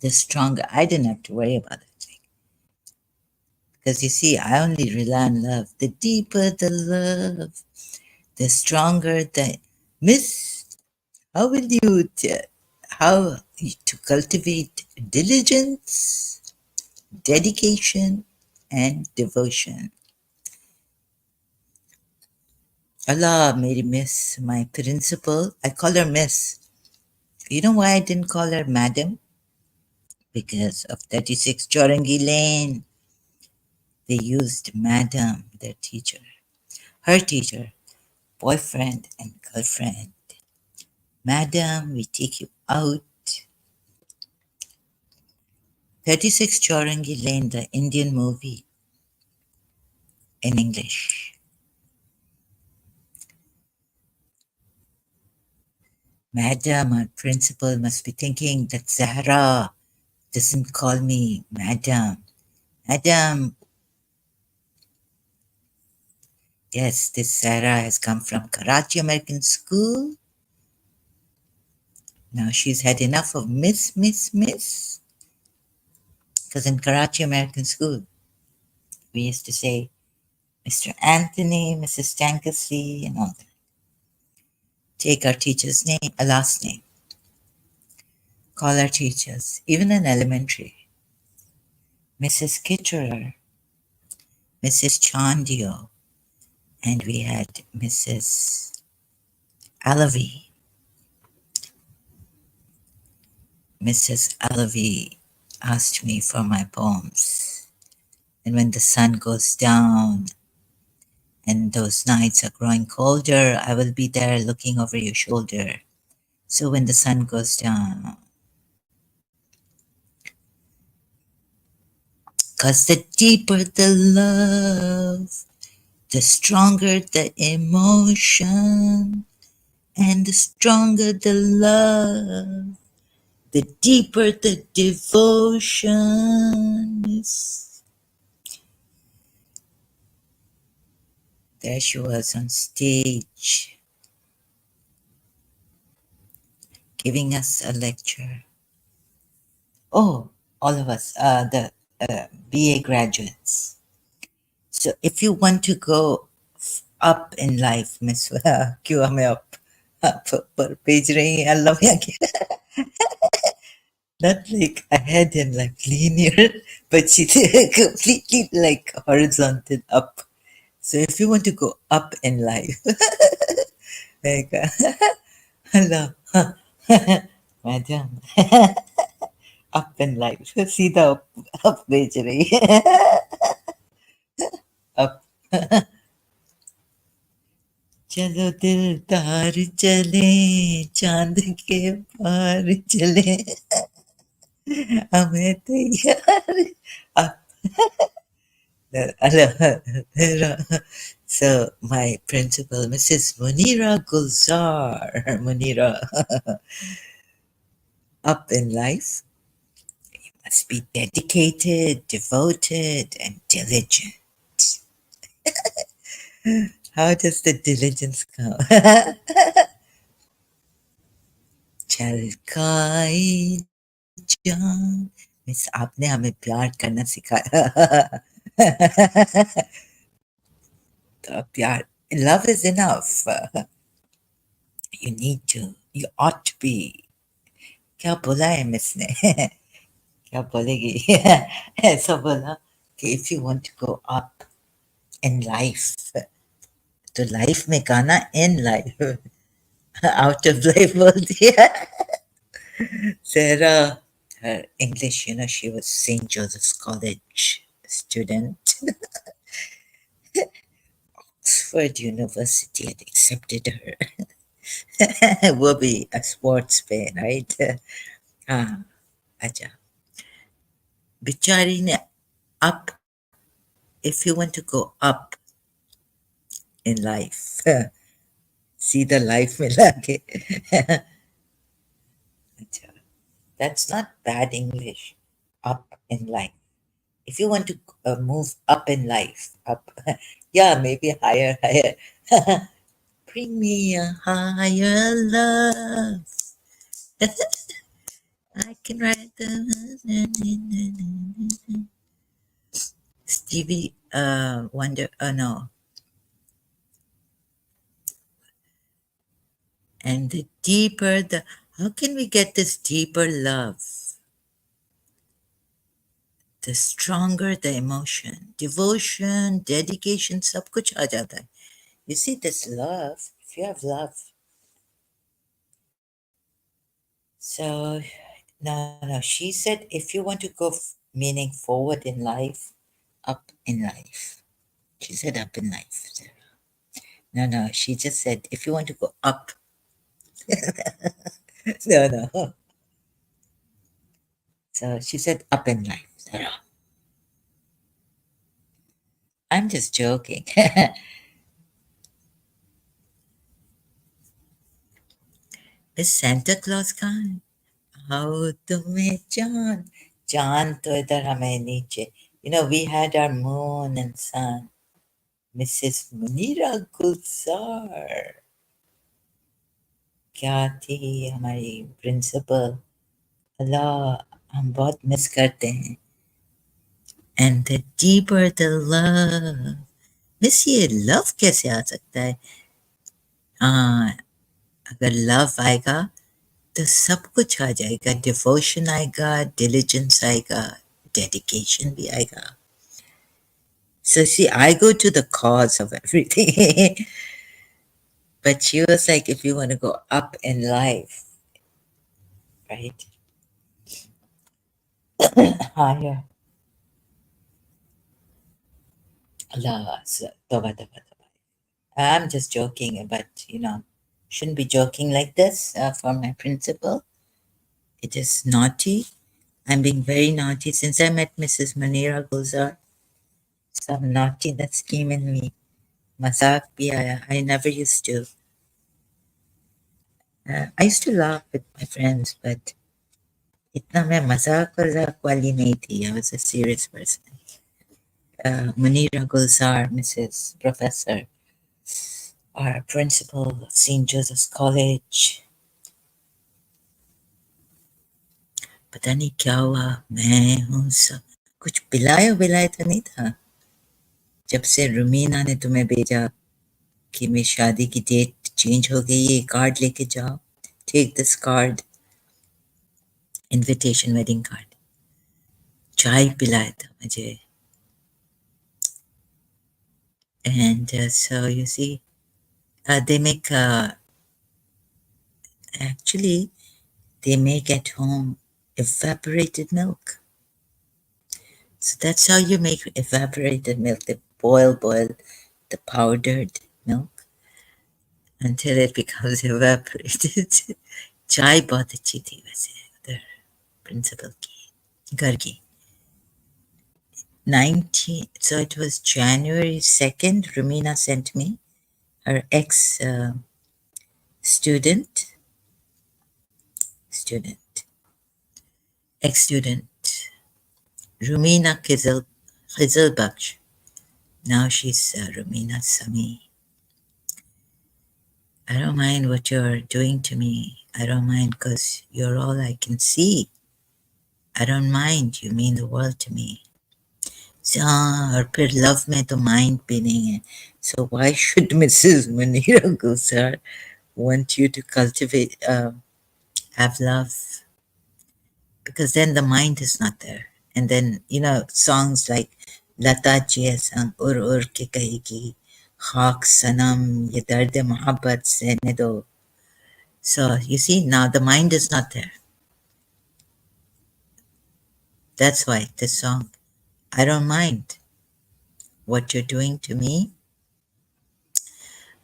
the stronger. I didn't have to worry about it. Because you see, I only rely on love. The deeper the love, the stronger the miss. How will you, how to cultivate diligence, dedication, and devotion? Allah made miss my principal. I call her miss. You know why I didn't call her madam? Because of 36 Jorangi Lane. They used madam, their teacher, her teacher, boyfriend and girlfriend. Madam, we take you out. 36 Jorangi Lane, the Indian movie in English. Madam, our principal must be thinking that Zahra doesn't call me madam. Madam, yes, this Zahra has come from Karachi American School. Now she's had enough of miss. Because in Karachi American School, we used to say Mr. Anthony, Mrs. Tankersley, and all that. Take our teacher's name, a last name. Call our teachers, even in elementary. Mrs. Kitcherer, Mrs. Chandio, and we had Mrs. Alavi. Mrs. Alavi asked me for my poems. And when the sun goes down and those nights are growing colder, I will be there looking over your shoulder, So when the sun goes down, cause the deeper the love, the stronger the emotion, and the stronger the love, the deeper the devotion is. There she was on stage giving us a lecture. Oh, all of us, the BA graduates. So if you want to go up in life, Miss, क्यों हमें up पर भेज रही हैं अल्लाह में आके? Not like ahead and like linear, but she's completely like horizontal up. So if you want to go up in life, like Allah, madam, up in life, सीधा up भेज रही है, up. चलो दिलदार चले चांद के पार चले हमें तैयार up. So my principal, Mrs. Munira Gulzar, Munira, up in life, you must be dedicated, devoted, and diligent. How does the diligence come? चलकाई जान मिस आपने हमें प्यार करना सिखाया तो प्यार love is enough. You need to, you ought to be. क्या बोला है मिस ने क्या बोलेगी ऐसा बोला कि if you want to go up in life तो life में गाना in life out of life बोलती है Sarah, her English, she was St. Joseph's College student. Oxford University had accepted her. वो भी sports पे, right? हाँ, अच्छा. बेचारी ने up, if you want to go up in life, see the life में लाके. अच्छा. That's not bad English. Up in life. If you want to move up in life, up, yeah, maybe higher, higher. Bring me a higher love. I can write the Stevie Wonder. Oh no. And the deeper the, how can we get this deeper love? The stronger the emotion, devotion, dedication, सब कुछ आ जाता है. You see this love, if you have love. So, no, she said if you want to go meaning forward in life, up in life. She said up in life. No, she just said if you want to go up. No. So she said up in life. No. I'm just joking. Is Santa Claus gone? How तुम्हें चांद तो इधर हमें नीचे. We had our moon and sun. Mrs. Munira Gulzar. क्या थी हमारी principal. अल्लाह हम बहुत मिस करते हैं. And the deeper the love. Miss ये love कैसे आ सकता है? हाँ, अगर love आएगा तो सब कुछ आ जाएगा. Devotion आएगा, diligence आएगा, dedication भी आएगा. So see, I go to the cause of everything. But she was like, if you want to go up in life, right? Higher. Allah, so, toba. I'm just joking, but Shouldn't be joking like this for my principal. It is naughty. I'm being very naughty since I met Mrs. Manira Gulzar. Some naughtiness came in me. Mazak bhi aaya. I never used to. I used to laugh with my friends, but इतना मैं मजाक वजाक वाली नहीं थी. I was a serious person. Munira Gulzar, Mrs. Professor, our principal of St. Joseph's College. पता नहीं क्या हुआ. मैं हूँ सब कुछ पिलाया विलाया तो नहीं था. जब से रुमीना ने तुम्हें भेजा कि मेरी शादी की डेट चेंज हो गई, ये कार्ड लेके जाओ. Take this card, invitation wedding card. चाय पिलाया था मुझे. And so you see, they make actually they make at home evaporated milk. So that's how you make evaporated milk. They boil the powdered milk until it becomes evaporated. चाय बहुत अच्छी थी वैसे उधर प्रिंसिपल की घर की. 19, so it was January 2nd, Rumina sent me her ex student, ex-student, Rumina Kizilbaksh. Now she's Rumina Sami. I don't mind what you're doing to me. I don't mind because you're all I can see. I don't mind. You mean the world to me. So, और फिर love में तो mind भी नहीं है. So why should Mrs. Munira Gulzar want you to cultivate, have love? Because then the mind is not there. And then, you know, songs like Lata Jiya sang ur ke kahegi, Khak Sanam, ye dard mohabbat sehne do. So you see, now the mind is not there. That's why this song, I don't mind what you're doing to me.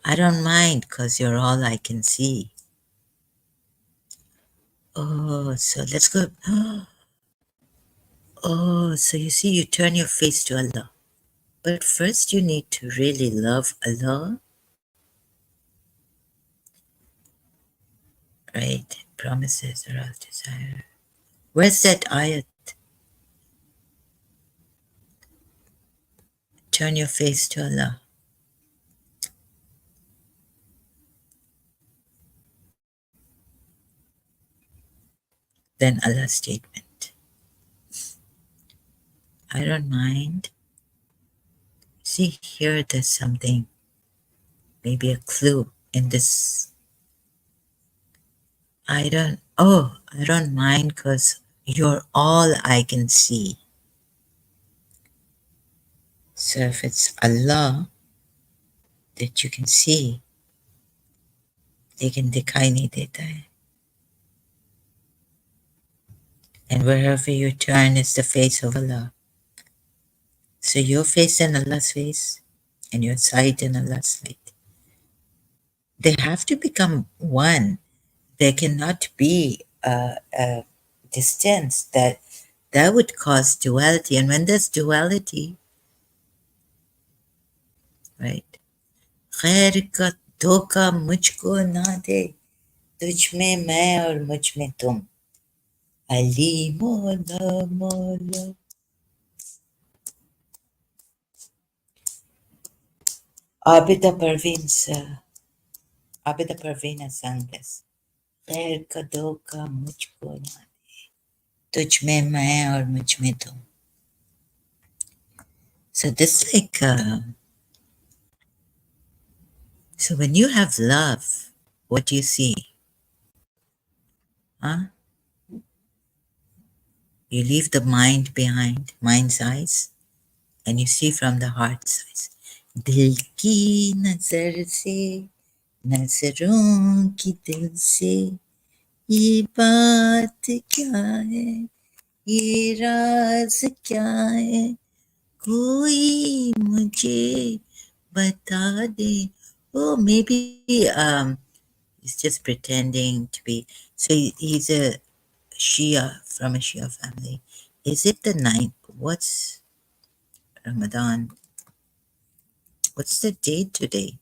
I don't mind because you're all I can see. Oh, so let's go. Oh, so you see, you turn your face to Allah. But first, you need to really love Allah, right? Promises are all desire. Where's that ayat? Turn your face to Allah. Then Allah's statement. I don't mind. See, here there's something, maybe a clue in this. I don't mind because you're all I can see. So if it's Allah that you can see, लेकिन दिखाई नहीं देता है. And wherever you turn is the face of Allah. So your face and Allah's face, and your sight and Allah's sight, they have to become one. There cannot be a distance that would cause duality. And when there's duality, right? खैर का धोखा मुझको ना दे, तुझ में मैं और मुझ में तुम. Ali Mola Mola. Abida Parveen sang this. खैर का धोखा मुझको ना दे, तुझ में मैं और मुझ में तुम. So this like, so when you have love, what do you see? Huh? You leave the mind behind, mind's eyes, and you see from the heart's eyes. दिल की नजर से, नजरों की दिल से, ये बात क्या है, ये राज क्या है, कोई मुझे बता दे. Oh, maybe He's just pretending to be. So he's a Shia from a Shia family. Is it the ninth? What's Ramadan? What's the date today?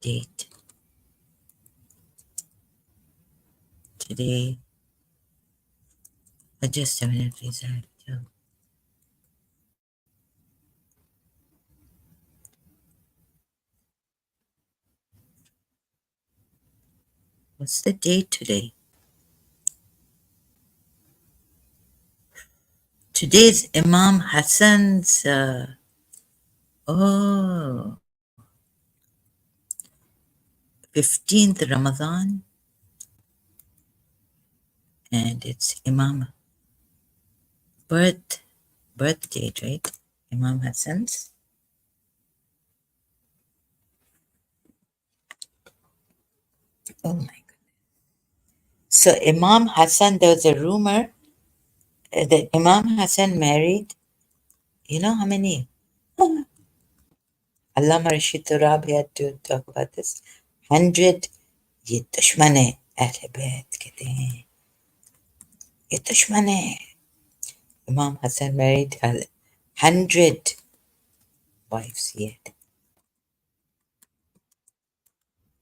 Date today. Just a minute, please. I have to. What's the date today? Today's Imam Hassan's. Oh, 15th Ramadan, and it's Imam birth birth date, right? Imam Hassan's. Oh my God. So Imam Hassan, there was a rumor that Imam Hassan married. You know how many? Allama Rashid Turabi had to talk about this. 100 ये दुश्मन है अहले बैत कहते हैं ये दुश्मन है Imam Hassan married 100 wives yet.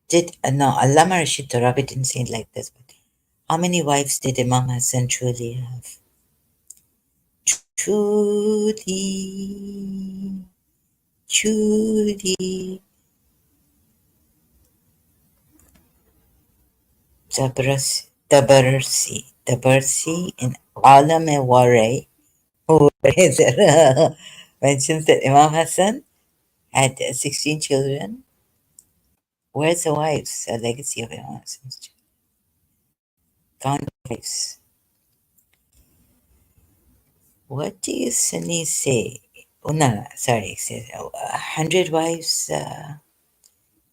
Did no Allama Rashid Turabi didn't say it like this, but how many wives did Imam Hassan truly have? Truly, truly. Tabarsi in Alam-e-Wari, who mentions that Imam Hassan had 16 children. Where's the wives? A legacy of Imam Hassan's children. Count the wives. What do you Sunnis say? Oh, no, sorry. It says 100 wives.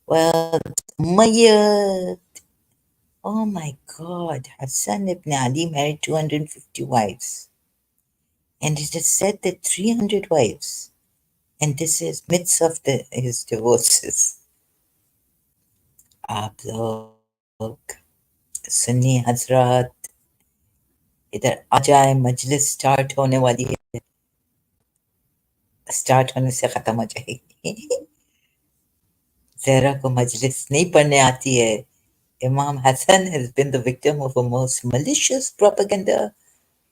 Well, Umayyad. Oh my God. Hassan ibn Ali married 250 wives. And it is said that 300 wives. And this is midst of his divorces. आप लोग सुन्नी हजरात इधर आ जाए मजलिस start होने वाली है start होने से खत्म हो जाएगी जहरा को मजलिस नहीं पढ़ने आती है Imam Hassan has been the victim of a most malicious propaganda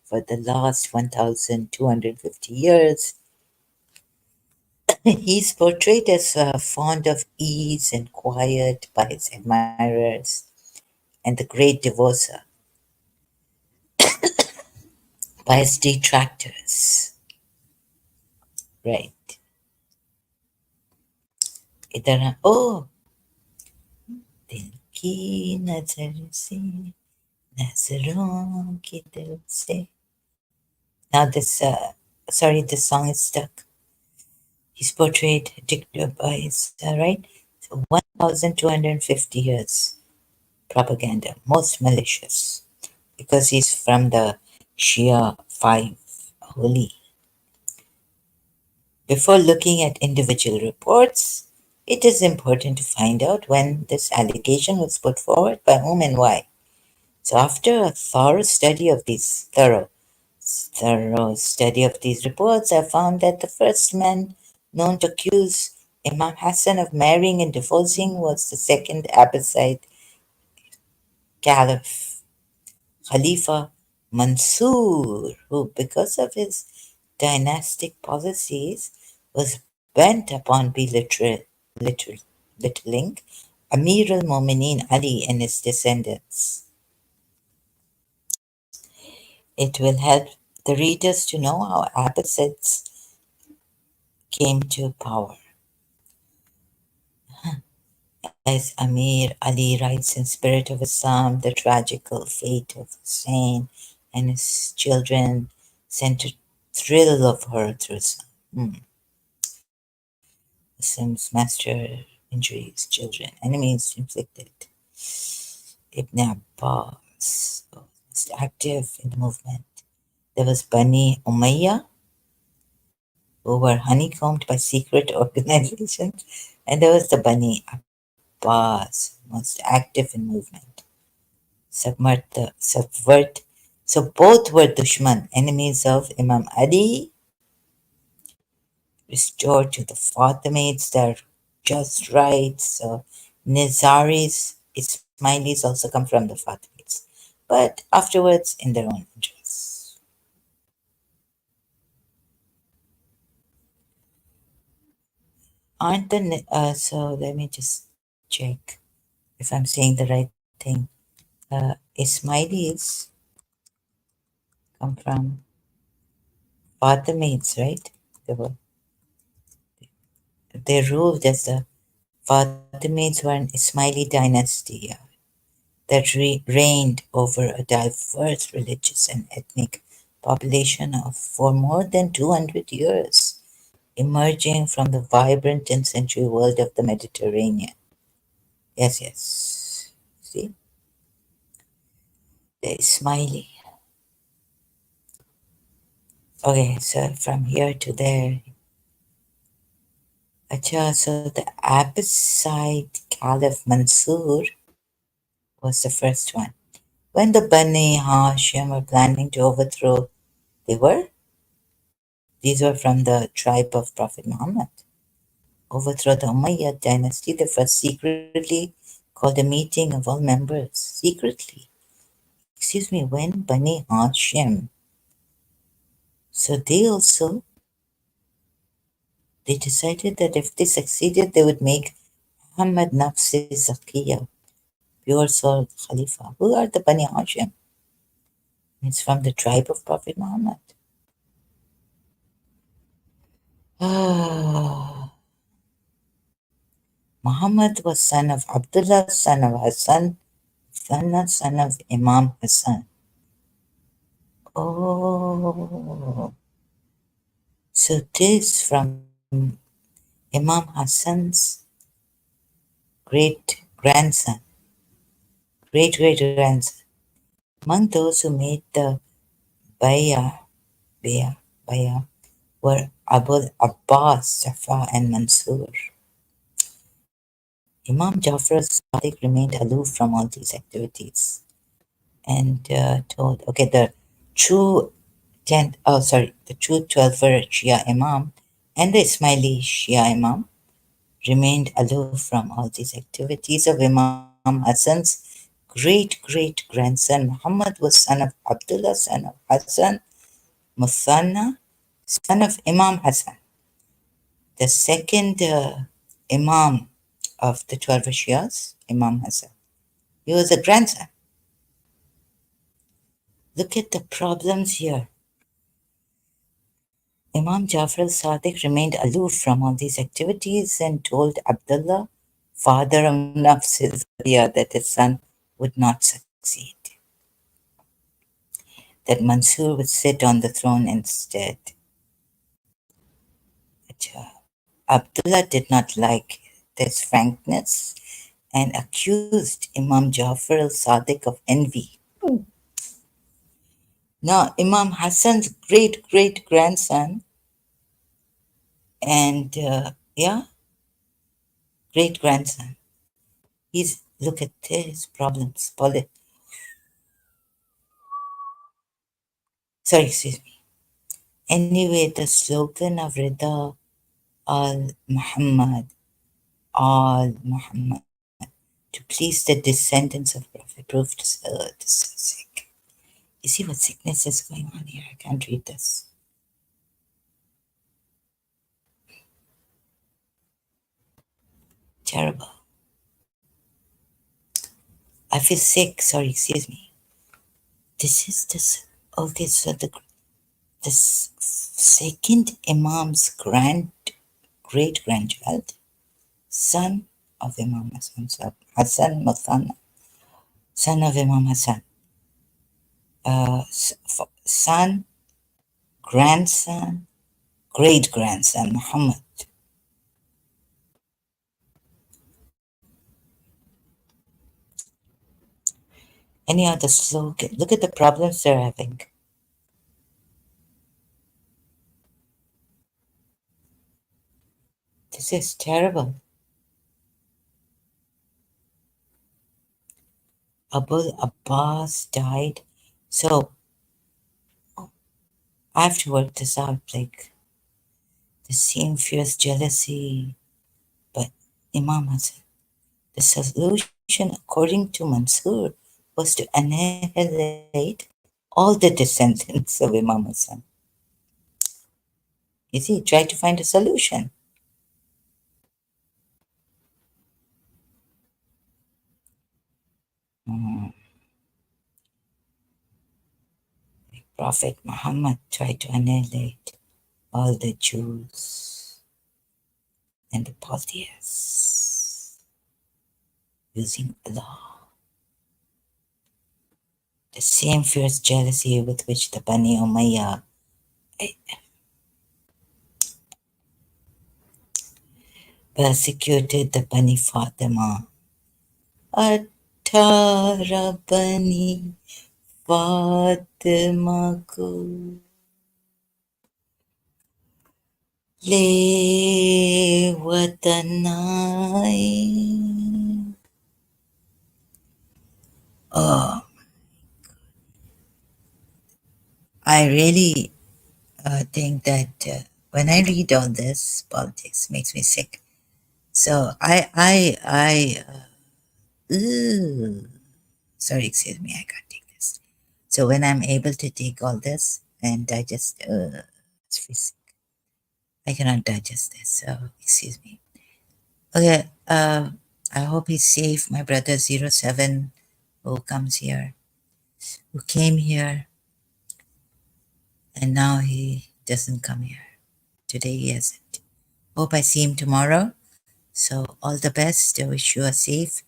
for the last 1,250 years. He's portrayed as fond of ease and quiet by his admirers and the great divorcer by his detractors. Right. इधर oh दिल की नजर से नजरों की दिल से now this this song is stuck. He's portrayed by his right. So 1,250 years propaganda, most malicious, because he's from the Shia five holy. Before looking at individual reports, it is important to find out when this allegation was put forward, by whom and why. So after a thorough study of these reports, I found that the first man known to accuse Imam Hassan of marrying and divorcing was the second Abbasid caliph, Khalifa Mansur, who, because of his dynastic policies, was bent upon belittling Amir al-Mu'mineen Ali and his descendants. It will help the readers to know how Abbasids came to power. As Amir Ali writes in Spirit of Islam, the tragical fate of Hussein and his children sent a thrill of horror through Islam. Muslims master injuries, children, enemies inflicted. Ibn Abbas was active in the movement. There was Bani Umayyah, who were honeycombed by secret organizations, and there was the Bani Abbas, most active in movement. Subvert. So both were Dushman, enemies of Imam Ali, restored to the Fatimids their just rights. So Nizaris, Ismailis also come from the Fatimids, but afterwards in their own interests. Aren't the so let me just check if I'm saying the right thing. Ismailis come from Fatimids, right? They were they ruled as the Fatimids were an Ismaili dynasty that reigned over a diverse religious and ethnic population of for more than 200 years, emerging from the vibrant and sensual world of the Mediterranean. Yes, yes. See, the Ismaili. Okay, so from here to there. Acha, so the Abbasid Caliph Mansur was the first one. When the Bani Hashim were planning to overthrow, they were? These were from the tribe of Prophet Muhammad. Overthrow the Umayyad dynasty, they first secretly called a meeting of all members. Secretly. Excuse me, when Bani Hashim. So they also, they decided that if they succeeded, they would make Muhammad Nafsi Zakiya, pure soul Khalifa. Who are the Bani Hashim? It's from the tribe of Prophet Muhammad. Ah, Muhammad was son of Abdullah, son of Hassan, son of Imam Hassan. Oh, so this from Imam Hassan's great grandson, great great grandson. Among those who made the bayah, bayah, bayah were Abul Abbas, Jafar, and Mansur. Imam Jafar Sadiq remained aloof from all these activities and told, okay, the true 10th, oh sorry, the true 12th Shia Imam and the Ismaili Shia Imam remained aloof from all these activities of Imam Hassan's great great grandson. Muhammad was son of Abdullah, son of Hassan, Muthanna, son of Imam Hassan, the second Imam of the 12 Shias, Imam Hassan. He was a grandson. Look at the problems here. Imam Jafar al-Sadiq remained aloof from all these activities and told Abdullah, father of Nafs that his son would not succeed, that Mansur would sit on the throne instead. Abdullah did not like this frankness and accused Imam Jafar al-Sadiq of envy. Now, Imam Hassan's great great grandson and great grandson. He's look at his problems. Sorry, excuse me. Anyway, the slogan of Rida al Muhammad, al Muhammad, to please the descendants of Prophet proved this is sick. You see what sickness is going on here? I can't read this. Terrible. I feel sick. Sorry, excuse me. This is this. Okay, so this second Imam's great grandchild, son of Imam Hassan, Hassan Muthanna, son of Imam Hassan, son, grandson, great grandson, Muhammad. Any other slogan? Look at the problems they're having. This is terrible. Abul Abbas died. So I have to work this out. Like, the same fierce jealousy, but Imam Hassan. The solution, according to Mansur, was to annihilate all the descendants of Imam Hassan. You see, try to find a solution. Hmm. Prophet Muhammad tried to annihilate all the Jews and the polytheists using Allah. The same fierce jealousy with which the Bani Umayyah persecuted the Bani Fatima. अठारह बनी फातिमा को ले वतन आए. Oh, I really think that when I read all this, politics makes me sick. So ooh, sorry, excuse me, I can't take this. So when I'm able to take all this and digest, I cannot digest this. So excuse me. Okay, I hope he's safe. My brother 07 who comes here, who came here, and now he doesn't come here. Today he hasn't. Hope I see him tomorrow. So all the best. I wish you a safe,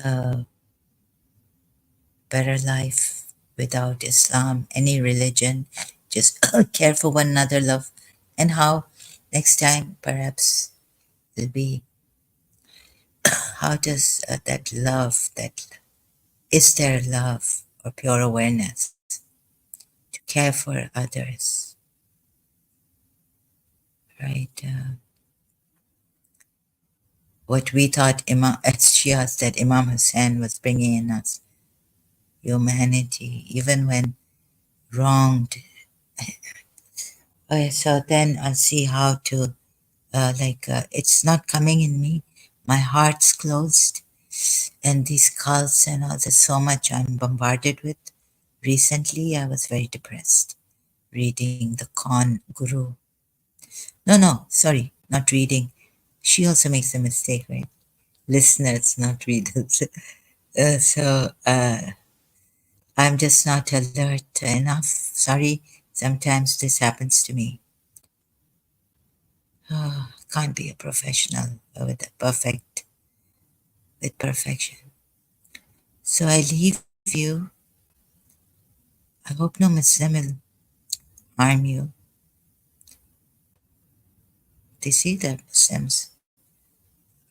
uh, better life without Islam, any religion. Just care for one another, love. And how next time perhaps will be how does that love, that is there love or pure awareness to care for others, right? What we thought Imam Ex-Shia said Imam Hussein was bringing in us, humanity, even when wronged. Okay, so then I'll see how to, it's not coming in me. My heart's closed, and these cults and all, there's so much I'm bombarded with. Recently, I was very depressed reading The Con Guru. No, sorry, not reading. She also makes a mistake, right? Listeners, not readers. I'm just not alert enough. Sorry, sometimes this happens to me. Oh, can't be a professional with perfection. So I leave you. I hope no Muslim will harm you. They say that Muslims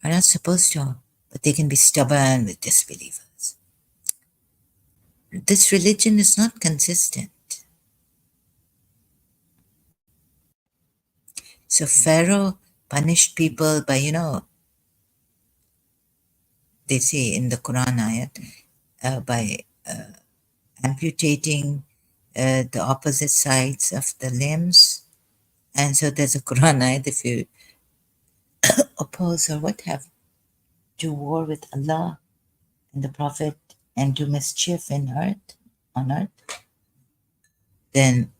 are not supposed to, but they can be stubborn with disbelievers. This religion is not consistent. So Pharaoh punished people by, they say in the Quran ayat, by amputating the opposite sides of the limbs. And so there's a Quran ayat, if you oppose or what have, do war with Allah and the Prophet and do mischief on earth, then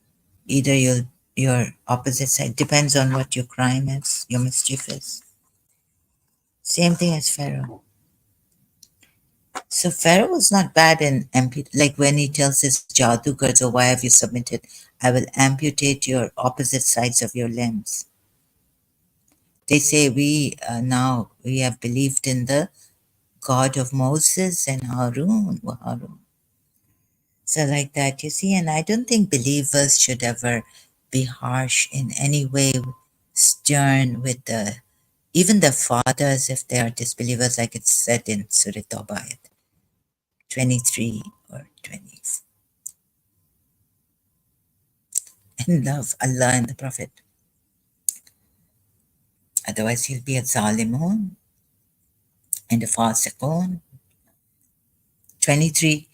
either your opposite side depends on what your crime is, your mischief is. Same thing as Pharaoh. So Pharaoh was not bad in like when he tells his Jadugars, "Oh, why have you submitted? I will amputate your opposite sides of your limbs." They say now we have believed in the God of Moses and Harun. So like that, you see, and I don't think believers should ever be harsh in any way, stern with even the fathers if they are disbelievers, like it's said in Surah Tawbah 23 or 20. And love Allah and the Prophet. Otherwise, he'll be a zalimun and a fasiqun. 23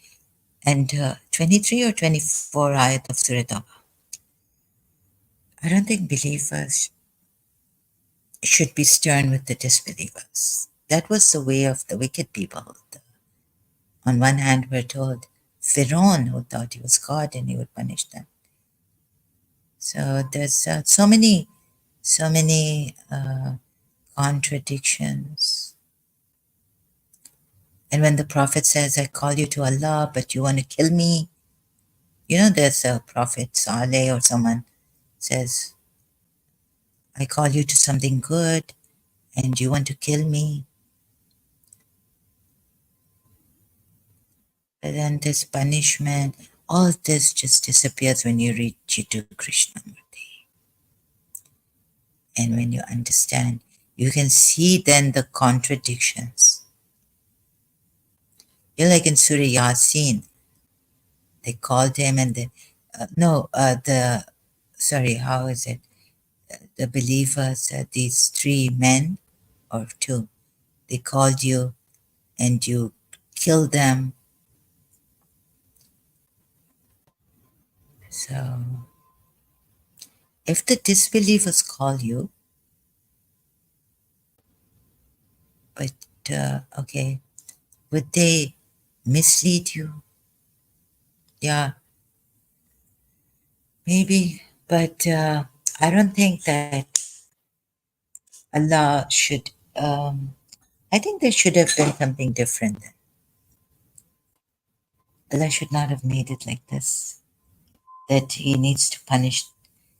and 23 or 24 ayat of Surah Tawbah. I don't think believers should be stern with the disbelievers. That was the way of the wicked people. On one hand, we're told Pharaoh, who thought he was God and he would punish them. So there's so many contradictions. And when the prophet says, I call you to Allah, but you want to kill me, there's a prophet Saleh or someone says, I call you to something good and you want to kill me. But then this punishment, all this just disappears when you read Jiddu Krishnamurti. And when you understand, you can see then the contradictions. Like in Surah Yasin, they called him and then, how is it? The believers, these three men or two, they called you and you killed them. So if the disbelievers call you, but okay, would they mislead you? Yeah, maybe, but I don't think that Allah should. I think there should have been something different. Allah should not have made it like this. That He needs to punish.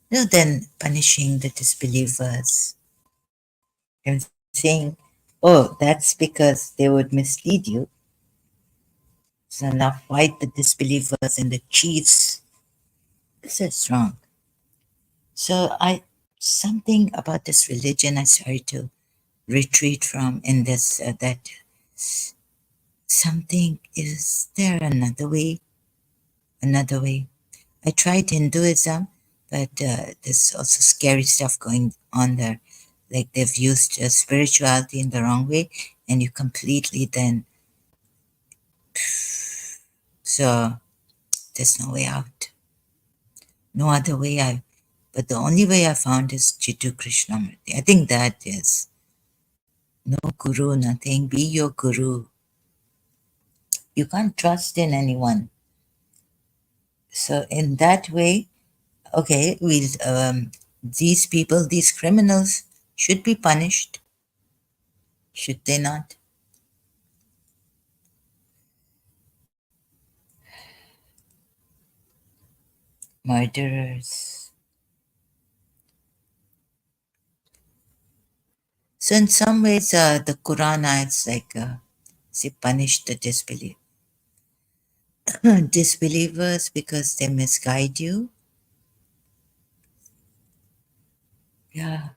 Then punishing the disbelievers and saying, "Oh, that's because they would mislead you." So now fight the disbelievers and the chiefs. This is wrong. So something about this religion I started to retreat from in this, that something, is there another way? Another way. I tried Hinduism, but there's also scary stuff going on there. Like they've used spirituality in the wrong way, and you completely then. So there's no way out. No other way. But the only way I found is Jiddu Krishnamurti. I think that is no guru, nothing. Be your guru. You can't trust in anyone. So in that way, okay, these people, these criminals should be punished. Should they not? Murderers. So in some ways, the Quran ayats say punish the disbelievers because they misguide you. Yeah,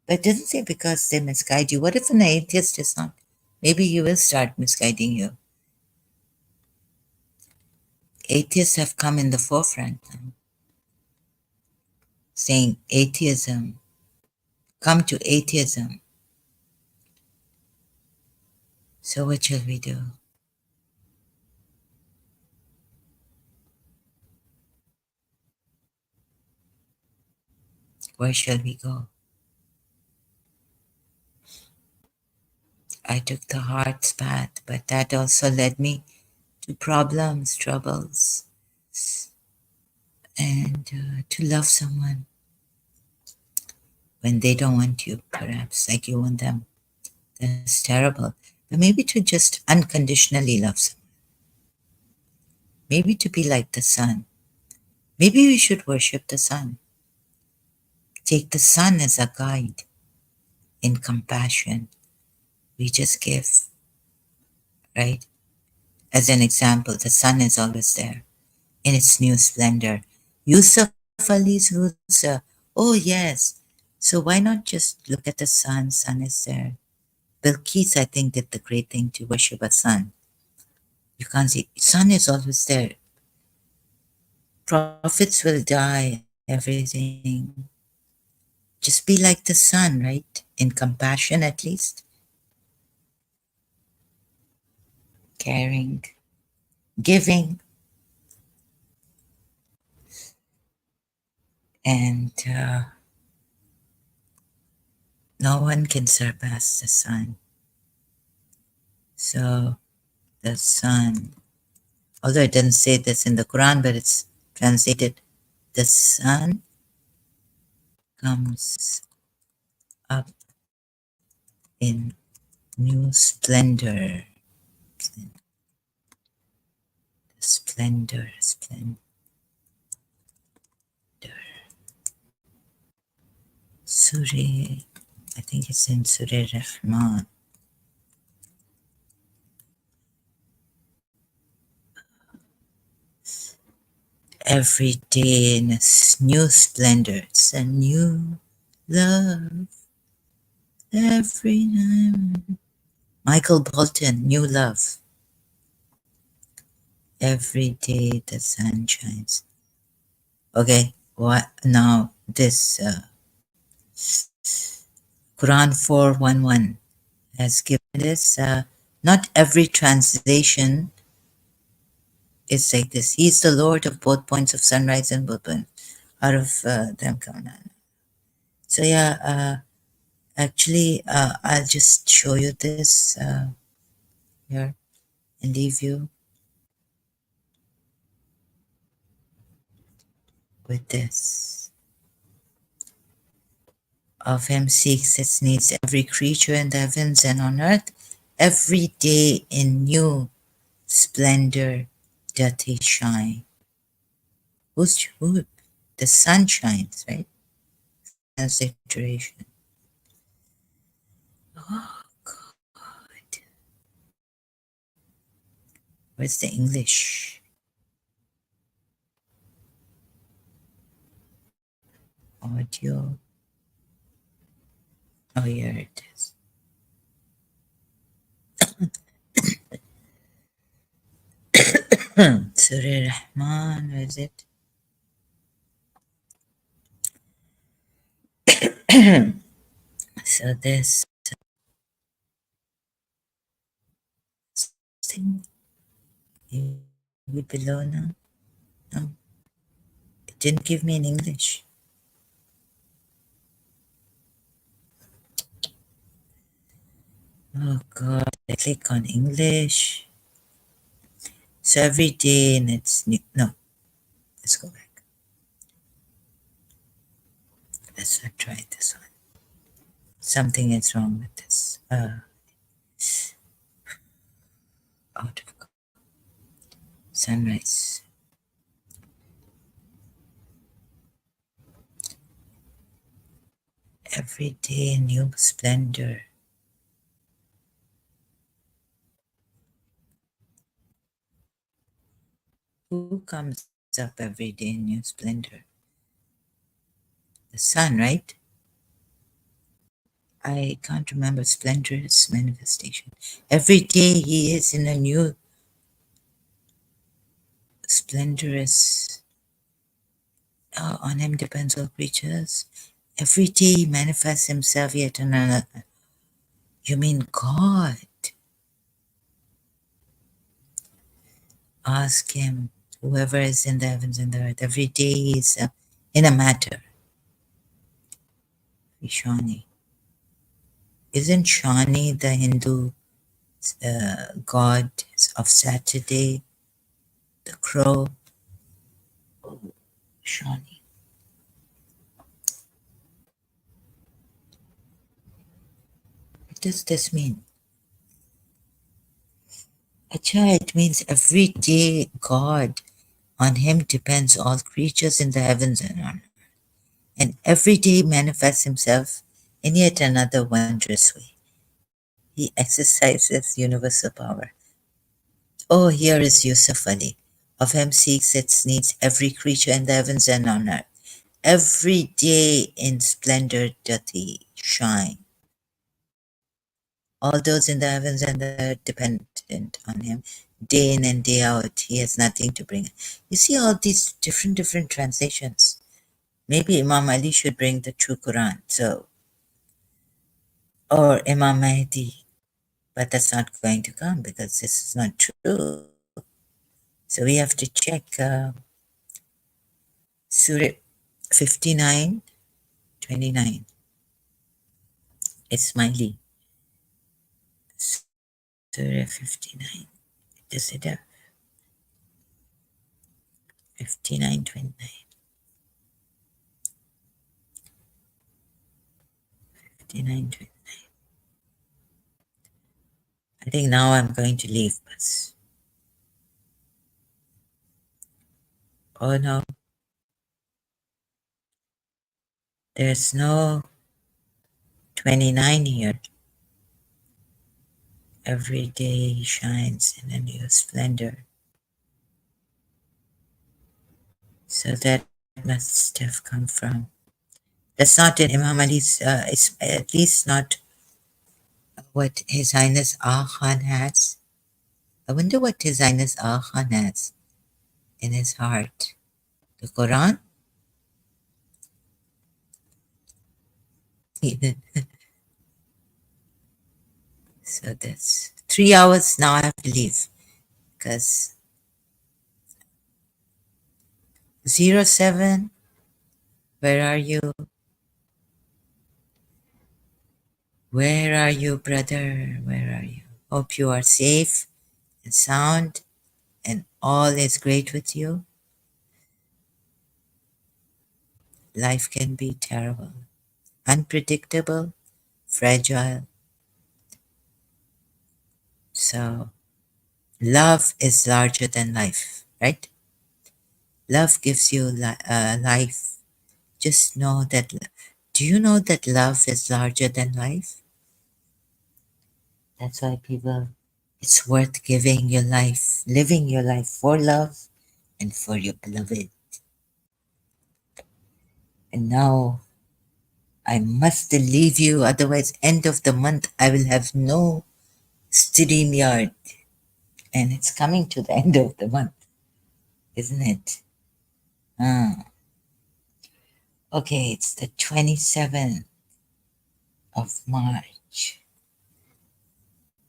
but it doesn't say because they misguide you. What if an atheist is not? Maybe he will start misguiding you. Atheists have come in the forefront now, saying atheism, come to atheism. So what shall we do? Where shall we go? I took the heart's path, but that also led me to problems, troubles, and to love someone when they don't want you, perhaps, like you want them. That's terrible. But maybe to just unconditionally love someone. Maybe to be like the sun. Maybe we should worship the sun. Take the sun as a guide in compassion. We just give, right? As an example, the sun is always there in its new splendor. Yusuf Ali's Rusa. Oh, yes. So why not just look at the sun? Sun is there. Bilqis, I think, did the great thing to worship a sun. You can't see. Sun is always there. Prophets will die, everything. Just be like the sun, right? in compassion at least, caring, giving, and no one can surpass the sun. So the sun, although it doesn't say this in the Quran, but it's translated, the sun comes up in new splendor. Splendor, splendor. Surah, I think it's in Surah Rahman. Every day in a new splendor. It's a new love. Every night. Michael Bolton, New Love. Every day the sun shines. Okay, what now? This Quran 4:11 has given this. Not every translation is like this. He is the Lord of both points of sunrise and both points out of them come on. So yeah, actually, I'll just show you this here and leave you with this. Of him seeks its needs every creature in the heavens and on earth. Every day in new splendor doth he shine. Who? The sun shines, right? That's the iteration. Oh God. Where's the English? Audio. Oh, here it is. Surah Rahman, where is it? So this thing below now. No, it didn't give me in English. Oh God, I click on English. So every day and it's new. No, let's go back. Let's not try this one. Something is wrong with this. Out of sunrise. Every day new splendor. Who comes up every day in new splendor? The sun, right? I can't remember splendorous manifestation. Every day he is in a new splendorous. On him depends all creatures. Every day he manifests himself yet another. You mean God? Ask him, whoever is in the heavens and the earth. Every day he is in a matter. Shani. Isn't Shani the Hindu god of Saturday? The crow? Oh, Shani. What does this mean? Acha, it means every day God, on him depends all creatures in the heavens and on earth. And every day manifests himself in yet another wondrous way. He exercises universal power. Oh, here is Yusuf Ali. Of him seeks its needs every creature in the heavens and on earth. Every day in splendor doth he shine. All those in the heavens and the earth dependent on him, day in and day out. He has nothing to bring. You see all these different translations. Maybe Imam Ali should bring the true Quran. So or Imam Mahdi, but that's not going to come because this is not true. So we have to check Surah 59:29. It's Smiley. Surah 59. Does it have 59:29? 59:29. I think now I'm going to leave, but oh no, there's no 29 here. Every day shines in a new splendor. So that must have come from. That's not in Imam Ali's, it's at least not what His Highness Ah Khan has. I wonder what His Highness Ah Khan has in his heart. The Quran? So that's 3 hours now. I have to leave because 07, where are you? Where are you, brother? Where are you? Hope you are safe and sound and all is great with you. Life can be terrible, unpredictable, fragile. So, love is larger than life, right? Love gives you life. Just know that. Do you know that love is larger than life? That's why people, it's worth giving your life, living your life for love and for your beloved. And now I must leave you, otherwise, end of the month, I will have no stream yard. And it's coming to the end of the month, isn't it? Ah. Okay, it's the 27th of March.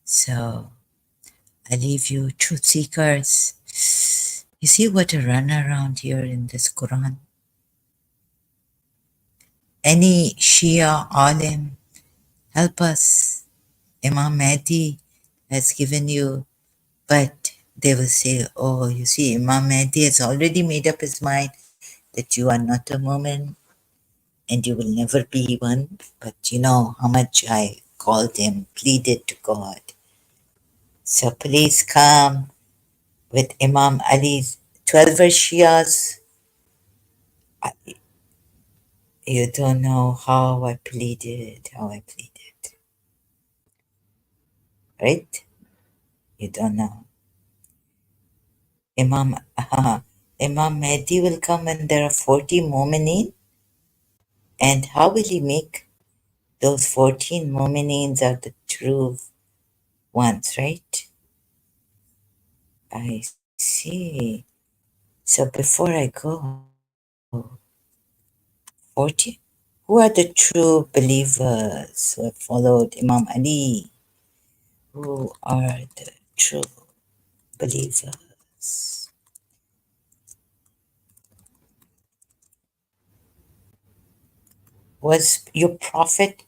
So I leave you, truth seekers. You see what a runaround here in this Quran? Any Shia alim, help us. Imam Mahdi has given you, but they will say, oh, you see, Imam Mahdi has already made up his mind that you are not a woman and you will never be one. But you know how much I called him, pleaded to God. So please come with Imam Ali's 12 Shias. You don't know how I pleaded, right? You don't know. Imam, Imam Mahdi will come when there are 40 mu'mineen. And how will he make those 14 mu'mineens are the true ones, right? I see. So before I go, 40? Who are the true believers who have followed Imam Ali? Who are the true believers? Was your prophet?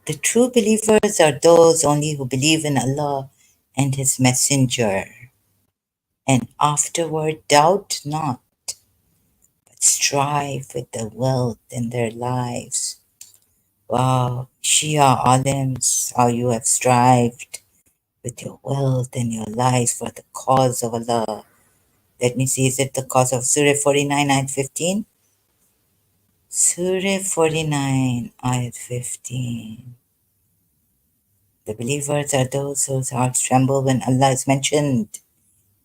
The true believers are those only who believe in Allah and His Messenger, and afterward doubt not, but strive with the wealth in their lives. Wow, Shia Alims, how you have strived with your wealth and your lives for the cause of Allah. Let me see, is it the cause of Surah 49, ayat 15? Surah 49, ayat 15. The believers are those whose hearts tremble when Allah is mentioned,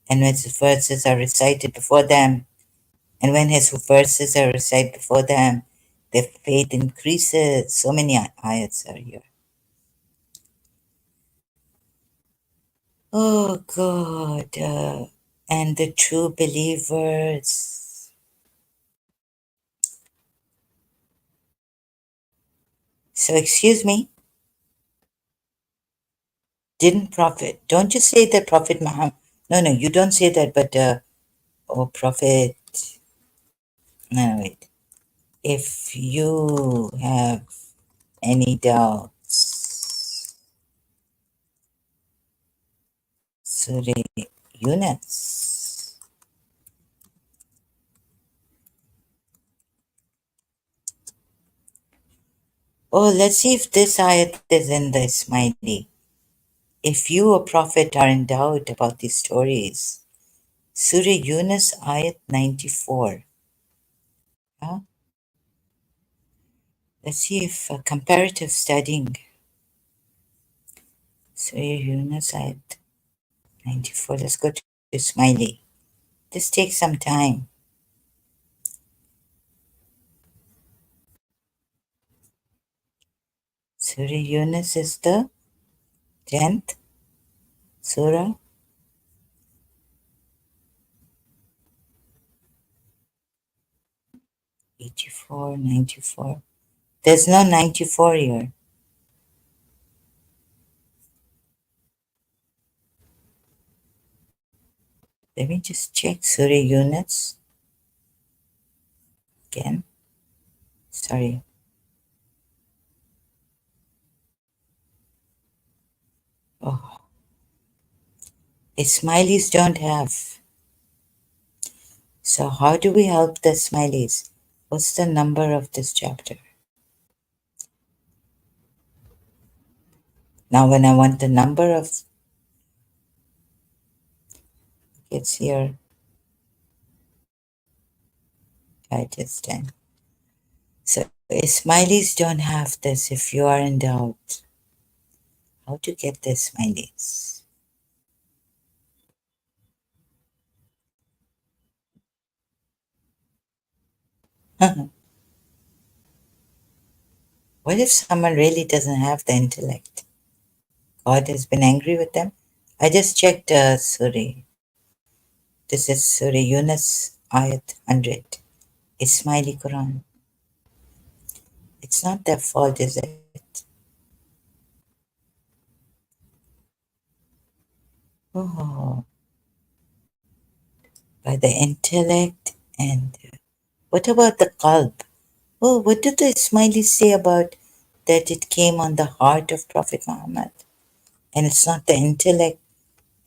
and when His verses are recited before them. And when His verses are recited before them, their faith increases. So many ayats are here. Oh God, and the true believers. So excuse me, Didn't Prophet, don't you say that Prophet Muhammad? No, no, you don't say that, but, oh, Prophet, no, wait. If you have any doubts, Surah Yunus. Oh, let's see if this ayat is in the Ismaili. If you, a prophet, are in doubt about these stories, Surah Yunus, ayat 94. Huh? Let's see if comparative studying, Surah Yunus, ayat 94. Let's go to Ismaili. This takes some time. Surah Yunus is the 10th surah. 84, 94. There's no 94 here. Let me just check Surah Yunus again. Sorry. Oh, Ismailis don't have. So how do we help the Ismailis? What's the number of this chapter? Now when I want the number of kids here, I just 10. So Ismailis don't have this if you are in doubt. How to get the Ismailis? What if someone really doesn't have the intellect? God has been angry with them? I just checked Surah. This is Surah Yunus, Ayat 100. Ismaili Quran. It's not their fault, is it? Oh, by the intellect and what about the qalb? Oh, what did the Ismailis say about that it came on the heart of Prophet Muhammad? And it's not the intellect.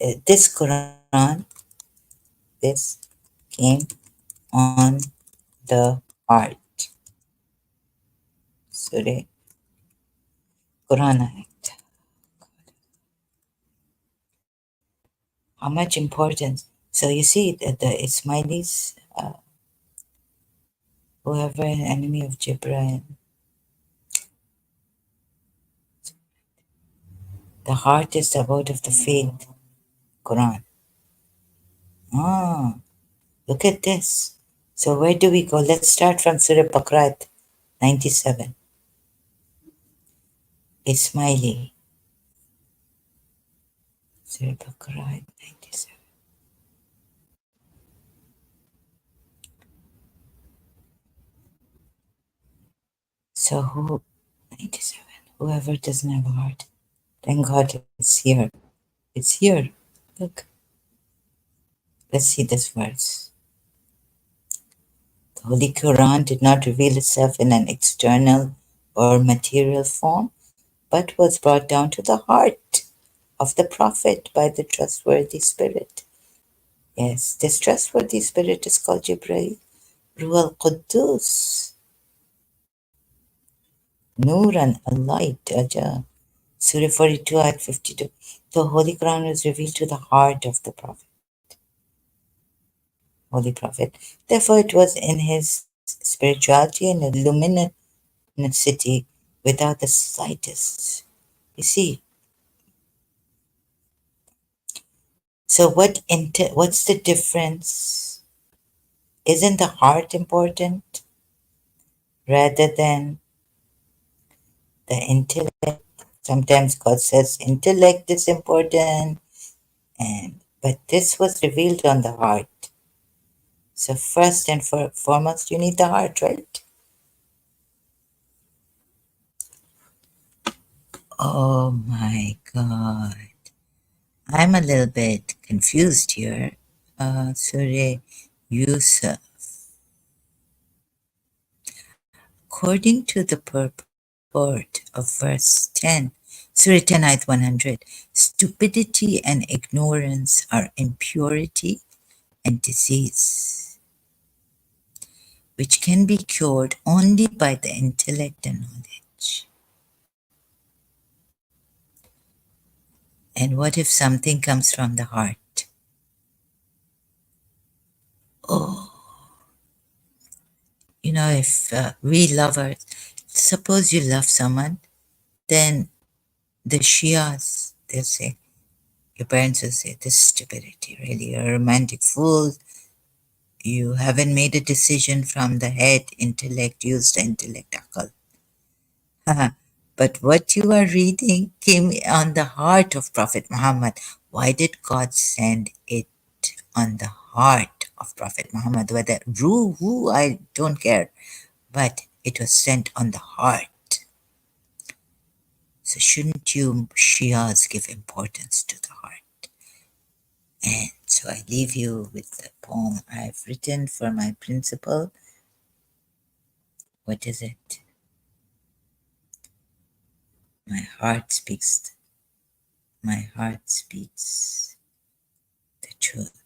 This Quran, this came on the heart. Surah Quran Act. How much importance? So you see that the Ismailis, whoever an enemy of Jibreel, the heart is the abode of the faith. Quran. Ah, look at this. So where do we go? Let's start from Surah Baqarah 97. Ismaili. Surah Baqarah 97. So who 97? Whoever doesn't have a heart. Thank God it's here. It's here. Look. Let's see this verse. The Holy Quran did not reveal itself in an external or material form, but was brought down to the heart of the Prophet by the trustworthy spirit. Yes, this trustworthy spirit is called Jibreel, Ruh al-Quddus, Nuran, a light, Aja. Surah 42, Ayat 52. The Holy Quran was revealed to the heart of the Prophet, Holy Prophet. Therefore, it was in his spirituality and luminosity without the slightest. You see, so what's the difference? Isn't the heart important rather than the intellect? Sometimes God says intellect is important, and but this was revealed on the heart. So first and foremost, you need the heart, right? Oh my God! I'm a little bit confused here. Surah Yusuf. According to the purport of verse 10, Surah 10, ayat 100, stupidity and ignorance are impurity and disease, which can be cured only by the intellect and knowledge. And what if something comes from the heart? Oh, if we lovers, suppose you love someone, then the Shias, they'll say, your parents will say, this is stupidity, really, you're a romantic fool. You haven't made a decision from the head, intellect, use the intellect, akal. But what you are reading came on the heart of Prophet Muhammad. Why did God send it on the heart of Prophet Muhammad? Whether who, I don't care. But it was sent on the heart. So shouldn't you Shias give importance to the heart? And so I leave you with the poem I've written for my principal. What is it? My heart speaks. My heart speaks the truth.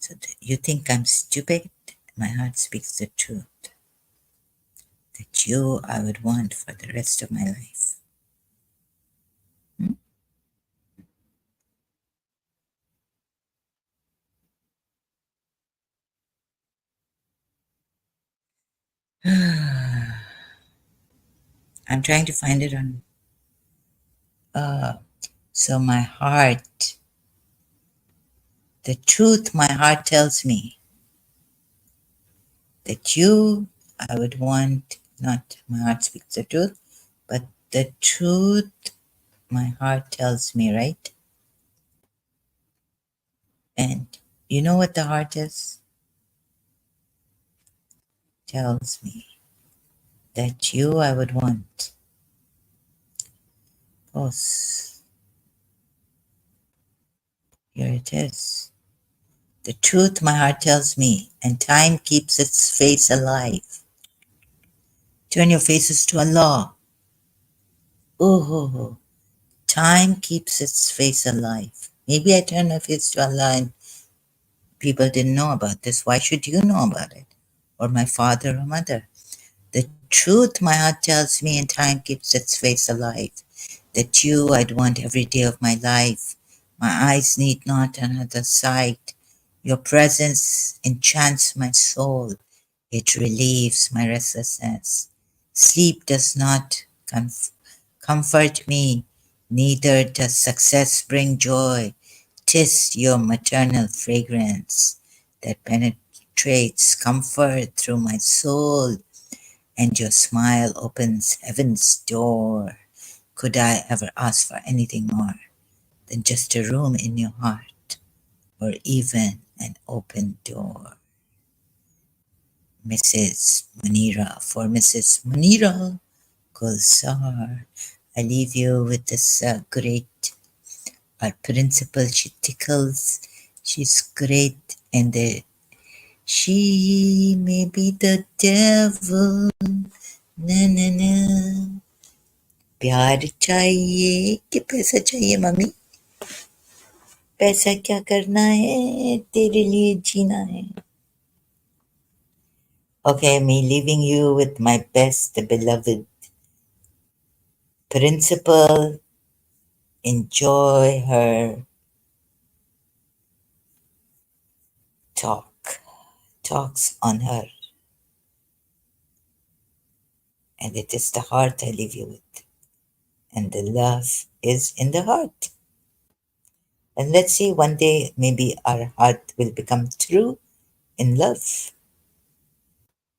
So you think I'm stupid? My heart speaks the truth. That you I would want for the rest of my life. I'm trying to find it on. So my heart, the truth my heart tells me that you I would want, not my heart speaks the truth, but the truth my heart tells me, right? And you know what the heart is? Tells me that you I would want. Oh, here it is. The truth my heart tells me, and time keeps its face alive. Turn your faces to Allah. Oh, time keeps its face alive. Maybe I turn my face to Allah and people didn't know about this. Why should you know about it? Or my father or mother? The truth my heart tells me, and time keeps its face alive. That you I'd want every day of my life. My eyes need not another sight. Your presence enchants my soul. It relieves my restlessness. Sleep does not comfort me, neither does success bring joy. 'Tis your maternal fragrance that penetrates comfort through my soul, and your smile opens heaven's door. Could I ever ask for anything more than just a room in your heart, or even an open door? Mrs. Munira, for Mrs. Munira Gulsar. I leave you with this great, our principal, she tickles, she's great, and she may be the devil, na na na. प्यार चाहिए कि पैसा चाहिए mummy? पैसा क्या करना है, तेरे लिए जीना है. Okay, me leaving you with my best beloved principal. Enjoy her talks on her. And it is the heart I leave you with. And the love is in the heart. And let's see, one day maybe our heart will become true in love.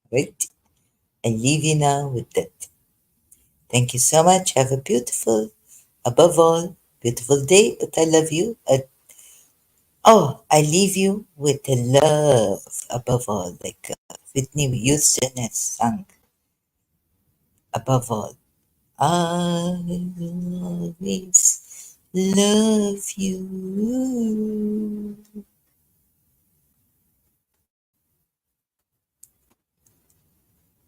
Right? I leave you now with that. Thank you so much. Have a beautiful, above all, beautiful day. But I love you. I leave you with the love above all, like Whitney Houston has sung. Above all, I will always love you.